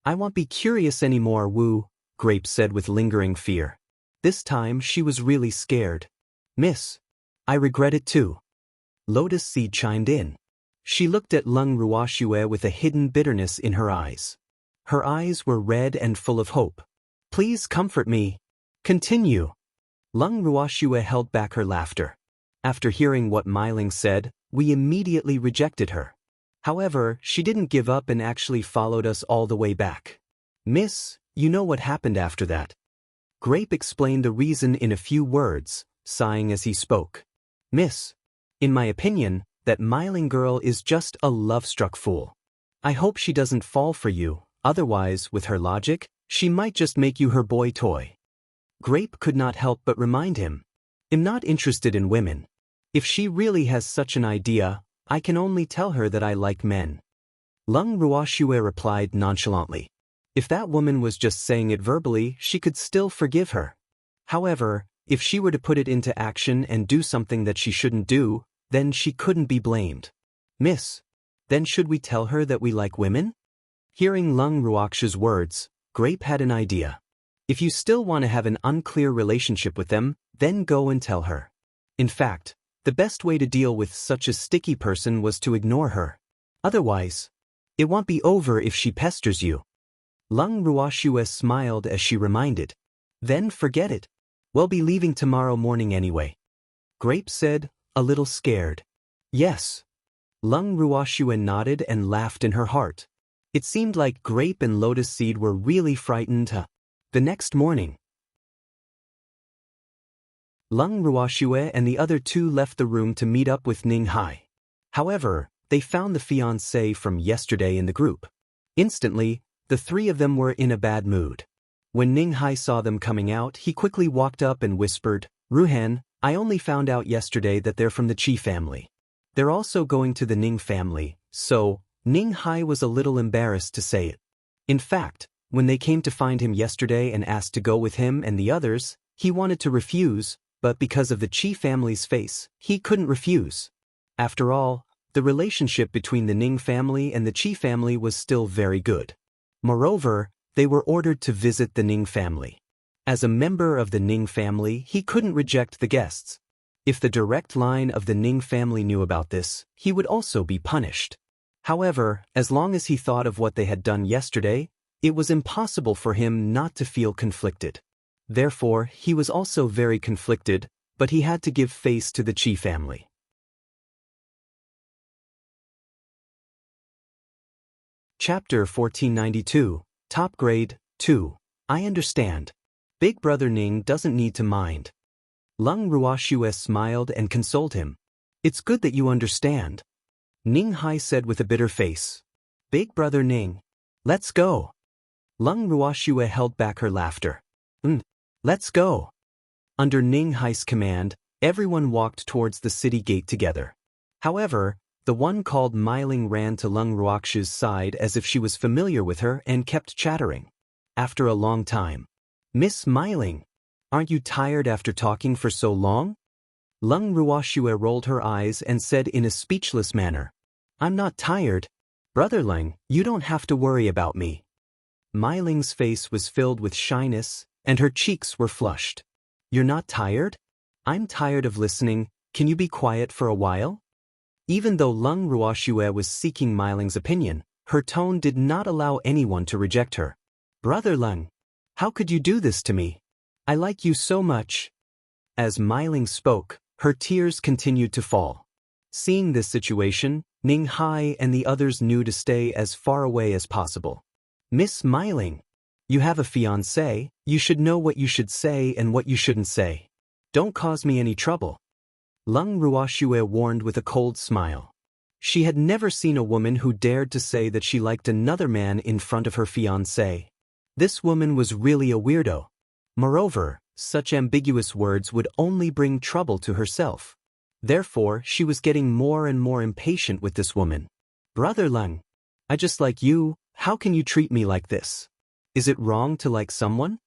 I won't be curious anymore, Wu, Grape said with lingering fear. This time she was really scared. Miss, I regret it too. Lotus Seed chimed in. She looked at Lung Ruoshua with a hidden bitterness in her eyes. Her eyes were red and full of hope. Please comfort me. Continue. Lung Ruoshua held back her laughter. After hearing what Myling said, we immediately rejected her. However, she didn't give up and actually followed us all the way back. Miss, you know what happened after that. Grape explained the reason in a few words, sighing as he spoke. Miss, in my opinion, that Myling girl is just a love-struck fool. I hope she doesn't fall for you, otherwise, with her logic, she might just make you her boy toy. Grape could not help but remind him. I'm not interested in women. If she really has such an idea, I can only tell her that I like men. Lung Ruoshua replied nonchalantly. If that woman was just saying it verbally, she could still forgive her. However, if she were to put it into action and do something that she shouldn't do, then she couldn't be blamed. Miss, then should we tell her that we like women? Hearing Lung Ruosh's words, Grape had an idea. If you still want to have an unclear relationship with them, then go and tell her. In fact, the best way to deal with such a sticky person was to ignore her. Otherwise, it won't be over if she pesters you. Lung Ruoshua smiled as she reminded. Then forget it. We'll be leaving tomorrow morning anyway. Grape said, a little scared. Yes. Lung Ruoshua nodded and laughed in her heart. It seemed like Grape and Lotus Seed were really frightened. The next morning, Lung Ruoxue and the other two left the room to meet up with Ning Hai. However, they found the fiancé from yesterday in the group. Instantly, the three of them were in a bad mood. When Ning Hai saw them coming out, he quickly walked up and whispered, "Ruhan, I only found out yesterday that they're from the Qi family. They're also going to the Ning family," so Ning Hai was a little embarrassed to say it. In fact, when they came to find him yesterday and asked to go with him and the others, he wanted to refuse, but because of the Qi family's face, he couldn't refuse. After all, the relationship between the Ning family and the Qi family was still very good. Moreover, they were ordered to visit the Ning family. As a member of the Ning family, he couldn't reject the guests. If the direct line of the Ning family knew about this, he would also be punished. However, as long as he thought of what they had done yesterday, it was impossible for him not to feel conflicted. Therefore, he was also very conflicted, but he had to give face to the Qi family. Chapter 1492, Top Grade, 2. I understand. Big Brother Ning doesn't need to mind. Lung Ruoxue smiled and consoled him. It's good that you understand. Ning Hai said with a bitter face. Big Brother Ning. Let's go. Lung Ruoxue held back her laughter. Let's go. Under Ning Hai's command, everyone walked towards the city gate together. However, the one called Meiling ran to Lung Ruoxue's side as if she was familiar with her and kept chattering. After a long time. Miss Meiling, aren't you tired after talking for so long? Lung Ruoxue rolled her eyes and said in a speechless manner. I'm not tired. Brother Lung, you don't have to worry about me. Meiling's face was filled with shyness, and her cheeks were flushed. You're not tired? I'm tired of listening. Can you be quiet for a while? Even though Lung Ruoxue was seeking Meiling's opinion, her tone did not allow anyone to reject her. Brother Lung, how could you do this to me? I like you so much. As Meiling spoke, her tears continued to fall. Seeing this situation, Ning Hai and the others knew to stay as far away as possible. Miss Meiling, you have a fiancé, you should know what you should say and what you shouldn't say. Don't cause me any trouble. Lung Ruoxue warned with a cold smile. She had never seen a woman who dared to say that she liked another man in front of her fiancé. This woman was really a weirdo. Moreover, such ambiguous words would only bring trouble to herself. Therefore, she was getting more and more impatient with this woman. Brother Lung, I just like you, how can you treat me like this? Is it wrong to like someone?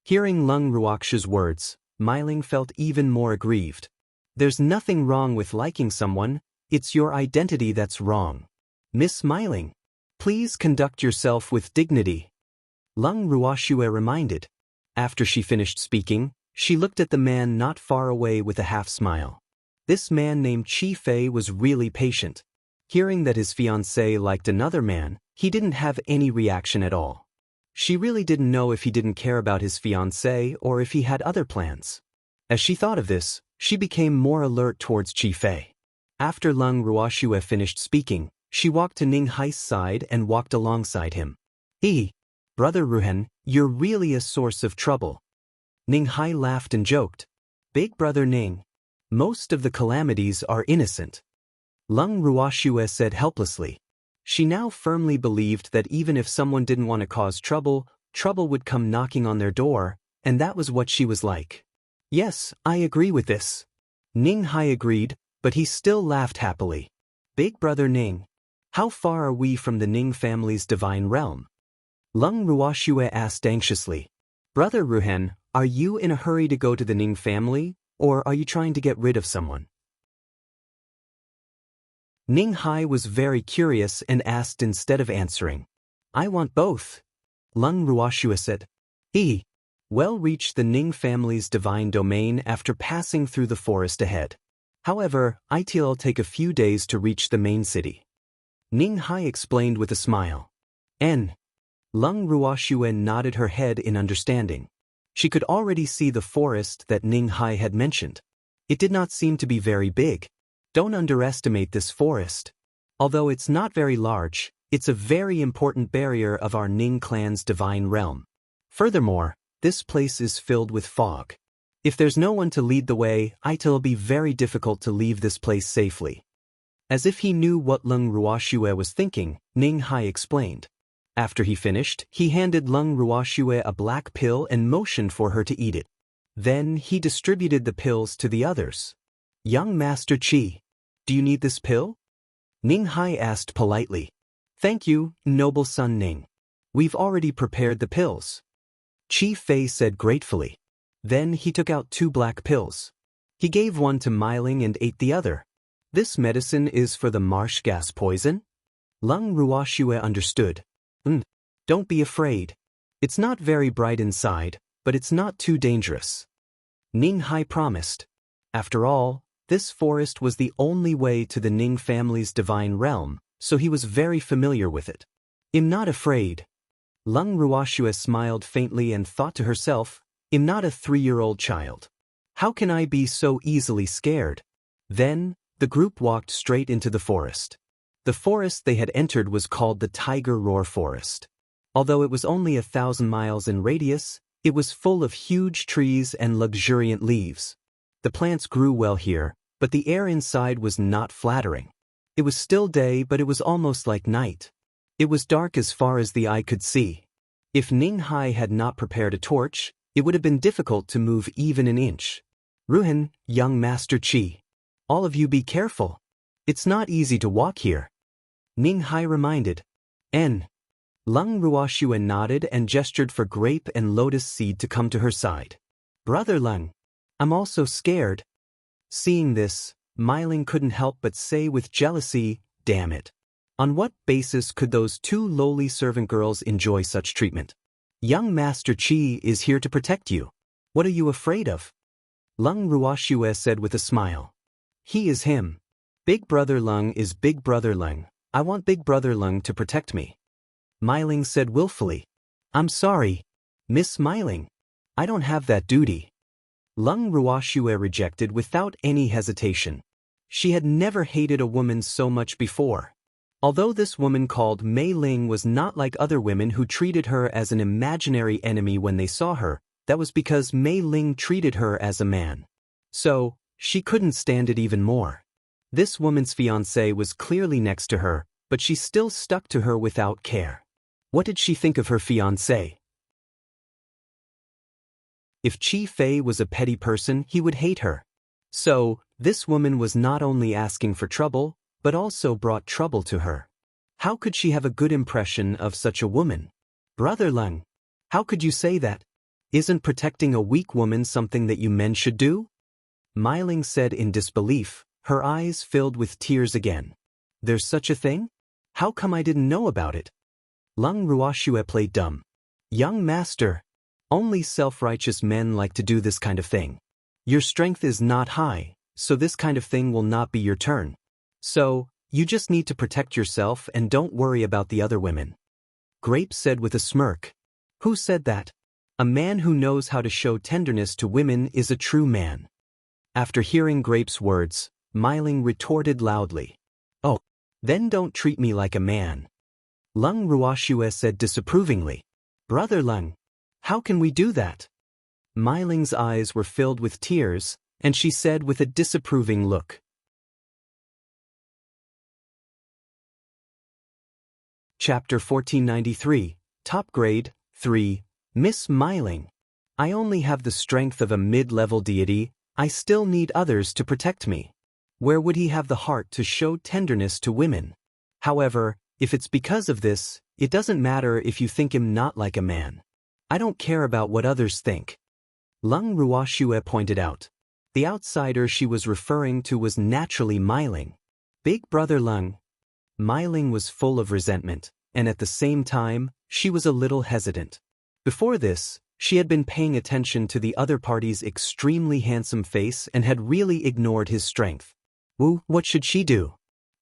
Hearing Lung Ruoxue's words, Meiling felt even more aggrieved. There's nothing wrong with liking someone, it's your identity that's wrong. Miss Meiling, please conduct yourself with dignity. Lung Ruoxue reminded. After she finished speaking, she looked at the man not far away with a half-smile. This man named Qi Fei was really patient. Hearing that his fiancé liked another man, he didn't have any reaction at all. She really didn't know if he didn't care about his fiancé or if he had other plans. As she thought of this, she became more alert towards Qi Fei. After Lung Ruoxue finished speaking, she walked to Ning Hai's side and walked alongside him. Brother Ruhan, you're really a source of trouble. Ning Hai laughed and joked. Big Brother Ning, most of the calamities are innocent. Lung Ruoxue said helplessly. She now firmly believed that even if someone didn't want to cause trouble, trouble would come knocking on their door, and that was what she was like. Yes, I agree with this. Ning Hai agreed, but he still laughed happily. Big Brother Ning, how far are we from the Ning family's divine realm? Lung Ruoxue asked anxiously. Brother Ruhan, are you in a hurry to go to the Ning family, or are you trying to get rid of someone? Ning Hai was very curious and asked instead of answering. I want both. Lung Ruoxue said. Well reached the Ning family's divine domain after passing through the forest ahead. However, it'll take a few days to reach the main city. Ning Hai explained with a smile. Lung Ruoxue nodded her head in understanding. She could already see the forest that Ning Hai had mentioned. It did not seem to be very big. Don't underestimate this forest. Although it's not very large, it's a very important barrier of our Ning clan's divine realm. Furthermore, this place is filled with fog. If there's no one to lead the way, it'll be very difficult to leave this place safely. As if he knew what Lung Ruoxue was thinking, Ning Hai explained. After he finished, he handed Lung Ruoxue a black pill and motioned for her to eat it. Then he distributed the pills to the others. Young Master Qi, do you need this pill? Ning Hai asked politely. Thank you, noble son Ning. We've already prepared the pills. Qi Fei said gratefully. Then he took out 2 black pills. He gave one to Myling and ate the other. This medicine is for the marsh gas poison? Lung Ruoxue understood. Don't be afraid. It's not very bright inside, but it's not too dangerous. Ning Hai promised. After all, this forest was the only way to the Ning family's divine realm, so he was very familiar with it. I'm not afraid. Lung Ruoxue smiled faintly and thought to herself, I'm not a 3-year-old child. How can I be so easily scared? Then, the group walked straight into the forest. The forest they had entered was called the Tiger Roar Forest. Although it was only 1,000 miles in radius, it was full of huge trees and luxuriant leaves. The plants grew well here, but the air inside was not flattering. It was still day, but it was almost like night. It was dark as far as the eye could see. If Ning Hai had not prepared a torch, it would have been difficult to move even an inch. Ruhan, young Master Qi. All of you be careful. It's not easy to walk here. Ning Hai reminded. N. Lung Ruoxue nodded and gestured for Grape and Lotus Seed to come to her side. Brother Lung, I'm also scared. Seeing this, Myling couldn't help but say with jealousy, damn it. On what basis could those 2 lowly servant girls enjoy such treatment? Young Master Qi is here to protect you. What are you afraid of? Lung Ruoxue said with a smile. He is him. Big Brother Lung is Big Brother Lung. I want Big Brother Lung to protect me. Myling said willfully. I'm sorry, Miss Myling. I don't have that duty. Lung Ruoxue rejected without any hesitation. She had never hated a woman so much before. Although this woman called Mei Ling was not like other women who treated her as an imaginary enemy when they saw her, that was because Mei Ling treated her as a man. So, she couldn't stand it even more. This woman's fiancé was clearly next to her, but she still stuck to her without care. What did she think of her fiancé? If Qi Fei was a petty person, he would hate her. So, this woman was not only asking for trouble, but also brought trouble to her. How could she have a good impression of such a woman? Brother Lung, how could you say that? Isn't protecting a weak woman something that you men should do? Myling said in disbelief, her eyes filled with tears again. There's such a thing? How come I didn't know about it? Lung Ruoxue played dumb. Young master, only self-righteous men like to do this kind of thing. Your strength is not high, so this kind of thing will not be your turn. So, you just need to protect yourself and don't worry about the other women. Grape said with a smirk. Who said that? A man who knows how to show tenderness to women is a true man. After hearing Grape's words, Myling retorted loudly. Oh, then don't treat me like a man. Lung Ruoxue said disapprovingly. Brother Lung, how can we do that? Myling's eyes were filled with tears, and she said with a disapproving look. Chapter 1493, Top Grade, 3, Miss Myling. I only have the strength of a mid-level deity, I still need others to protect me. Where would he have the heart to show tenderness to women? However, if it's because of this, it doesn't matter if you think him not like a man. I don't care about what others think. Lung Ruoxue pointed out. The outsider she was referring to was naturally Myling. Big Brother Lung. Myling was full of resentment, and at the same time, she was a little hesitant. Before this, she had been paying attention to the other party's extremely handsome face and had really ignored his strength. Wu, what should she do?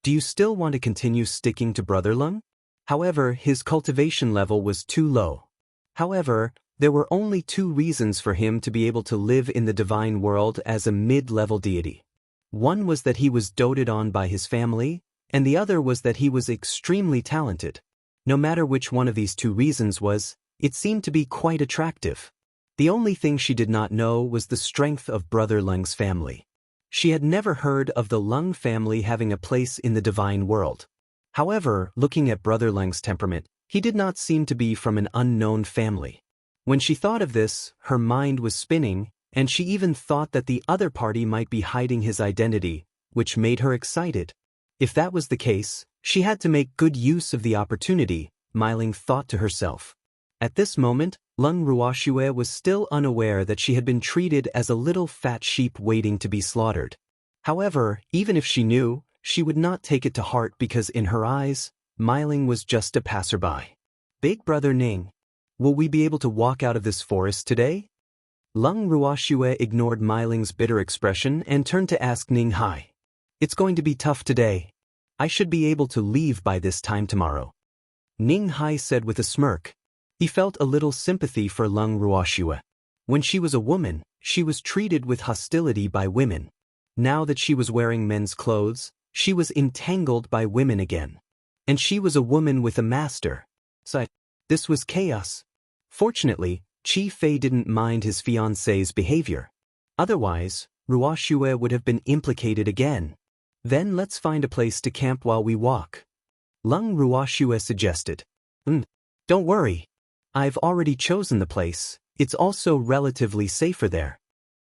Do you still want to continue sticking to Brother Lung? However, his cultivation level was too low. However, there were only 2 reasons for him to be able to live in the divine world as a mid-level deity. One was that he was doted on by his family, and the other was that he was extremely talented. No matter which one of these 2 reasons was, it seemed to be quite attractive. The only thing she did not know was the strength of Brother Leng's family. She had never heard of the Leng family having a place in the divine world. However, looking at Brother Leng's temperament, he did not seem to be from an unknown family. When she thought of this, her mind was spinning, and she even thought that the other party might be hiding his identity, which made her excited. If that was the case, she had to make good use of the opportunity, Meiling thought to herself. At this moment, Leng Ruoxue was still unaware that she had been treated as a little fat sheep waiting to be slaughtered. However, even if she knew, she would not take it to heart because in her eyes, Meiling was just a passerby. Big Brother Ning, will we be able to walk out of this forest today? Leng Ruoxue ignored Meiling's bitter expression and turned to ask Ning Hai. It's going to be tough today. I should be able to leave by this time tomorrow. Ning Hai said with a smirk. He felt a little sympathy for Leng Ruoxue. When she was a woman, she was treated with hostility by women. Now that she was wearing men's clothes, she was entangled by women again. And she was a woman with a master. So, this was chaos. Fortunately, Chi Fei didn't mind his fiancée's behavior. Otherwise, Ruoxue would have been implicated again. Then let's find a place to camp while we walk. Leng Ruoxue suggested. Don't worry. I've already chosen the place, it's also relatively safer there.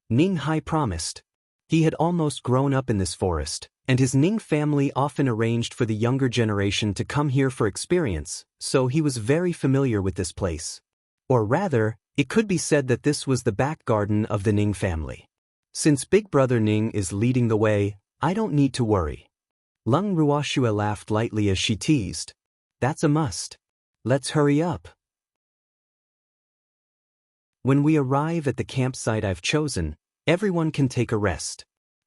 Ning Hai promised. He had almost grown up in this forest, and his Ning family often arranged for the younger generation to come here for experience, so he was very familiar with this place. Or rather, it could be said that this was the back garden of the Ning family. Since Big Brother Ning is leading the way, I don't need to worry. Leng Ruoxue laughed lightly as she teased. That's a must. Let's hurry up. When we arrive at the campsite I've chosen, everyone can take a rest.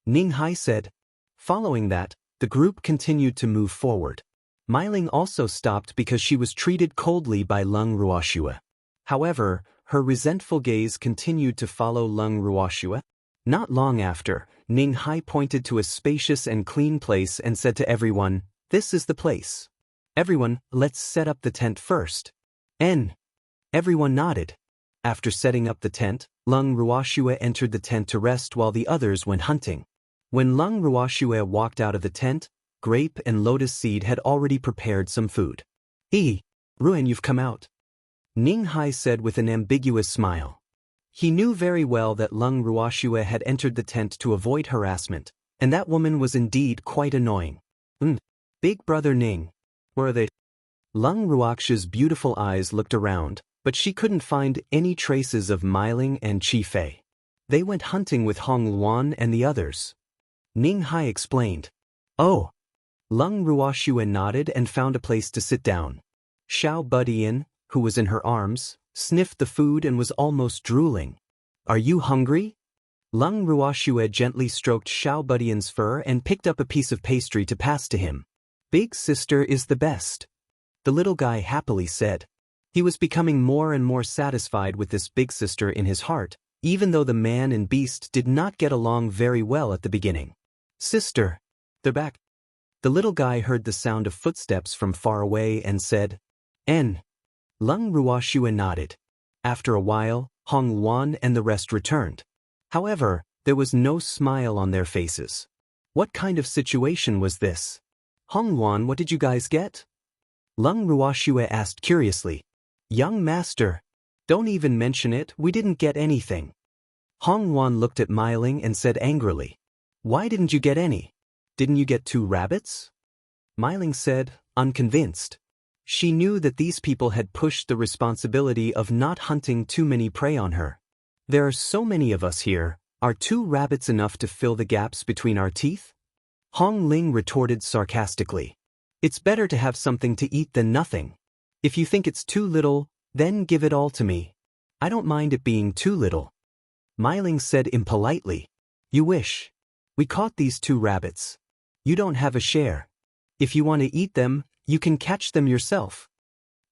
Ning Hai said. Following that, the group continued to move forward. Meiling also stopped because she was treated coldly by Leng Ruoxue. However, her resentful gaze continued to follow Leng Ruoxue. Not long after, Ning Hai pointed to a spacious and clean place and said to everyone, "This is the place. Everyone, let's set up the tent first." Everyone nodded. After setting up the tent, Leng Ruoxue entered the tent to rest while the others went hunting. When Leng Ruoxue walked out of the tent, Grape and Lotus Seed had already prepared some food. Ruan, you've come out. Ning Hai said with an ambiguous smile. He knew very well that Leng Ruoxue had entered the tent to avoid harassment, and that woman was indeed quite annoying. Big Brother Ning. Where are they? Leng Ruoxue's beautiful eyes looked around, but she couldn't find any traces of Meiling and Chi Fei. They went hunting with Hong Luan and the others. Ning Hai explained. Oh. Leng Ruoxue nodded and found a place to sit down. Xiao Budian, who was in her arms, sniffed the food and was almost drooling. Are you hungry? Leng Ruoxue gently stroked Xiao Budian's fur and picked up a piece of pastry to pass to him. Big sister is the best. The little guy happily said. He was becoming more and more satisfied with this big sister in his heart, even though the man and beast did not get along very well at the beginning. Sister. They're back. The little guy heard the sound of footsteps from far away and said, Leng Ruoxue nodded. After a while, Hong Luan and the rest returned. However, there was no smile on their faces. What kind of situation was this? Hong Luan, what did you guys get? Leng Ruoxue asked curiously. Young master. Don't even mention it, we didn't get anything. Hong Luan looked at Meiling and said angrily. Why didn't you get any? Didn't you get 2 rabbits? Meiling said, unconvinced. She knew that these people had pushed the responsibility of not hunting too many prey on her. There are so many of us here, are 2 rabbits enough to fill the gaps between our teeth? Hong Ling retorted sarcastically. It's better to have something to eat than nothing. If you think it's too little, then give it all to me. I don't mind it being too little. Meiling said impolitely. You wish. We caught these 2 rabbits. You don't have a share. If you want to eat them, you can catch them yourself.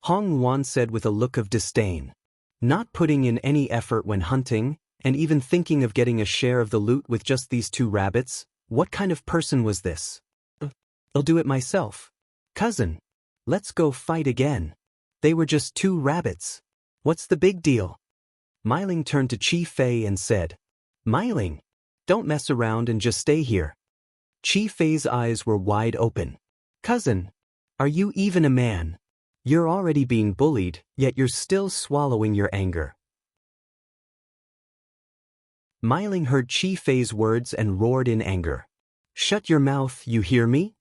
Hong Luan said with a look of disdain. Not putting in any effort when hunting, and even thinking of getting a share of the loot with just these 2 rabbits, what kind of person was this? I'll do it myself. Cousin. Let's go fight again. They were just 2 rabbits. What's the big deal? Meiling turned to Chi Fei and said, Meiling, don't mess around and just stay here. Chi Fei's eyes were wide open. Cousin, are you even a man? You're already being bullied, yet you're still swallowing your anger. Meiling heard Chi Fei's words and roared in anger. Shut your mouth, you hear me?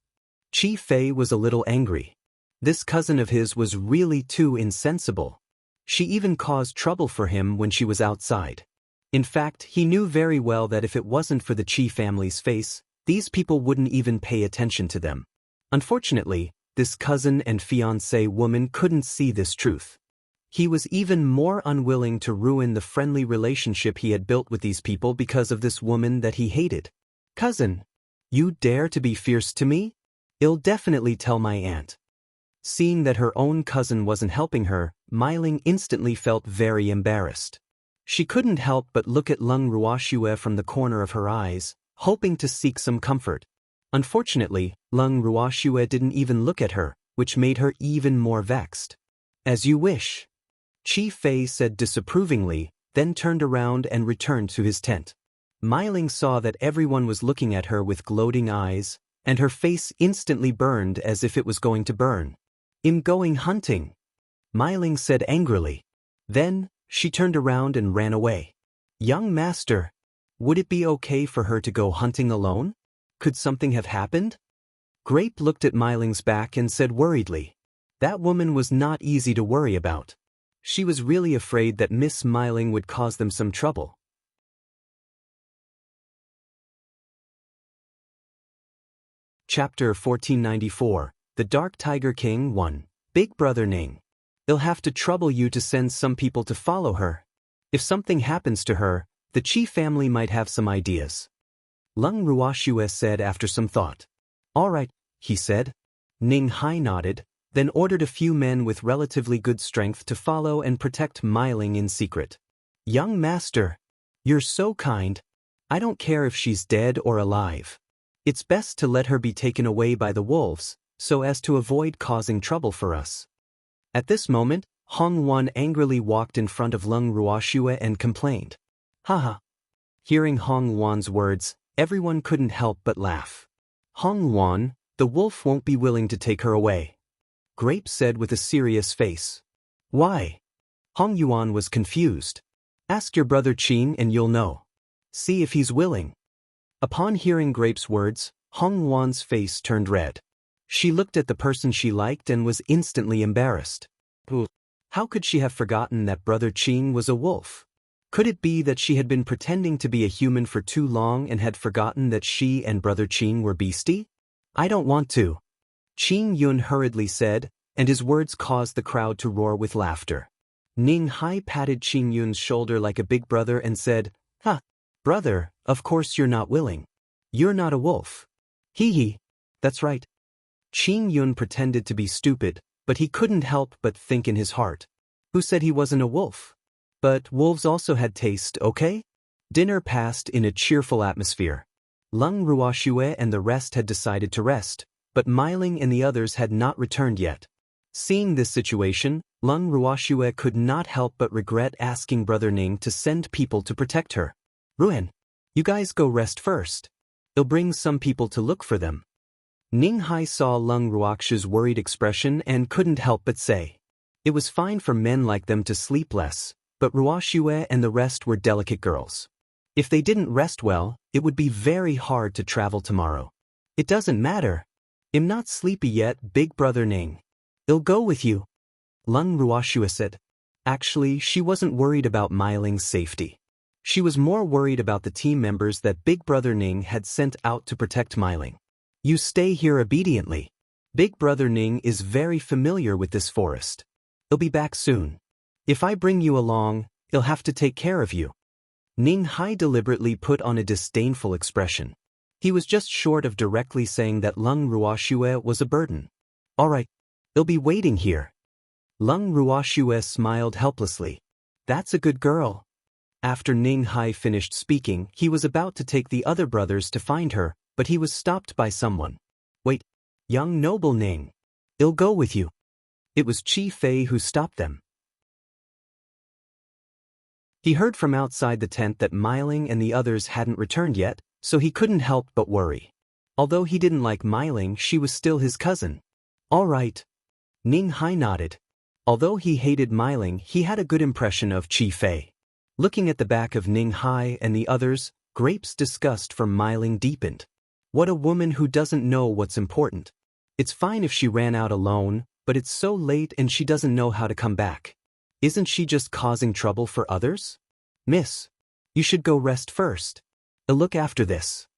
Chi Fei was a little angry. This cousin of his was really too insensible. She even caused trouble for him when she was outside. In fact, he knew very well that if it wasn't for the Chi family's face, these people wouldn't even pay attention to them. Unfortunately, this cousin and fiancé woman couldn't see this truth. He was even more unwilling to ruin the friendly relationship he had built with these people because of this woman that he hated. Cousin, you dare to be fierce to me? I'll definitely tell my aunt. Seeing that her own cousin wasn't helping her, Meiling instantly felt very embarrassed. She couldn't help but look at Lung Ruoxue from the corner of her eyes, hoping to seek some comfort. Unfortunately, Lung Ruoxue didn't even look at her, which made her even more vexed. As you wish. Chi Fei said disapprovingly, then turned around and returned to his tent. Meiling saw that everyone was looking at her with gloating eyes, and her face instantly burned as if it was going to burn. I'm going hunting, Meiling said angrily. Then, she turned around and ran away. Young master, would it be okay for her to go hunting alone? Could something have happened? Grape looked at Meiling's back and said worriedly. That woman was not easy to worry about. She was really afraid that Miss Meiling would cause them some trouble. Chapter 1494, The Dark Tiger King 1. Big Brother Ning. They'll have to trouble you to send some people to follow her. If something happens to her, the Chi family might have some ideas. Lung Ruoxue said after some thought. All right, he said. Ning Hai nodded, then ordered a few men with relatively good strength to follow and protect Meiling in secret. Young master, you're so kind. I don't care if she's dead or alive. It's best to let her be taken away by the wolves, so as to avoid causing trouble for us. At this moment, Hong Wan angrily walked in front of Lung Ruoxue and complained. Haha. Hearing Hong Wan's words, everyone couldn't help but laugh. Hong Wan, the wolf won't be willing to take her away. Grape said with a serious face. Why? Hong Yuan was confused. Ask your brother Qing and you'll know. See if he's willing. Upon hearing Grape's words, Hong Wan's face turned red. She looked at the person she liked and was instantly embarrassed. How could she have forgotten that brother Qing was a wolf? Could it be that she had been pretending to be a human for too long and had forgotten that she and brother Qing were beastie? I don't want to. Qing Yun hurriedly said, and his words caused the crowd to roar with laughter. Ning Hai patted Qing Yun's shoulder like a big brother and said, brother, of course you're not willing. You're not a wolf. Hee hee. That's right. Qing Yun pretended to be stupid, but he couldn't help but think in his heart. Who said he wasn't a wolf? But wolves also had taste, okay? Dinner passed in a cheerful atmosphere. Lung Ruoxue and the rest had decided to rest, but Meiling and the others had not returned yet. Seeing this situation, Lung Ruoxue could not help but regret asking Brother Ning to send people to protect her. Ruan, you guys go rest first. It'll bring some people to look for them. Ning Hai saw Lung Ruoxue's worried expression and couldn't help but say. It was fine for men like them to sleep less, but Ruoxue and the rest were delicate girls. If they didn't rest well, it would be very hard to travel tomorrow. It doesn't matter. I'm not sleepy yet, Big Brother Ning. I'll go with you. Lung Ruoxue said. Actually, she wasn't worried about Meiling's safety. She was more worried about the team members that Big Brother Ning had sent out to protect Meiling. You stay here obediently. Big Brother Ning is very familiar with this forest. He'll be back soon. If I bring you along, he'll have to take care of you. Ning Hai deliberately put on a disdainful expression. He was just short of directly saying that Lung Ruoxue was a burden. All right, he'll be waiting here. Lung Ruoxue smiled helplessly. That's a good girl. After Ning Hai finished speaking, he was about to take the other brothers to find her, but he was stopped by someone. Wait, young noble Ning. I'll go with you. It was Chi Fei who stopped them. He heard from outside the tent that Myling and the others hadn't returned yet, so he couldn't help but worry. Although he didn't like Myling, she was still his cousin. All right. Ning Hai nodded. Although he hated Myling, he had a good impression of Chi Fei. Looking at the back of Ning Hai and the others, Grape's disgust for Myling deepened. What a woman who doesn't know what's important. It's fine if she ran out alone, but it's so late and she doesn't know how to come back. Isn't she just causing trouble for others? Miss, you should go rest first. I'll look after this.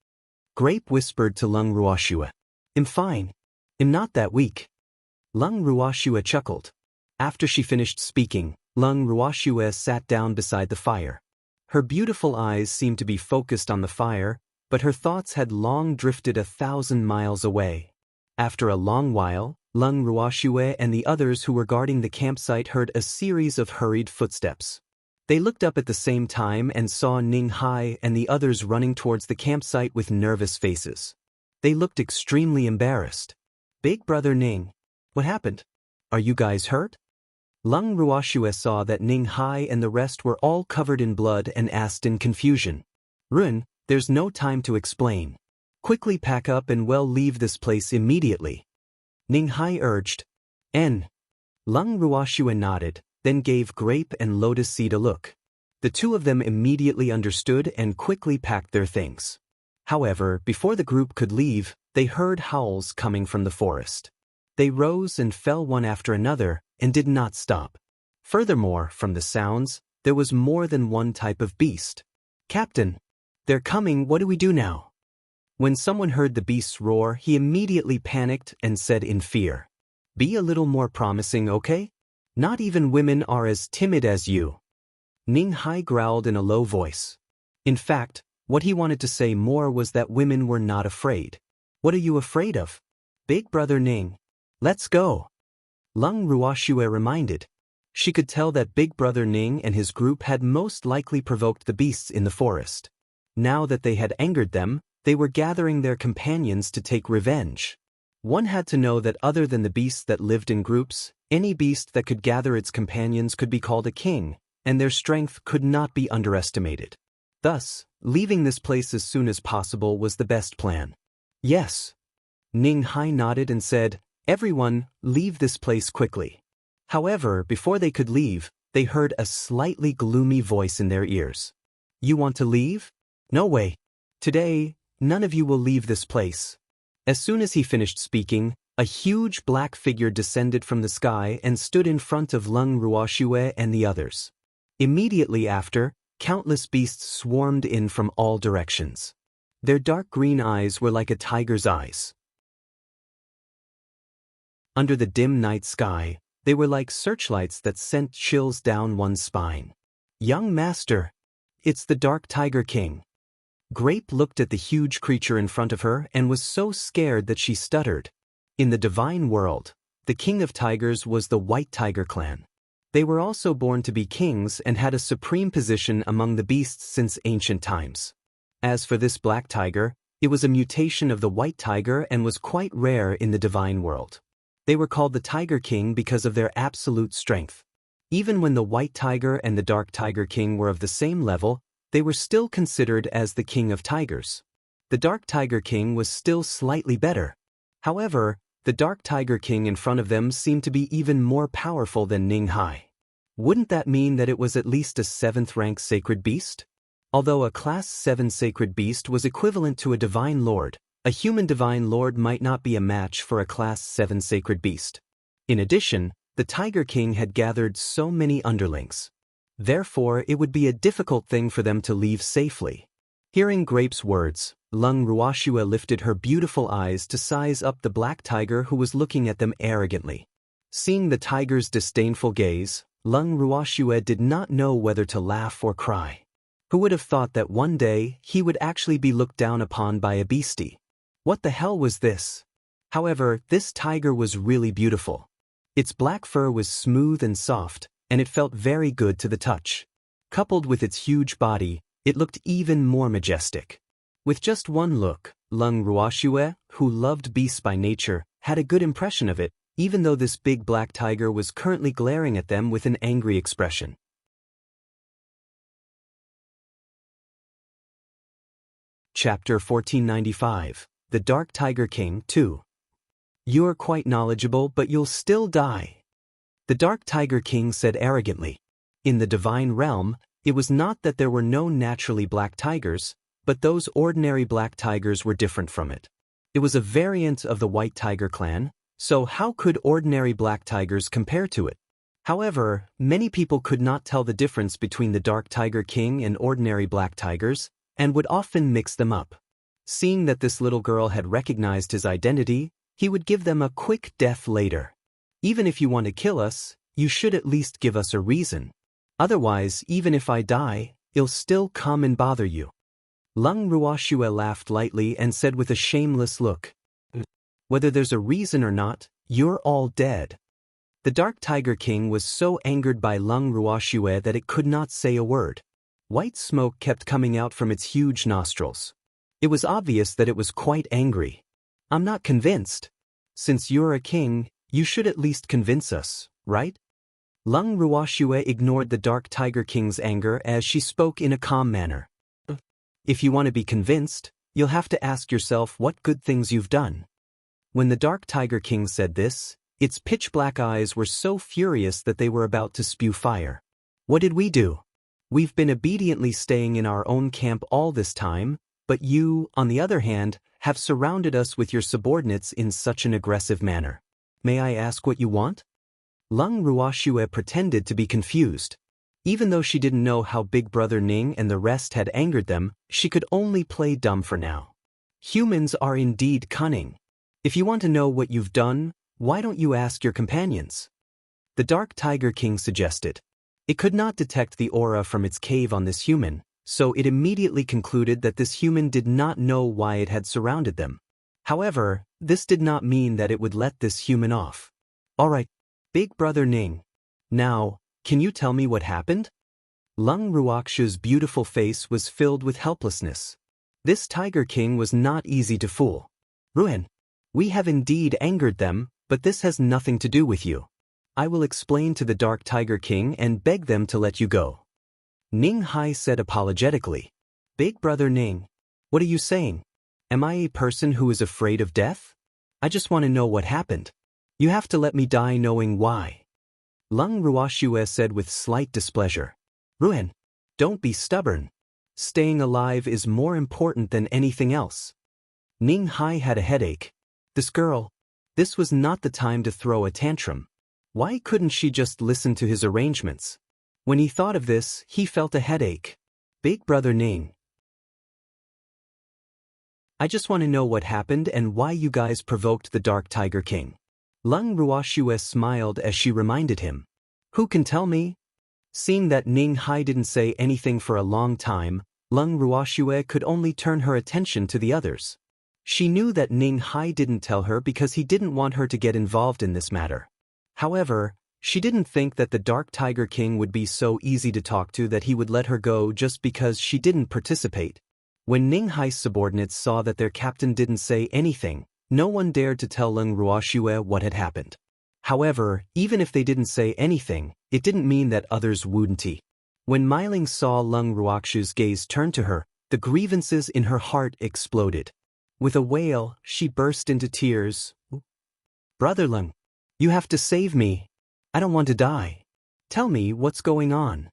Grape whispered to Lung Ruoxue. I'm fine. I'm not that weak. Lung Ruoxue chuckled. After she finished speaking, Lung Ruoxue sat down beside the fire. Her beautiful eyes seemed to be focused on the fire, but her thoughts had long drifted 1,000 miles away. After a long while, Lung Ruoxue and the others who were guarding the campsite heard a series of hurried footsteps. They looked up at the same time and saw Ning Hai and the others running towards the campsite with nervous faces. They looked extremely embarrassed. Big brother Ning, what happened? Are you guys hurt? Lung Ruoxue saw that Ning Hai and the rest were all covered in blood and asked in confusion. Run, there's no time to explain. Quickly pack up and leave this place immediately. Ning Hai urged. Lung Ruoxue nodded, then gave Grape and Lotus Seed a look. The two of them immediately understood and quickly packed their things. However, before the group could leave, they heard howls coming from the forest. They rose and fell one after another, and did not stop. Furthermore, from the sounds, there was more than one type of beast. Captain, they're coming, what do we do now? When someone heard the beasts roar, he immediately panicked and said in fear, Be a little more promising, okay? Not even women are as timid as you. Ning Hai growled in a low voice. In fact, what he wanted to say more was that women were not afraid. What are you afraid of? Big brother Ning. Let's go. Lung Ruoxue reminded. She could tell that Big Brother Ning and his group had most likely provoked the beasts in the forest. Now that they had angered them, they were gathering their companions to take revenge. One had to know that other than the beasts that lived in groups, any beast that could gather its companions could be called a king, and their strength could not be underestimated. Thus, leaving this place as soon as possible was the best plan. Yes. Ning Hai nodded and said, Everyone, leave this place quickly. However, before they could leave, they heard a slightly gloomy voice in their ears. You want to leave? No way. Today, none of you will leave this place. As soon as he finished speaking, a huge black figure descended from the sky and stood in front of Lung Ruoxue and the others. Immediately after, countless beasts swarmed in from all directions. Their dark green eyes were like a tiger's eyes. Under the dim night sky, they were like searchlights that sent chills down one's spine. Young master, it's the Dark Tiger King. Grape looked at the huge creature in front of her and was so scared that she stuttered. In the divine world, the king of tigers was the White Tiger clan. They were also born to be kings and had a supreme position among the beasts since ancient times. As for this black tiger, it was a mutation of the white tiger and was quite rare in the divine world. They were called the Tiger King because of their absolute strength. Even when the White Tiger and the Dark Tiger King were of the same level, they were still considered as the King of Tigers. The Dark Tiger King was still slightly better. However, the Dark Tiger King in front of them seemed to be even more powerful than Ning Hai. Wouldn't that mean that it was at least a 7th-rank sacred beast? Although a Class 7 sacred beast was equivalent to a divine lord, a human divine lord might not be a match for a Class 7 sacred beast. In addition, the Tiger King had gathered so many underlings. Therefore, it would be a difficult thing for them to leave safely. Hearing Grape's words, Lung Ruoxue lifted her beautiful eyes to size up the black tiger who was looking at them arrogantly. Seeing the tiger's disdainful gaze, Lung Ruoxue did not know whether to laugh or cry. Who would have thought that one day he would actually be looked down upon by a beastie? What the hell was this? However, this tiger was really beautiful. Its black fur was smooth and soft, and it felt very good to the touch. Coupled with its huge body, it looked even more majestic. With just one look, Lung Ruoxue, who loved beasts by nature, had a good impression of it, even though this big black tiger was currently glaring at them with an angry expression. Chapter 1495, The Dark Tiger King 2. You're quite knowledgeable, but you'll still die. The Dark Tiger King said arrogantly. In the divine realm, it was not that there were no naturally black tigers, but those ordinary black tigers were different from it. It was a variant of the White Tiger clan, so how could ordinary black tigers compare to it? However, many people could not tell the difference between the Dark Tiger King and ordinary black tigers, and would often mix them up. Seeing that this little girl had recognized his identity, he would give them a quick death later. Even if you want to kill us, you should at least give us a reason. Otherwise, even if I die, it'll still come and bother you. Lung Ruoxue laughed lightly and said with a shameless look, whether there's a reason or not, you're all dead. The Dark Tiger King was so angered by Lung Ruoxue that it could not say a word. White smoke kept coming out from its huge nostrils. It was obvious that it was quite angry. I'm not convinced. Since you're a king, you should at least convince us, right? Lung Ruoxue ignored the Dark Tiger King's anger as she spoke in a calm manner. If you want to be convinced, you'll have to ask yourself what good things you've done. When the Dark Tiger King said this, its pitch-black eyes were so furious that they were about to spew fire. What did we do? We've been obediently staying in our own camp all this time, but you, on the other hand, have surrounded us with your subordinates in such an aggressive manner. May I ask what you want? Lung Ruoxue pretended to be confused. Even though she didn't know how Big Brother Ning and the rest had angered them, she could only play dumb for now. Humans are indeed cunning. If you want to know what you've done, why don't you ask your companions? The Dark Tiger King suggested. It could not detect the aura from its cave on this human, so it immediately concluded that this human did not know why it had surrounded them. However, this did not mean that it would let this human off. Alright, Big Brother Ning. Now, can you tell me what happened? Lung Ruoxue's beautiful face was filled with helplessness. This Tiger King was not easy to fool. Ruin, we have indeed angered them, but this has nothing to do with you. I will explain to the Dark Tiger King and beg them to let you go. Ning Hai said apologetically. Big Brother Ning, what are you saying? Am I a person who is afraid of death? I just want to know what happened. You have to let me die knowing why. Lung Ruoxue said with slight displeasure. Ruin, don't be stubborn. Staying alive is more important than anything else. Ning Hai had a headache. This was not the time to throw a tantrum. Why couldn't she just listen to his arrangements? When he thought of this, he felt a headache. Big Brother Ning. I just want to know what happened and why you guys provoked the Dark Tiger King. Lung Ruoxue smiled as she reminded him. Who can tell me? Seeing that Ning Hai didn't say anything for a long time, Lung Ruoxue could only turn her attention to the others. She knew that Ning Hai didn't tell her because he didn't want her to get involved in this matter. However, she didn't think that the Dark Tiger King would be so easy to talk to that he would let her go just because she didn't participate. When Ning Hai's subordinates saw that their captain didn't say anything, no one dared to tell Lung Ruoxue what had happened. However, even if they didn't say anything, it didn't mean that others wouldn't. When Meiling saw Lung Ruoxue's gaze turn to her, the grievances in her heart exploded. With a wail, she burst into tears. Brother Lung, you have to save me. I don't want to die. Tell me what's going on.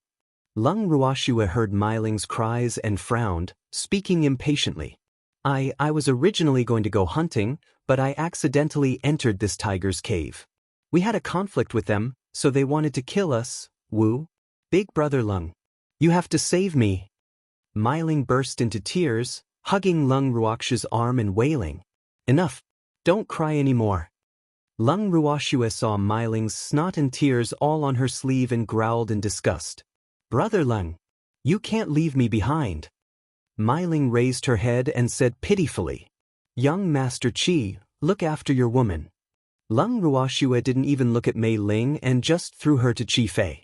Lung Ruoxue heard Meiling's cries and frowned, speaking impatiently. I was originally going to go hunting, but I accidentally entered this tiger's cave. We had a conflict with them, so they wanted to kill us. Wu? Big Brother Lung, you have to save me. Meiling burst into tears, hugging Lung Ruoxue's arm and wailing. Enough. Don't cry anymore. Lung Ruoxue saw Meiling's snot and tears all on her sleeve and growled in disgust. Brother Lung, you can't leave me behind. Meiling raised her head and said pitifully. Young Master Qi, look after your woman. Lung Ruoxue didn't even look at Mei Ling and just threw her to Qi Fei.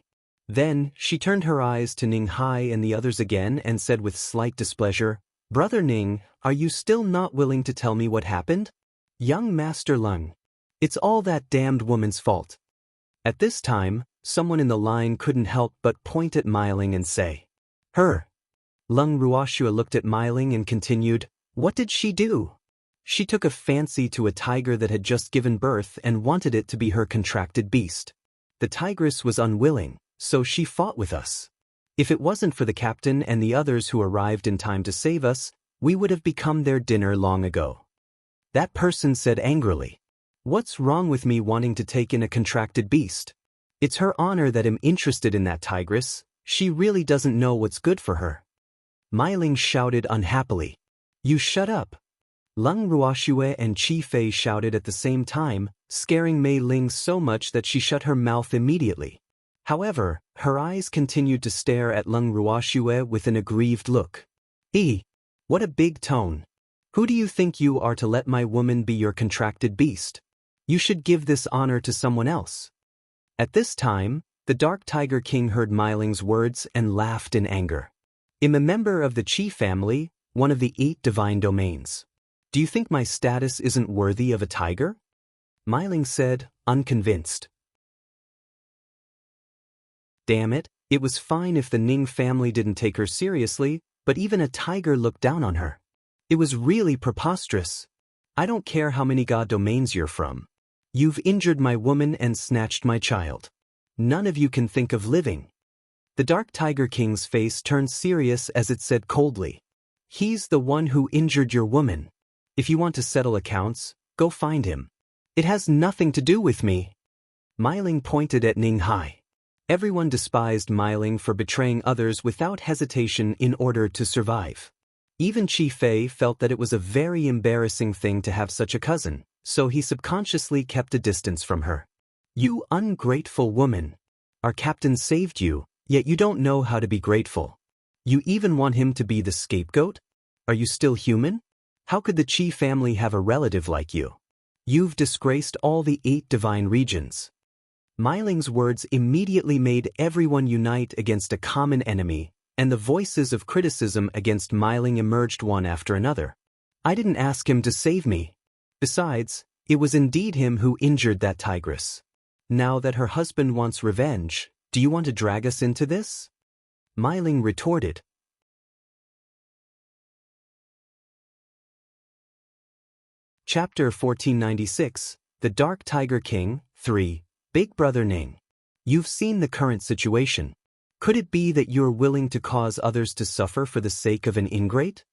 Then, she turned her eyes to Ning Hai and the others again and said with slight displeasure, Brother Ning, are you still not willing to tell me what happened? Young Master Lung, it's all that damned woman's fault. At this time, someone in the line couldn't help but point at Meiling and say, Her. Lung Ruoxue looked at Meiling and continued, What did she do? She took a fancy to a tiger that had just given birth and wanted it to be her contracted beast. The tigress was unwilling, so she fought with us. If it wasn't for the captain and the others who arrived in time to save us, we would have become their dinner long ago. That person said angrily. What's wrong with me wanting to take in a contracted beast? It's her honor that I'm interested in that tigress. She really doesn't know what's good for her. Meiling shouted unhappily. You shut up. Leng Ruoxue and Qi Fei shouted at the same time, scaring Mei Ling so much that she shut her mouth immediately. However, her eyes continued to stare at Leng Ruoxue with an aggrieved look. What a big tone. Who do you think you are to let my woman be your contracted beast? You should give this honor to someone else. At this time, the Dark Tiger King heard Meiling's words and laughed in anger. I'm a member of the Qi family, one of the 8 divine domains. Do you think my status isn't worthy of a tiger? Meiling said, unconvinced. Damn it, it was fine if the Ning family didn't take her seriously, but even a tiger looked down on her. It was really preposterous. I don't care how many god domains you're from. You've injured my woman and snatched my child. None of you can think of living. The Dark Tiger King's face turned serious as it said coldly. He's the one who injured your woman. If you want to settle accounts, go find him. It has nothing to do with me. Meiling pointed at Ning Hai. Everyone despised Meiling for betraying others without hesitation in order to survive. Even Qi Fei felt that it was a very embarrassing thing to have such a cousin, so he subconsciously kept a distance from her. You ungrateful woman. Our captain saved you, yet you don't know how to be grateful. You even want him to be the scapegoat? Are you still human? How could the Qi family have a relative like you? You've disgraced all the 8 divine regions. Meiling's words immediately made everyone unite against a common enemy, and the voices of criticism against Meiling emerged one after another. I didn't ask him to save me. Besides, it was indeed him who injured that tigress. Now that her husband wants revenge, do you want to drag us into this? Meiling retorted. Chapter 1496, The Dark Tiger King, 3, Big Brother Ning. You've seen the current situation. Could it be that you're willing to cause others to suffer for the sake of an ingrate?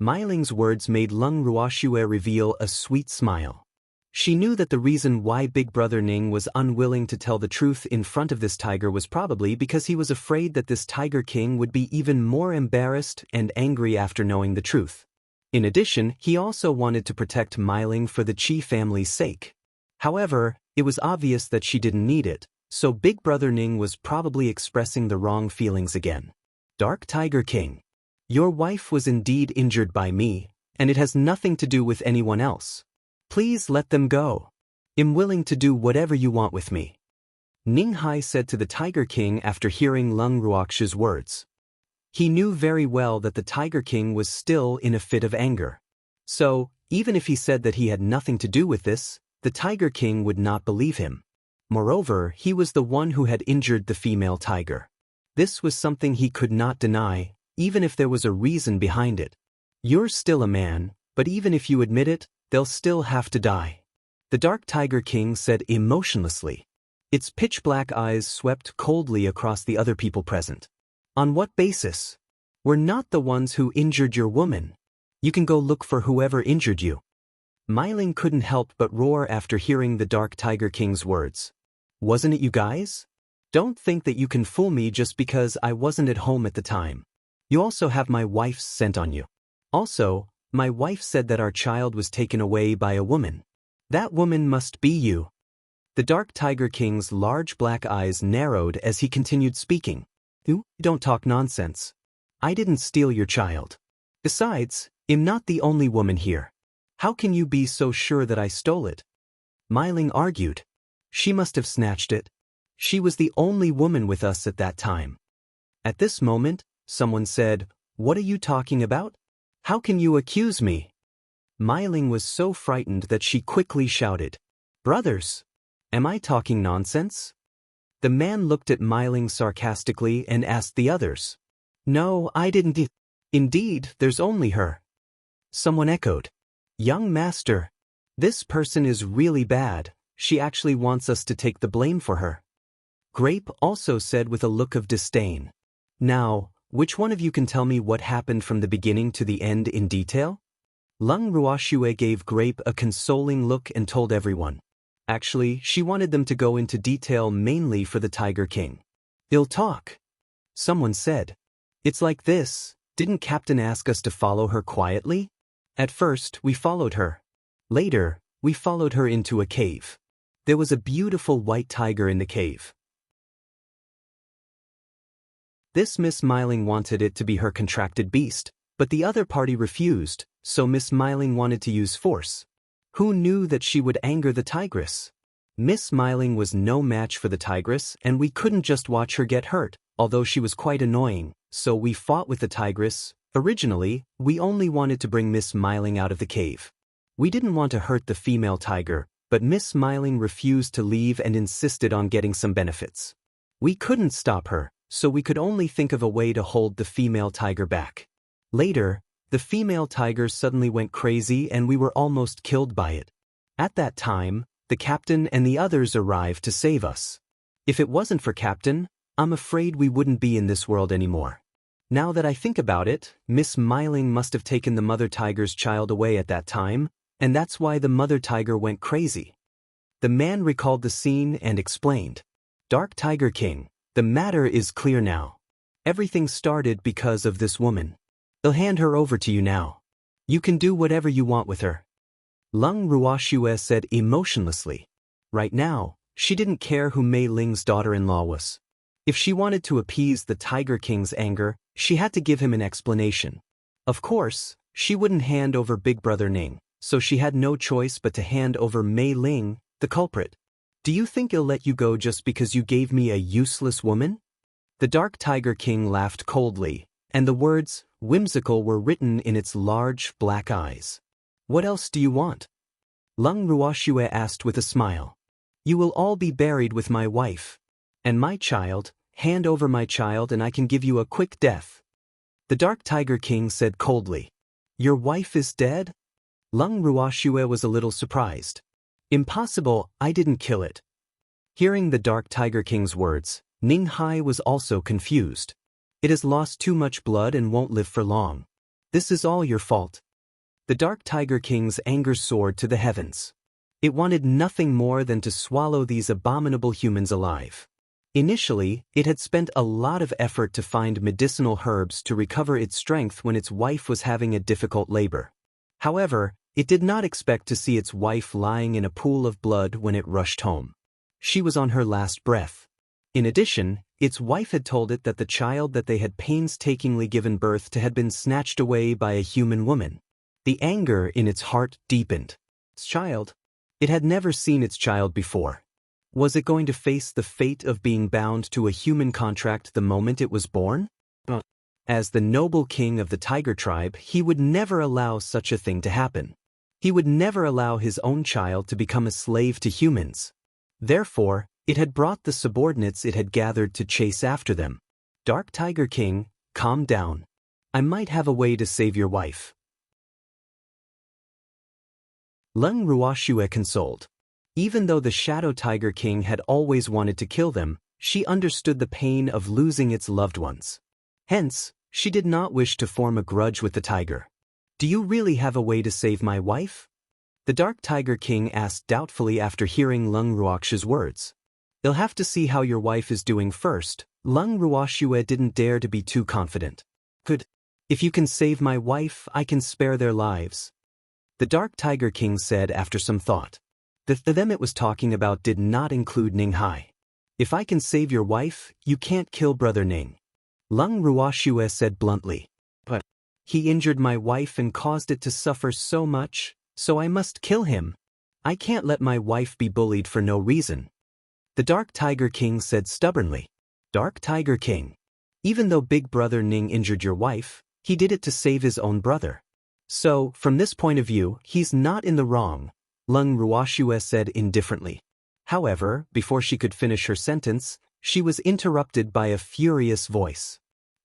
Meiling's words made Leng Ruoxue reveal a sweet smile. She knew that the reason why Big Brother Ning was unwilling to tell the truth in front of this tiger was probably because he was afraid that this Tiger King would be even more embarrassed and angry after knowing the truth. In addition, he also wanted to protect Meiling for the Qi family's sake. However, it was obvious that she didn't need it, so Big Brother Ning was probably expressing the wrong feelings again. Dark Tiger King. Your wife was indeed injured by me, and it has nothing to do with anyone else. Please let them go. I'm willing to do whatever you want with me. Ning Hai said to the Tiger King after hearing Leng Ruoxue's words. He knew very well that the Tiger King was still in a fit of anger. So, even if he said that he had nothing to do with this, the Tiger King would not believe him. Moreover, he was the one who had injured the female tiger. This was something he could not deny, even if there was a reason behind it. You're still a man, but even if you admit it, they'll still have to die. The Dark Tiger King said emotionlessly. Its pitch-black eyes swept coldly across the other people present. On what basis? We're not the ones who injured your woman. You can go look for whoever injured you. Meiling couldn't help but roar after hearing the Dark Tiger King's words. Wasn't it you guys? Don't think that you can fool me just because I wasn't at home at the time. You also have my wife's scent on you. Also, my wife said that our child was taken away by a woman. That woman must be you. The Dark Tiger King's large black eyes narrowed as he continued speaking. You don't talk nonsense. I didn't steal your child. Besides, I'm not the only woman here. How can you be so sure that I stole it? Meiling argued. She must have snatched it. She was the only woman with us at that time. At this moment, someone said, What are you talking about? How can you accuse me? Meiling was so frightened that she quickly shouted, Brothers, am I talking nonsense? The man looked at Meiling sarcastically and asked the others. No, I didn't. Indeed, there's only her. Someone echoed. Young master. This person is really bad. She actually wants us to take the blame for her. Grape also said with a look of disdain. Now, which one of you can tell me what happened from the beginning to the end in detail? Lung Ruoxue gave Grape a consoling look and told everyone. Actually, she wanted them to go into detail mainly for the Tiger King. They'll talk. Someone said. It's like this, didn't Captain ask us to follow her quietly? At first, we followed her. Later, we followed her into a cave. There was a beautiful white tiger in the cave. This Miss Myling wanted it to be her contracted beast, but the other party refused, so Miss Myling wanted to use force. Who knew that she would anger the tigress? Miss Myling was no match for the tigress, and we couldn't just watch her get hurt, although she was quite annoying, so we fought with the tigress. Originally, we only wanted to bring Miss Myling out of the cave. We didn't want to hurt the female tiger, but Miss Myling refused to leave and insisted on getting some benefits. We couldn't stop her, so we could only think of a way to hold the female tiger back. Later, the female tiger suddenly went crazy and we were almost killed by it. At that time, the captain and the others arrived to save us. If it wasn't for Captain, I'm afraid we wouldn't be in this world anymore. Now that I think about it, Miss Myling must have taken the mother tiger's child away at that time, and that's why the mother tiger went crazy. The man recalled the scene and explained. Dark Tiger King, the matter is clear now. Everything started because of this woman. They'll hand her over to you now. You can do whatever you want with her. Lung Ruoxue said emotionlessly. Right now, she didn't care who Mei Ling's daughter-in-law was. If she wanted to appease the Tiger King's anger, she had to give him an explanation. Of course, she wouldn't hand over Big Brother Ning, so she had no choice but to hand over Mei Ling, the culprit. Do you think he'll let you go just because you gave me a useless woman? The Dark Tiger King laughed coldly, and the words, whimsical, were written in its large, black eyes. What else do you want? Lung Ruoxue asked with a smile. You will all be buried with my wife. And my child, hand over my child and I can give you a quick death. The Dark Tiger King said coldly. Your wife is dead? Lung Ruoxue was a little surprised. Impossible, I didn't kill it. Hearing the Dark Tiger King's words, Ning Hai was also confused. It has lost too much blood and won't live for long. This is all your fault. The Dark Tiger King's anger soared to the heavens. It wanted nothing more than to swallow these abominable humans alive. Initially, it had spent a lot of effort to find medicinal herbs to recover its strength when its wife was having a difficult labor. However, it did not expect to see its wife lying in a pool of blood when it rushed home. She was on her last breath. In addition, its wife had told it that the child that they had painstakingly given birth to had been snatched away by a human woman. The anger in its heart deepened. Its child? It had never seen its child before. Was it going to face the fate of being bound to a human contract the moment it was born? As the noble king of the tiger tribe, he would never allow such a thing to happen. He would never allow his own child to become a slave to humans. Therefore, it had brought the subordinates it had gathered to chase after them. Dark Tiger King, calm down. I might have a way to save your wife. Lung Ruoxue consoled. Even though the Shadow Tiger King had always wanted to kill them, she understood the pain of losing its loved ones. Hence, she did not wish to form a grudge with the tiger. Do you really have a way to save my wife? The Dark Tiger King asked doubtfully after hearing Lung Ruoxue's words. They'll have to see how your wife is doing first. Lung Ruoxue didn't dare to be too confident. If you can save my wife, I can spare their lives. The Dark Tiger King said after some thought. The them it was talking about did not include Ning Hai. If I can save your wife, you can't kill Brother Ning. Lung Ruoxue said bluntly. But he injured my wife and caused it to suffer so much, so I must kill him. I can't let my wife be bullied for no reason. The Dark Tiger King said stubbornly. Dark Tiger King. Even though Big Brother Ning injured your wife, he did it to save his own brother. So, from this point of view, he's not in the wrong. Lung Ruoxue said indifferently. However, before she could finish her sentence, she was interrupted by a furious voice.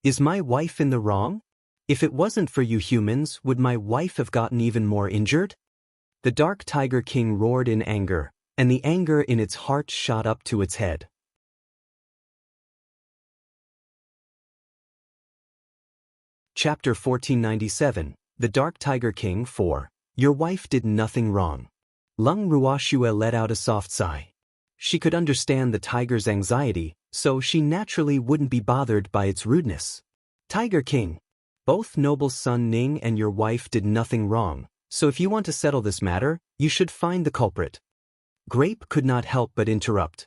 Is my wife in the wrong? If it wasn't for you humans, would my wife have gotten even more injured? The Dark Tiger King roared in anger, and the anger in its heart shot up to its head. Chapter 1497, The Dark Tiger King 4. Your wife did nothing wrong. Lung Ruoxue let out a soft sigh. She could understand the tiger's anxiety, so she naturally wouldn't be bothered by its rudeness. Tiger King, both noble son Ning and your wife did nothing wrong, so if you want to settle this matter, you should find the culprit. Grape could not help but interrupt.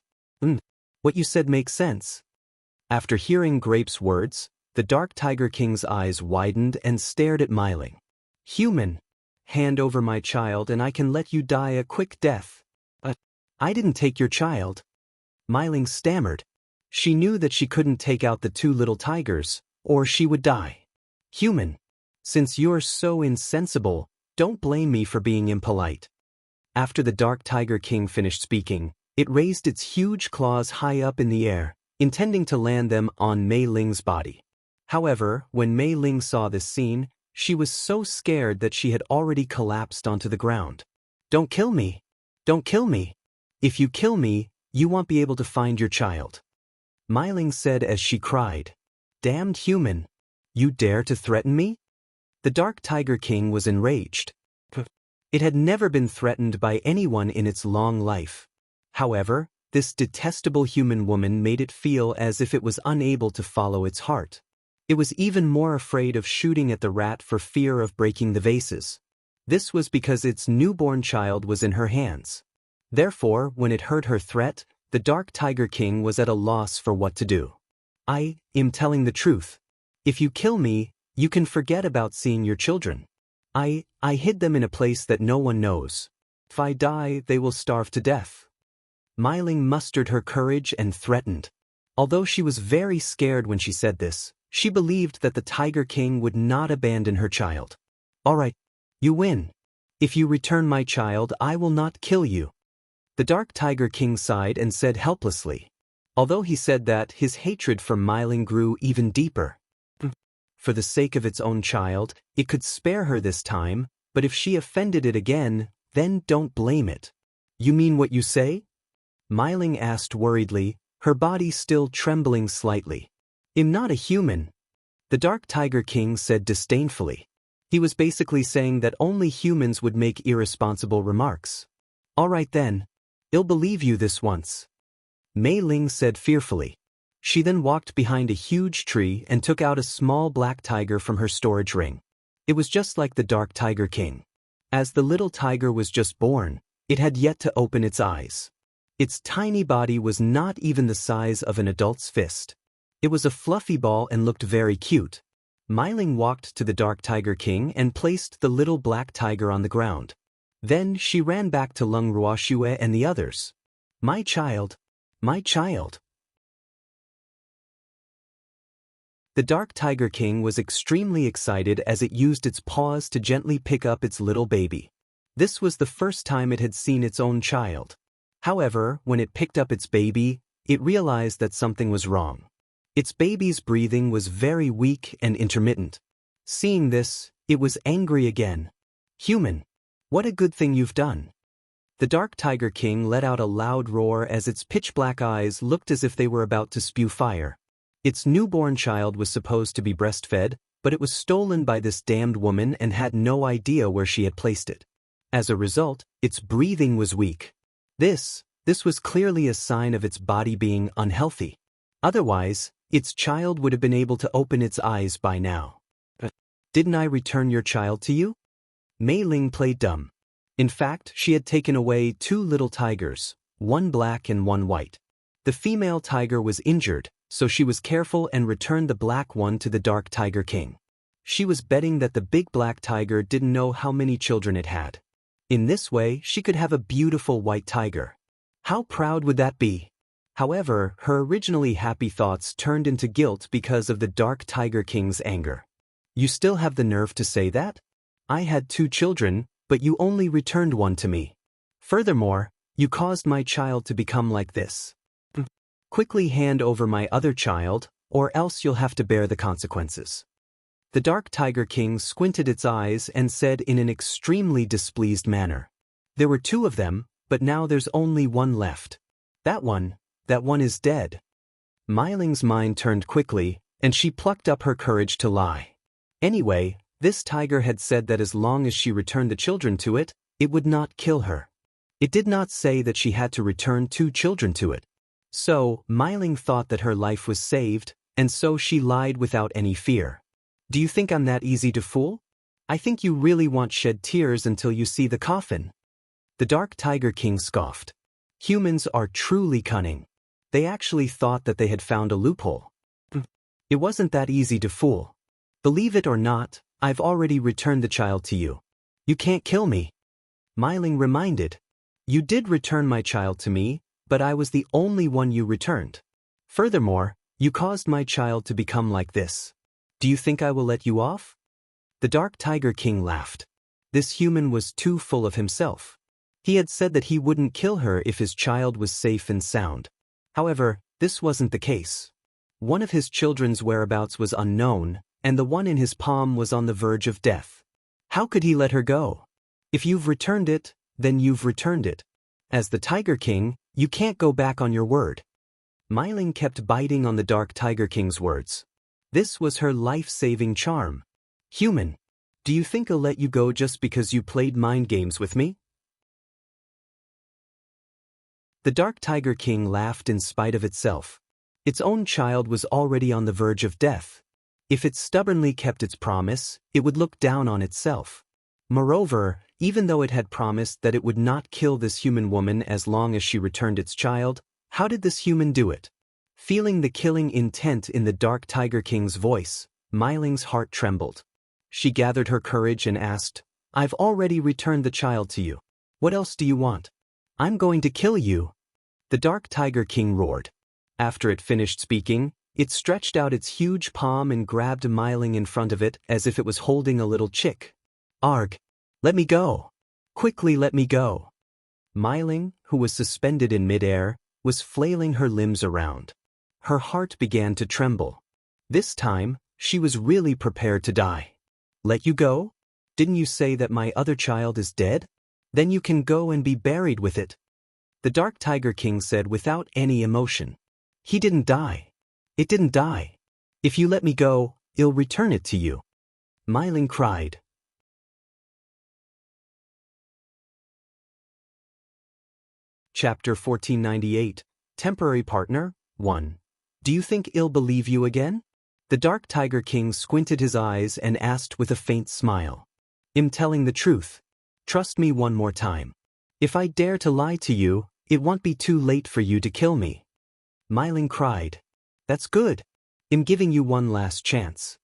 What you said makes sense. After hearing Grape's words, the Dark Tiger King's eyes widened and stared at Myling. Human, hand over my child and I can let you die a quick death. But I didn't take your child. Myling stammered. She knew that she couldn't take out the two little tigers, or she would die. Human, since you're so insensible, don't blame me for being impolite. After the Dark Tiger King finished speaking, it raised its huge claws high up in the air, intending to land them on Mei Ling's body. However, when Mei Ling saw this scene, she was so scared that she had already collapsed onto the ground. Don't kill me! Don't kill me! If you kill me, you won't be able to find your child. Mei Ling said as she cried. Damned human! You dare to threaten me? The Dark Tiger King was enraged. It had never been threatened by anyone in its long life. However, this detestable human woman made it feel as if it was unable to follow its heart. It was even more afraid of shooting at the rat for fear of breaking the vases. This was because its newborn child was in her hands. Therefore, when it heard her threat, the Dark Tiger King was at a loss for what to do. I am telling the truth. If you kill me, you can forget about seeing your children. I hid them in a place that no one knows. If I die, they will starve to death. Myling mustered her courage and threatened. Although she was very scared when she said this, she believed that the Tiger King would not abandon her child. All right, you win. If you return my child, I will not kill you. The Dark Tiger King sighed and said helplessly. Although he said that, his hatred for Myling grew even deeper. For the sake of its own child, it could spare her this time, but if she offended it again, then don't blame it. You mean what you say? Myling asked worriedly, her body still trembling slightly. I'm not a human. The Dark Tiger King said disdainfully. He was basically saying that only humans would make irresponsible remarks. All right then. I'll believe you this once. Mei Ling said fearfully. She then walked behind a huge tree and took out a small black tiger from her storage ring. It was just like the Dark Tiger King. As the little tiger was just born, it had yet to open its eyes. Its tiny body was not even the size of an adult's fist. It was a fluffy ball and looked very cute. Myling walked to the Dark Tiger King and placed the little black tiger on the ground. Then she ran back to Lung Ruoxue and the others. My child. My child. The Dark Tiger King was extremely excited as it used its paws to gently pick up its little baby. This was the first time it had seen its own child. However, when it picked up its baby, it realized that something was wrong. Its baby's breathing was very weak and intermittent. Seeing this, it was angry again. Human, what a good thing you've done. The Dark Tiger King let out a loud roar as its pitch-black eyes looked as if they were about to spew fire. Its newborn child was supposed to be breastfed, but it was stolen by this damned woman and had no idea where she had placed it. As a result, its breathing was weak. This was clearly a sign of its body being unhealthy. Otherwise, its child would have been able to open its eyes by now. Didn't I return your child to you? Mei Ling played dumb. In fact, she had taken away two little tigers, one black and one white. The female tiger was injured, so she was careful and returned the black one to the Dark Tiger King. She was betting that the big black tiger didn't know how many children it had. In this way, she could have a beautiful white tiger. How proud would that be? However, her originally happy thoughts turned into guilt because of the Dark Tiger King's anger. You still have the nerve to say that? I had two children, but you only returned one to me. Furthermore, you caused my child to become like this. Quickly hand over my other child, or else you'll have to bear the consequences. The Dark Tiger King squinted its eyes and said in an extremely displeased manner. There were 2 of them, but now there's only 1 left. That one is dead. Myling's mind turned quickly, and she plucked up her courage to lie. Anyway, this tiger had said that as long as she returned the children to it, it would not kill her. It did not say that she had to return 2 children to it. So, Myling thought that her life was saved, and so she lied without any fear. Do you think I'm that easy to fool? I think you really won't shed tears until you see the coffin. The Dark Tiger King scoffed. Humans are truly cunning. They actually thought that they had found a loophole. It wasn't that easy to fool. Believe it or not, I've already returned the child to you. You can't kill me. Myling reminded. You did return my child to me, but I was the only one you returned. Furthermore, you caused my child to become like this. Do you think I will let you off? The Dark Tiger King laughed. This human was too full of himself. He had said that he wouldn't kill her if his child was safe and sound. However, this wasn't the case. One of his children's whereabouts was unknown, and the one in his palm was on the verge of death. How could he let her go? If you've returned it, then you've returned it. As the Tiger King, you can't go back on your word. Myling kept biting on the Dark Tiger King's words. This was her life-saving charm. Human, do you think I'll let you go just because you played mind games with me? The Dark Tiger King laughed in spite of itself. Its own child was already on the verge of death. If it stubbornly kept its promise, it would look down on itself. Moreover, even though it had promised that it would not kill this human woman as long as she returned its child, how did this human do it? Feeling the killing intent in the Dark Tiger King's voice, Myling's heart trembled. She gathered her courage and asked, I've already returned the child to you. What else do you want? I'm going to kill you. The Dark Tiger King roared. After it finished speaking, it stretched out its huge palm and grabbed Myling in front of it as if it was holding a little chick. Arg! Let me go! Quickly let me go! Myling, who was suspended in midair, was flailing her limbs around. Her heart began to tremble. This time, she was really prepared to die. Let you go? Didn't you say that my other child is dead? Then you can go and be buried with it. The Dark Tiger King said without any emotion. He didn't die. It didn't die. If you let me go, I'll return it to you. Myling cried. Chapter 1498, Temporary Partner, 1. Do you think I'll believe you again? The Dark Tiger King squinted his eyes and asked with a faint smile. I'm telling the truth. Trust me one more time. If I dare to lie to you, it won't be too late for you to kill me. Myling cried. That's good. I'm giving you one last chance.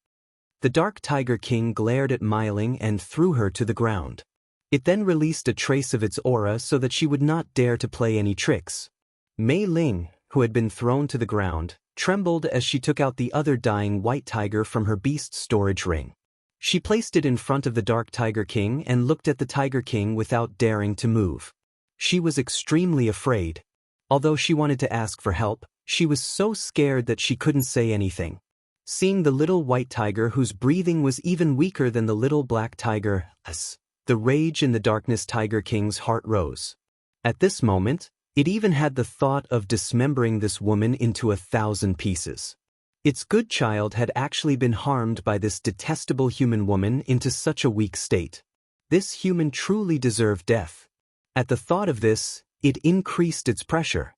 The Dark Tiger King glared at Myling and threw her to the ground. It then released a trace of its aura so that she would not dare to play any tricks. Mei Ling, who had been thrown to the ground, trembled as she took out the other dying white tiger from her beast storage ring. She placed it in front of the Dark Tiger King and looked at the Tiger King without daring to move. She was extremely afraid. Although she wanted to ask for help, she was so scared that she couldn't say anything. Seeing the little white tiger whose breathing was even weaker than the little black tiger, the rage in the Darkness Tiger King's heart rose. At this moment, it even had the thought of dismembering this woman into 1,000 pieces. Its good child had actually been harmed by this detestable human woman into such a weak state. This human truly deserved death. At the thought of this, it increased its pressure.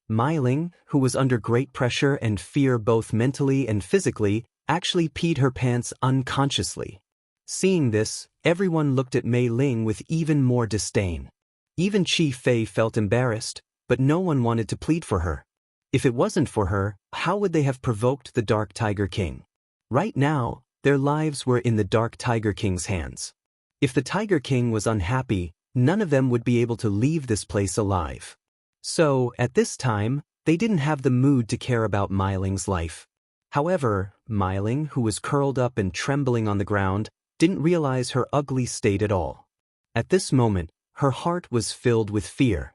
Myling, who was under great pressure and fear both mentally and physically, actually peed her pants unconsciously. Seeing this, everyone looked at Mei Ling with even more disdain. Even Chi Fei felt embarrassed, but no one wanted to plead for her. If it wasn't for her, how would they have provoked the Dark Tiger King? Right now, their lives were in the Dark Tiger King's hands. If the Tiger King was unhappy, none of them would be able to leave this place alive. So, at this time, they didn't have the mood to care about Myling's life. However, Myling, who was curled up and trembling on the ground, didn't realize her ugly state at all. At this moment, her heart was filled with fear.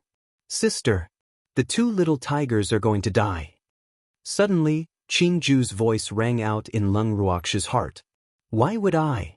Sister, the 2 little tigers are going to die. Suddenly, Qingju's voice rang out in Lung Ruox's heart. Why would I?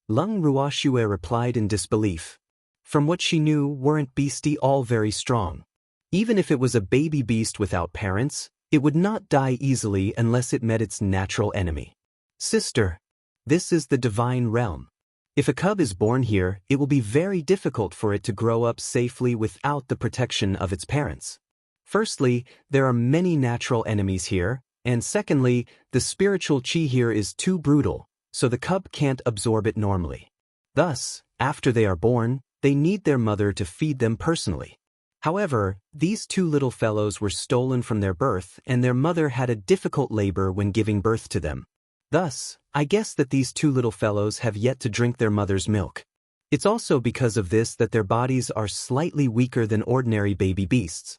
Lung Ruoxue replied in disbelief. From what she knew, weren't beastie all very strong? Even if it was a baby beast without parents, it would not die easily unless it met its natural enemy. Sister, this is the divine realm. If a cub is born here, it will be very difficult for it to grow up safely without the protection of its parents. Firstly, there are many natural enemies here, and secondly, the spiritual chi here is too brutal, so the cub can't absorb it normally. Thus, after they are born, they need their mother to feed them personally. However, these two little fellows were stolen from their birth and their mother had a difficult labor when giving birth to them. Thus, I guess that these two little fellows have yet to drink their mother's milk. It's also because of this that their bodies are slightly weaker than ordinary baby beasts.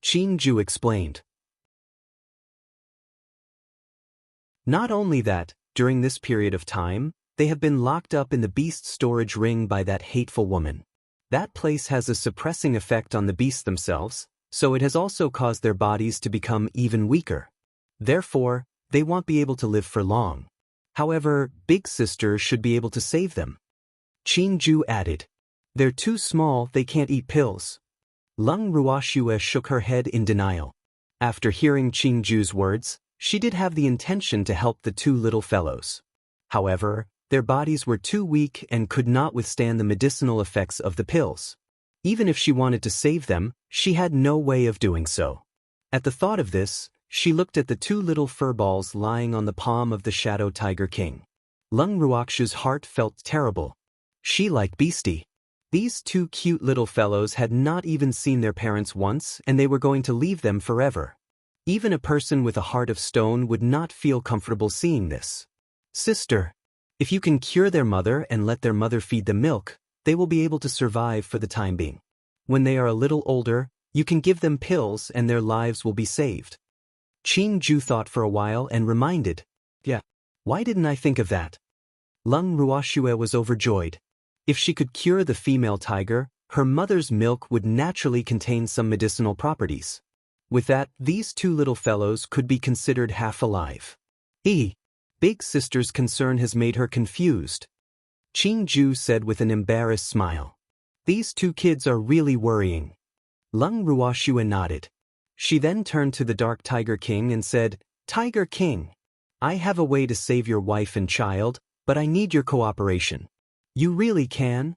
Qin Ju explained. Not only that, during this period of time, they have been locked up in the beast storage ring by that hateful woman. That place has a suppressing effect on the beasts themselves, so it has also caused their bodies to become even weaker. Therefore, they won't be able to live for long. However, Big Sister should be able to save them. Qin Ju added. They're too small, they can't eat pills. Lung Ruoxue shook her head in denial. After hearing Qin Ju's words, she did have the intention to help the two little fellows. However, their bodies were too weak and could not withstand the medicinal effects of the pills. Even if she wanted to save them, she had no way of doing so. At the thought of this, she looked at the two little fur balls lying on the palm of the Shadow Tiger King. Lung Ruoxue's heart felt terrible. She liked beastie. These two cute little fellows had not even seen their parents once and they were going to leave them forever. Even a person with a heart of stone would not feel comfortable seeing this. Sister, if you can cure their mother and let their mother feed them milk, they will be able to survive for the time being. When they are a little older, you can give them pills and their lives will be saved. Qin Ju thought for a while and reminded, yeah, why didn't I think of that? Lung Ruoxue was overjoyed. If she could cure the female tiger, her mother's milk would naturally contain some medicinal properties. With that, these two little fellows could be considered half alive. Big Sister's concern has made her confused. Qin Ju said with an embarrassed smile. These two kids are really worrying. Lung Ruoxue nodded. She then turned to the Dark Tiger King and said, Tiger King, I have a way to save your wife and child, but I need your cooperation. You really can?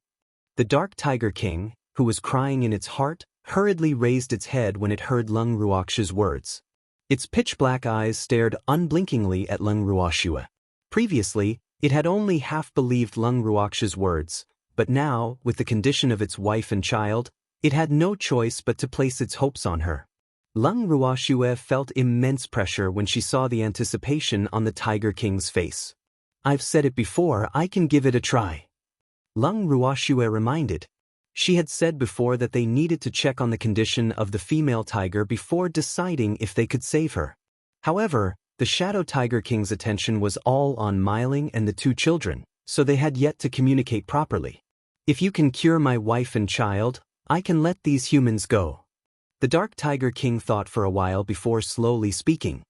The Dark Tiger King, who was crying in its heart, hurriedly raised its head when it heard Lung Ruoxue's words. Its pitch-black eyes stared unblinkingly at Lung Ruoxue. Previously, it had only half believed Lung Ruoxue's words, but now, with the condition of its wife and child, it had no choice but to place its hopes on her. Lung Ruoxue felt immense pressure when she saw the anticipation on the Tiger King's face. I've said it before, I can give it a try. Lung Ruoxue reminded. She had said before that they needed to check on the condition of the female tiger before deciding if they could save her. However, the Shadow Tiger King's attention was all on Myling and the two children, so they had yet to communicate properly. If you can cure my wife and child, I can let these humans go. The Dark Tiger King thought for a while before slowly speaking.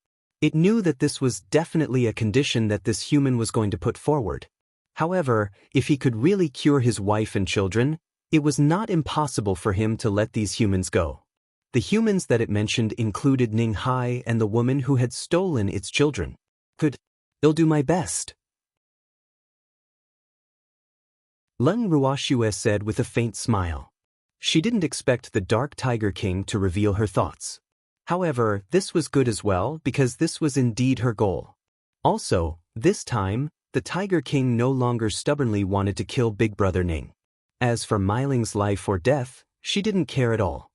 It knew that this was definitely a condition that this human was going to put forward. However, if he could really cure his wife and children, it was not impossible for him to let these humans go. The humans that it mentioned included Ning Hai and the woman who had stolen its children. I'll do my best. Lung Ruoxue said with a faint smile. She didn't expect the Dark Tiger King to reveal her thoughts. However, this was good as well because this was indeed her goal. Also, this time, the Tiger King no longer stubbornly wanted to kill Big Brother Ning. As for Myling's life or death, she didn't care at all.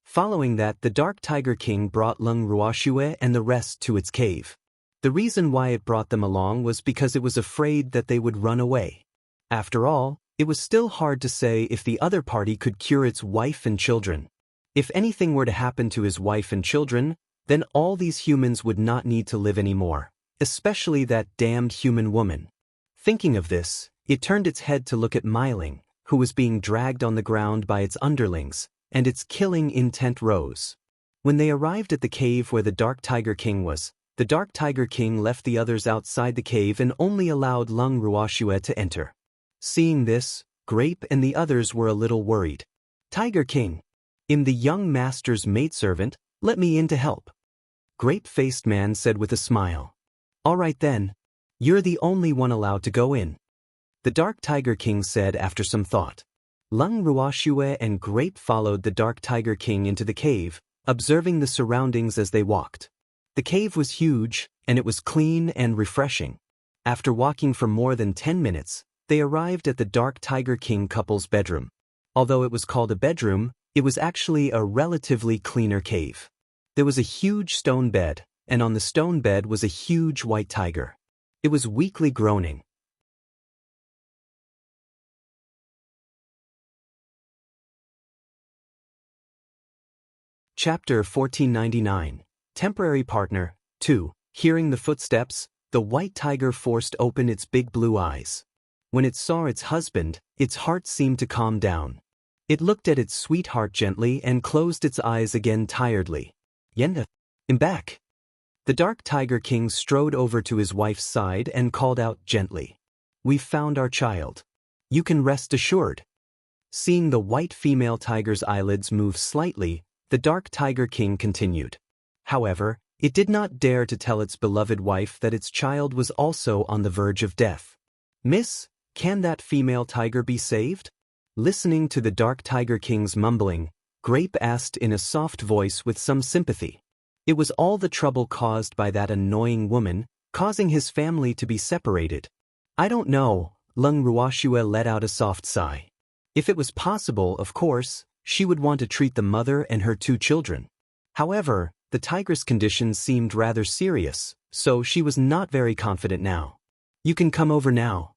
Following that, the Dark Tiger King brought Lung Ruoxue and the rest to its cave. The reason why it brought them along was because it was afraid that they would run away. After all, it was still hard to say if the other party could cure its wife and children. If anything were to happen to his wife and children, then all these humans would not need to live anymore, especially that damned human woman. Thinking of this, it turned its head to look at Myling, who was being dragged on the ground by its underlings, and its killing intent rose. When they arrived at the cave where the Dark Tiger King was, The Dark Tiger King left the others outside the cave and only allowed Lung Ruoxue to enter. Seeing this, Grape and the others were a little worried. Tiger King, I'm the young master's maidservant, let me in to help. Grape-faced man said with a smile. All right then. You're the only one allowed to go in. The Dark Tiger King said after some thought. Lung Ruoxue and Grape followed the Dark Tiger King into the cave, observing the surroundings as they walked. The cave was huge, and it was clean and refreshing. After walking for more than 10 minutes, they arrived at the Dark Tiger King couple's bedroom. Although it was called a bedroom, it was actually a relatively cleaner cave. There was a huge stone bed, and on the stone bed was a huge white tiger. It was weakly groaning. Chapter 1499. Temporary Partner 2. Hearing the footsteps, the white tiger forced open its big blue eyes. When it saw its husband, its heart seemed to calm down. It looked at its sweetheart gently and closed its eyes again tiredly. Yenda, I'm back. The Dark Tiger King strode over to his wife's side and called out gently. We've found our child. You can rest assured. Seeing the white female tiger's eyelids move slightly, the Dark Tiger King continued. However, it did not dare to tell its beloved wife that its child was also on the verge of death. Miss, can that female tiger be saved? Listening to the Dark Tiger King's mumbling, Grape asked in a soft voice with some sympathy. It was all the trouble caused by that annoying woman, causing his family to be separated. I don't know, Lung Ruoxue let out a soft sigh. If it was possible, of course, she would want to treat the mother and her 2 children. However, the tigress' condition seemed rather serious, so she was not very confident now. You can come over now.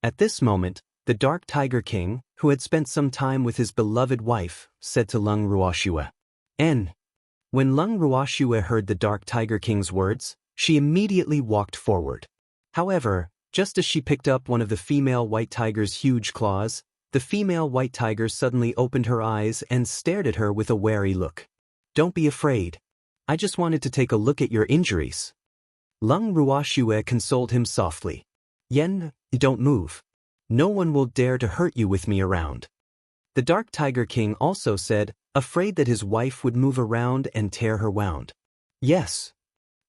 At this moment, the Dark Tiger King, who had spent some time with his beloved wife, said to Lung Ruoxue. N. When Lung Ruoxue heard the Dark Tiger King's words, she immediately walked forward. However, just as she picked up one of the female white tiger's huge claws, the female white tiger suddenly opened her eyes and stared at her with a wary look. Don't be afraid. I just wanted to take a look at your injuries. Lung Ruoxue consoled him softly. Yen, don't move. No one will dare to hurt you with me around. The Dark Tiger King also said, afraid that his wife would move around and tear her wound. Yes.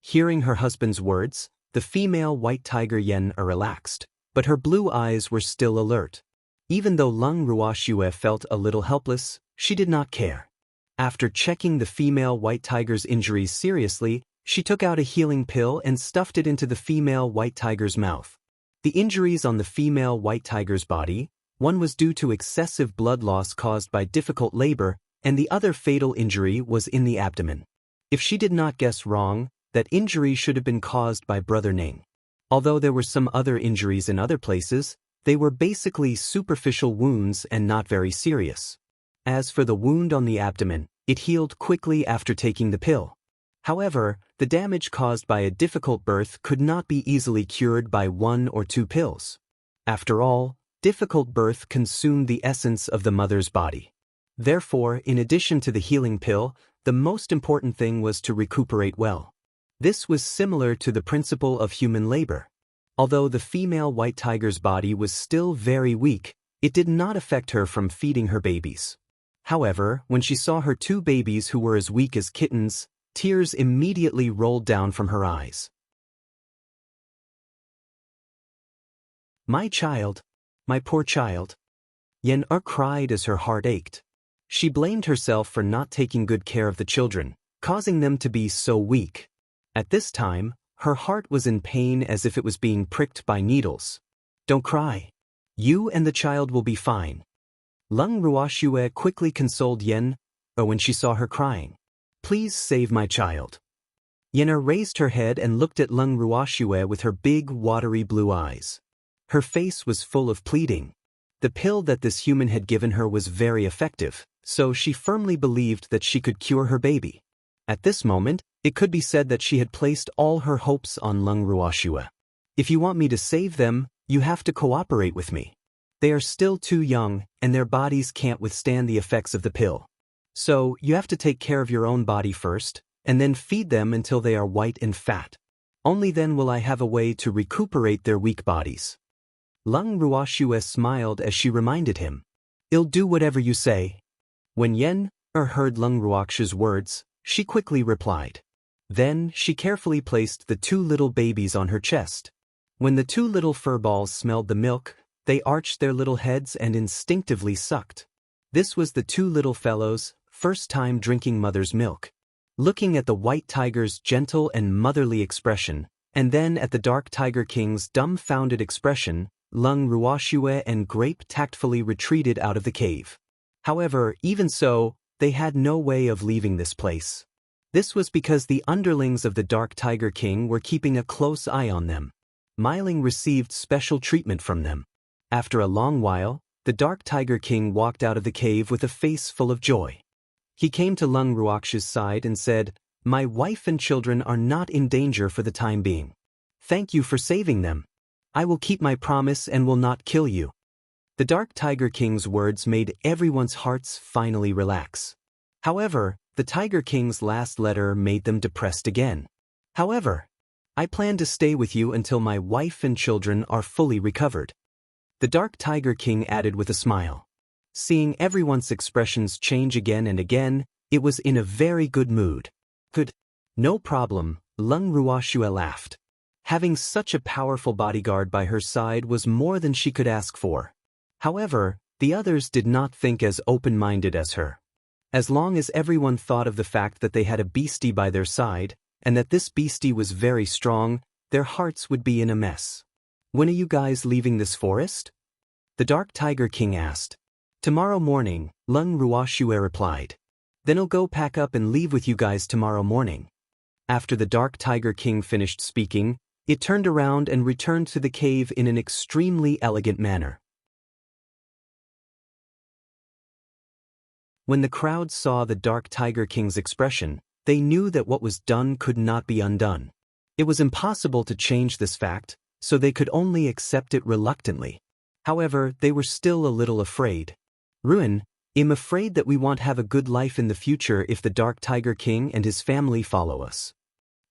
Hearing her husband's words, the female white tiger Yen relaxed, but her blue eyes were still alert. Even though Lung Ruoxue felt a little helpless, she did not care. After checking the female white tiger's injuries seriously, she took out a healing pill and stuffed it into the female white tiger's mouth. The injuries on the female white tiger's body, one was due to excessive blood loss caused by difficult labor, and the other fatal injury was in the abdomen. If she did not guess wrong, that injury should have been caused by Brother Ning. Although there were some other injuries in other places, they were basically superficial wounds and not very serious. As for the wound on the abdomen, it healed quickly after taking the pill. However, the damage caused by a difficult birth could not be easily cured by 1 or 2 pills. After all, difficult birth consumed the essence of the mother's body. Therefore, in addition to the healing pill, the most important thing was to recuperate well. This was similar to the principle of human labor. Although the female white tiger's body was still very weak, it did not affect her from feeding her babies. However, when she saw her 2 babies who were as weak as kittens, tears immediately rolled down from her eyes. My child, my poor child. Yen-er cried as her heart ached. She blamed herself for not taking good care of the children, causing them to be so weak. At this time, her heart was in pain as if it was being pricked by needles. Don't cry. You and the child will be fine. Lung Ruoxue quickly consoled Yen-er when she saw her crying. Please save my child. Yen-er raised her head and looked at Lung Ruoxue with her big, watery blue eyes. Her face was full of pleading. The pill that this human had given her was very effective, so she firmly believed that she could cure her baby. At this moment, it could be said that she had placed all her hopes on Lung Ruoxue. If you want me to save them, you have to cooperate with me. They are still too young, and their bodies can't withstand the effects of the pill. So, you have to take care of your own body first, and then feed them until they are white and fat. Only then will I have a way to recuperate their weak bodies. Lung Ruoxue smiled as she reminded him. I'll do whatever you say. When Yen heard Lung Ruoxue's words, she quickly replied. Then she carefully placed the two little babies on her chest. When the two little fur balls smelled the milk, they arched their little heads and instinctively sucked. This was the two little fellows' first time drinking mother's milk. Looking at the white tiger's gentle and motherly expression, and then at the dark tiger king's dumbfounded expression, Lung Ruoxue and Grape tactfully retreated out of the cave. However, even so, they had no way of leaving this place. This was because the underlings of the Dark Tiger King were keeping a close eye on them. Myling received special treatment from them. After a long while, the Dark Tiger King walked out of the cave with a face full of joy. He came to Lung Ruoxue's side and said, "My wife and children are not in danger for the time being. Thank you for saving them. I will keep my promise and will not kill you." The Dark Tiger King's words made everyone's hearts finally relax. However, the Tiger King's last letter made them depressed again. However, I plan to stay with you until my wife and children are fully recovered. The Dark Tiger King added with a smile. Seeing everyone's expressions change again and again, it was in a very good mood. Good. No problem, Lung Ruoxue laughed. Having such a powerful bodyguard by her side was more than she could ask for. However, the others did not think as open-minded as her. As long as everyone thought of the fact that they had a beastie by their side, and that this beastie was very strong, their hearts would be in a mess. When are you guys leaving this forest? The Dark Tiger King asked. Tomorrow morning, Lung Ruoxue replied. Then I'll go pack up and leave with you guys tomorrow morning. After the Dark Tiger King finished speaking, it turned around and returned to the cave in an extremely elegant manner. When the crowd saw the Dark Tiger King's expression, they knew that what was done could not be undone. It was impossible to change this fact, so they could only accept it reluctantly. However, they were still a little afraid. Ruin, I'm afraid that we won't have a good life in the future if the Dark Tiger King and his family follow us.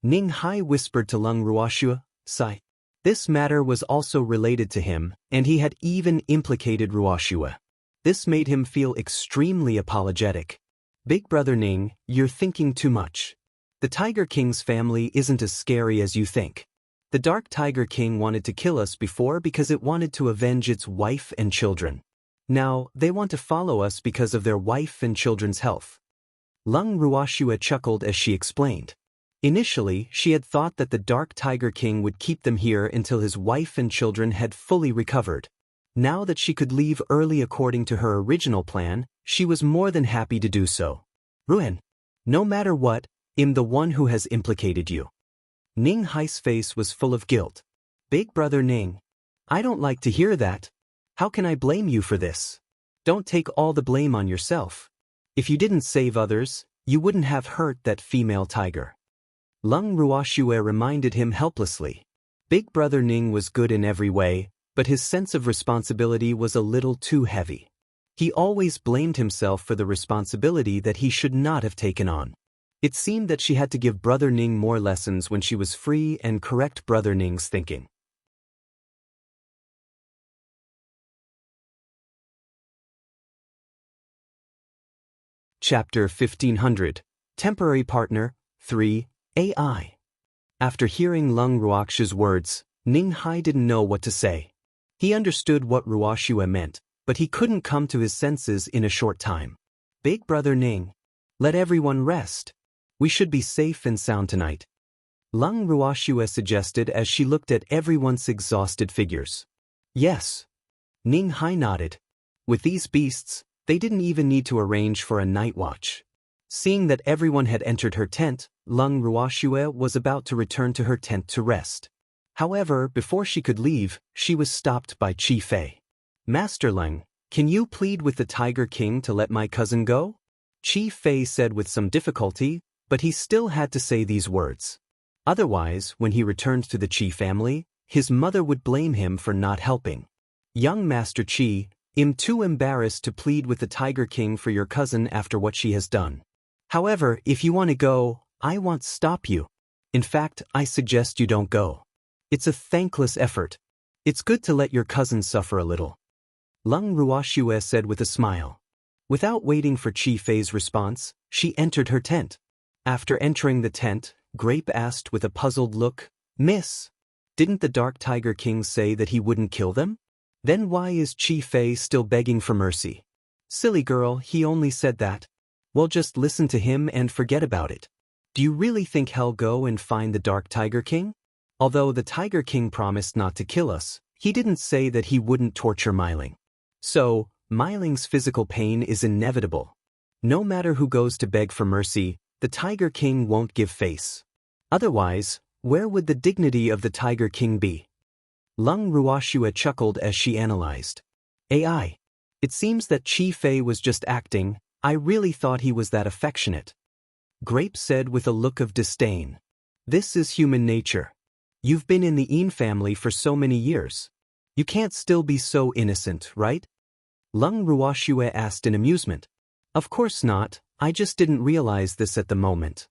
Ning Hai whispered to Lung Ruoxue, sigh. This matter was also related to him, and he had even implicated Ruoxue. This made him feel extremely apologetic. Big Brother Ning, you're thinking too much. The Tiger King's family isn't as scary as you think. The Dark Tiger King wanted to kill us before because it wanted to avenge its wife and children. Now, they want to follow us because of their wife and children's health. Lung Ruoxue chuckled as she explained. Initially, she had thought that the Dark Tiger King would keep them here until his wife and children had fully recovered. Now that she could leave early according to her original plan, she was more than happy to do so. Ruin, no matter what, I'm the one who has implicated you. Ning Hai's face was full of guilt. Big Brother Ning, I don't like to hear that. How can I blame you for this? Don't take all the blame on yourself. If you didn't save others, you wouldn't have hurt that female tiger. Lung Ruoxue reminded him helplessly. Big Brother Ning was good in every way, but his sense of responsibility was a little too heavy. He always blamed himself for the responsibility that he should not have taken on. It seemed that she had to give Brother Ning more lessons when she was free and correct Brother Ning's thinking. Chapter 1500, Temporary Partner, 3, AI. After hearing Lung Ruoxue's words, Ning Hai didn't know what to say. He understood what Ruoxue meant, but he couldn't come to his senses in a short time. Big Brother Ning, let everyone rest. We should be safe and sound tonight. Lung Ruoxue suggested as she looked at everyone's exhausted figures. Yes. Ning Hai nodded. With these beasts, they didn't even need to arrange for a night watch. Seeing that everyone had entered her tent, Lung Ruoxue was about to return to her tent to rest. However, before she could leave, she was stopped by Chi Fei. Master Lung, can you plead with the Tiger King to let my cousin go? Chi Fei said with some difficulty, but he still had to say these words. Otherwise, when he returned to the Chi family, his mother would blame him for not helping. Young Master Chi, I'm too embarrassed to plead with the Tiger King for your cousin after what she has done. However, if you want to go, I won't stop you. In fact, I suggest you don't go. It's a thankless effort. It's good to let your cousin suffer a little. Lung Ruoxue said with a smile. Without waiting for Qi Fei's response, she entered her tent. After entering the tent, Grape asked with a puzzled look, "Miss, didn't the Dark Tiger King say that he wouldn't kill them? Then why is Qi Fei still begging for mercy?" "Silly girl, he only said that." "Well, just listen to him and forget about it. Do you really think he'll go and find the Dark Tiger King? Although the Tiger King promised not to kill us, he didn't say that he wouldn't torture Myling. So, Myling's physical pain is inevitable. No matter who goes to beg for mercy, the Tiger King won't give face. Otherwise, where would the dignity of the Tiger King be?" Lung Ruoxue chuckled as she analyzed. "AI. It seems that Qi Fei was just acting. I really thought he was that affectionate." Grape said with a look of disdain. "This is human nature. You've been in the Yin family for so many years. You can't still be so innocent, right?" Lung Ruoxue asked in amusement. "Of course not, I just didn't realize this at the moment."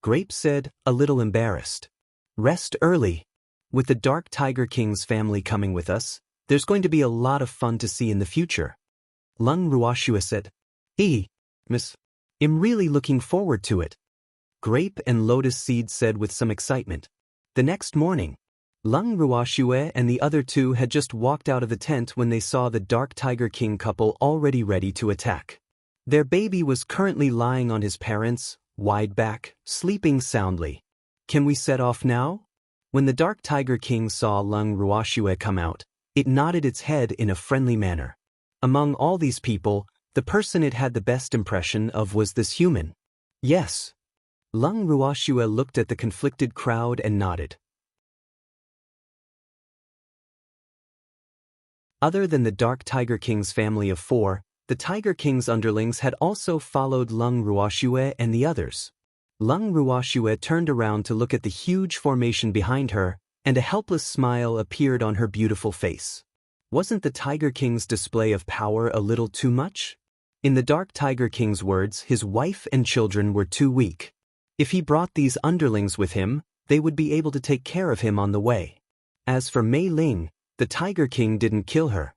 Grape said, a little embarrassed. "Rest early. With the Dark Tiger King's family coming with us, there's going to be a lot of fun to see in the future." Lung Ruoxue said, Miss, I'm really looking forward to it." Grape and Lotus Seed said with some excitement. The next morning, Lung Ruoxue and the other two had just walked out of the tent when they saw the Dark Tiger King couple already ready to attack. Their baby was currently lying on his parents' wide back, sleeping soundly. "Can we set off now?" When the Dark Tiger King saw Lung Ruoxue come out, it nodded its head in a friendly manner. Among all these people, the person it had the best impression of was this human. "Yes." Lung Ruoxue looked at the conflicted crowd and nodded. Other than the Dark Tiger King's family of 4, the Tiger King's underlings had also followed Lung Ruoxue and the others. Lung Ruoxue turned around to look at the huge formation behind her, and a helpless smile appeared on her beautiful face. Wasn't the Tiger King's display of power a little too much? In the Dark Tiger King's words, his wife and children were too weak. If he brought these underlings with him, they would be able to take care of him on the way. As for Mei Ling, the Tiger King didn't kill her.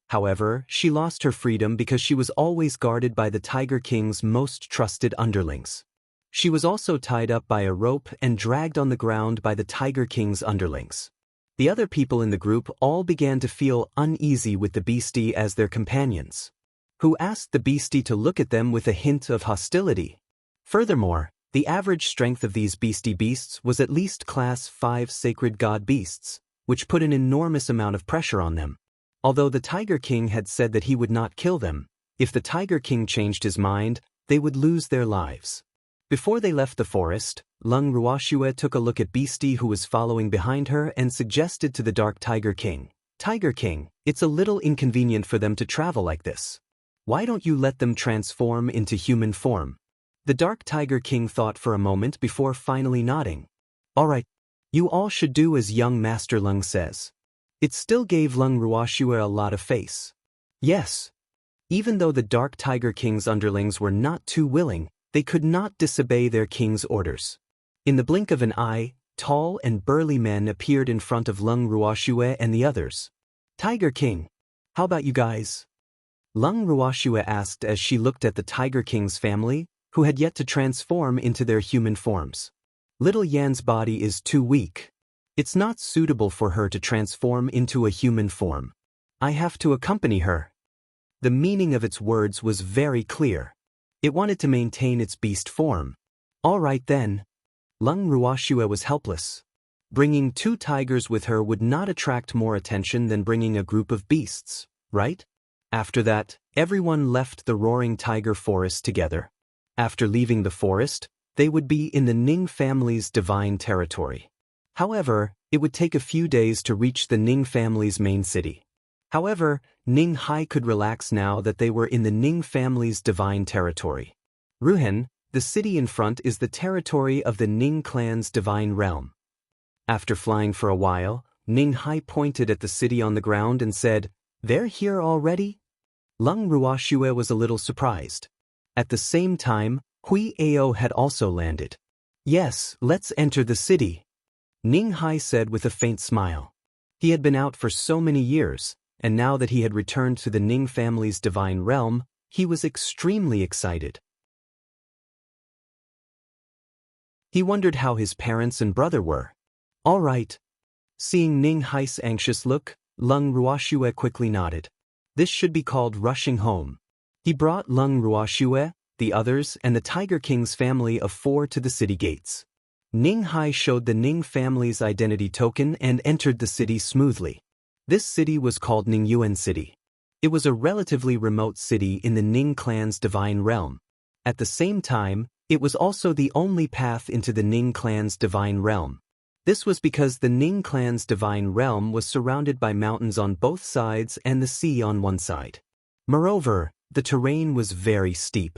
However, she lost her freedom because she was always guarded by the Tiger King's most trusted underlings. She was also tied up by a rope and dragged on the ground by the Tiger King's underlings. The other people in the group all began to feel uneasy with the beastie as their companions, who asked the beastie to look at them with a hint of hostility. Furthermore, the average strength of these beastie beasts was at least Class 5 sacred god beasts, which put an enormous amount of pressure on them. Although the Tiger King had said that he would not kill them, if the Tiger King changed his mind, they would lose their lives. Before they left the forest, Lung Ruoxue took a look at Beastie who was following behind her and suggested to the Dark Tiger King, "Tiger King, it's a little inconvenient for them to travel like this. Why don't you let them transform into human form?" The Dark Tiger King thought for a moment before finally nodding. "All right, you all should do as young Master Lung says." It still gave Lung Ruoxue a lot of face. Yes. Even though the Dark Tiger King's underlings were not too willing, they could not disobey their king's orders. In the blink of an eye, tall and burly men appeared in front of Lung Ruoxue and the others. "Tiger King, how about you guys?" Lung Ruoxue asked as she looked at the Tiger King's family, who had yet to transform into their human forms. "Little Yan's body is too weak. It's not suitable for her to transform into a human form. I have to accompany her." The meaning of its words was very clear. It wanted to maintain its beast form. All right then. Lung Ruoxue was helpless. Bringing 2 tigers with her would not attract more attention than bringing a group of beasts, right? After that, everyone left the roaring tiger forest together. After leaving the forest, they would be in the Ning family's divine territory. However, it would take a few days to reach the Ning family's main city. However, Ning Hai could relax now that they were in the Ning family's divine territory. Ruhen, the city in front, is the territory of the Ning clan's divine realm. After flying for a while, Ning Hai pointed at the city on the ground and said, "They're here already?" Lung Ruoxue was a little surprised. At the same time, Hui Ao had also landed. Yes, let's enter the city, Ning Hai said with a faint smile. He had been out for so many years, and now that he had returned to the Ning family's divine realm, he was extremely excited. He wondered how his parents and brother were. All right. Seeing Ning Hai's anxious look, Lung Ruoxue quickly nodded. This should be called rushing home. He brought Lung Ruoxue, the others, and the Tiger King's family of 4 to the city gates. Ning Hai showed the Ning family's identity token and entered the city smoothly. This city was called Ningyuan City. It was a relatively remote city in the Ning clan's divine realm. At the same time, it was also the only path into the Ning clan's divine realm. This was because the Ning clan's divine realm was surrounded by mountains on both sides and the sea on one side. Moreover, the terrain was very steep.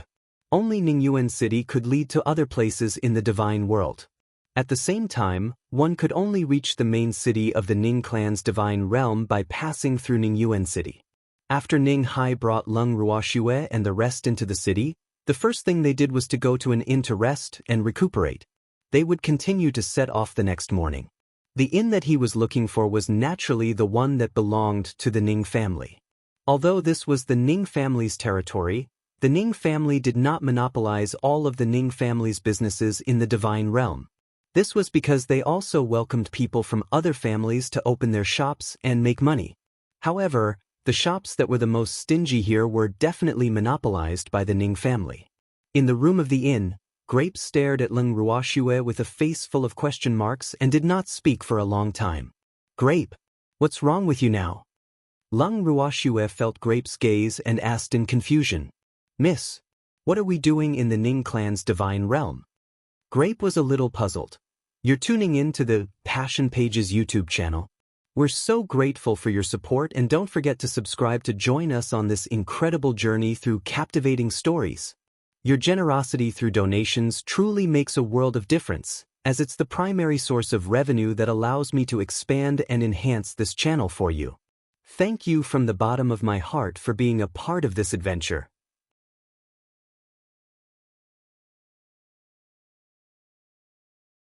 Only Ningyuan City could lead to other places in the divine world. At the same time, one could only reach the main city of the Ning clan's divine realm by passing through Ningyuan City. After Ning Hai brought Lung Ruoxue and the rest into the city, the first thing they did was to go to an inn to rest and recuperate. They would continue to set off the next morning. The inn that he was looking for was naturally the one that belonged to the Ning family. Although this was the Ning family's territory, the Ning family did not monopolize all of the Ning family's businesses in the divine realm. This was because they also welcomed people from other families to open their shops and make money. However, the shops that were the most stingy here were definitely monopolized by the Ning family. In the room of the inn, Grape stared at Lung Ruoxue with a face full of question marks and did not speak for a long time. Grape, what's wrong with you now? Lung Ruoxue felt Grape's gaze and asked in confusion. Miss, what are we doing in the Ning clan's divine realm? Grape was a little puzzled. You're tuning in to the Passion Pages YouTube channel. We're so grateful for your support, and don't forget to subscribe to join us on this incredible journey through captivating stories. Your generosity through donations truly makes a world of difference, as it's the primary source of revenue that allows me to expand and enhance this channel for you. Thank you from the bottom of my heart for being a part of this adventure.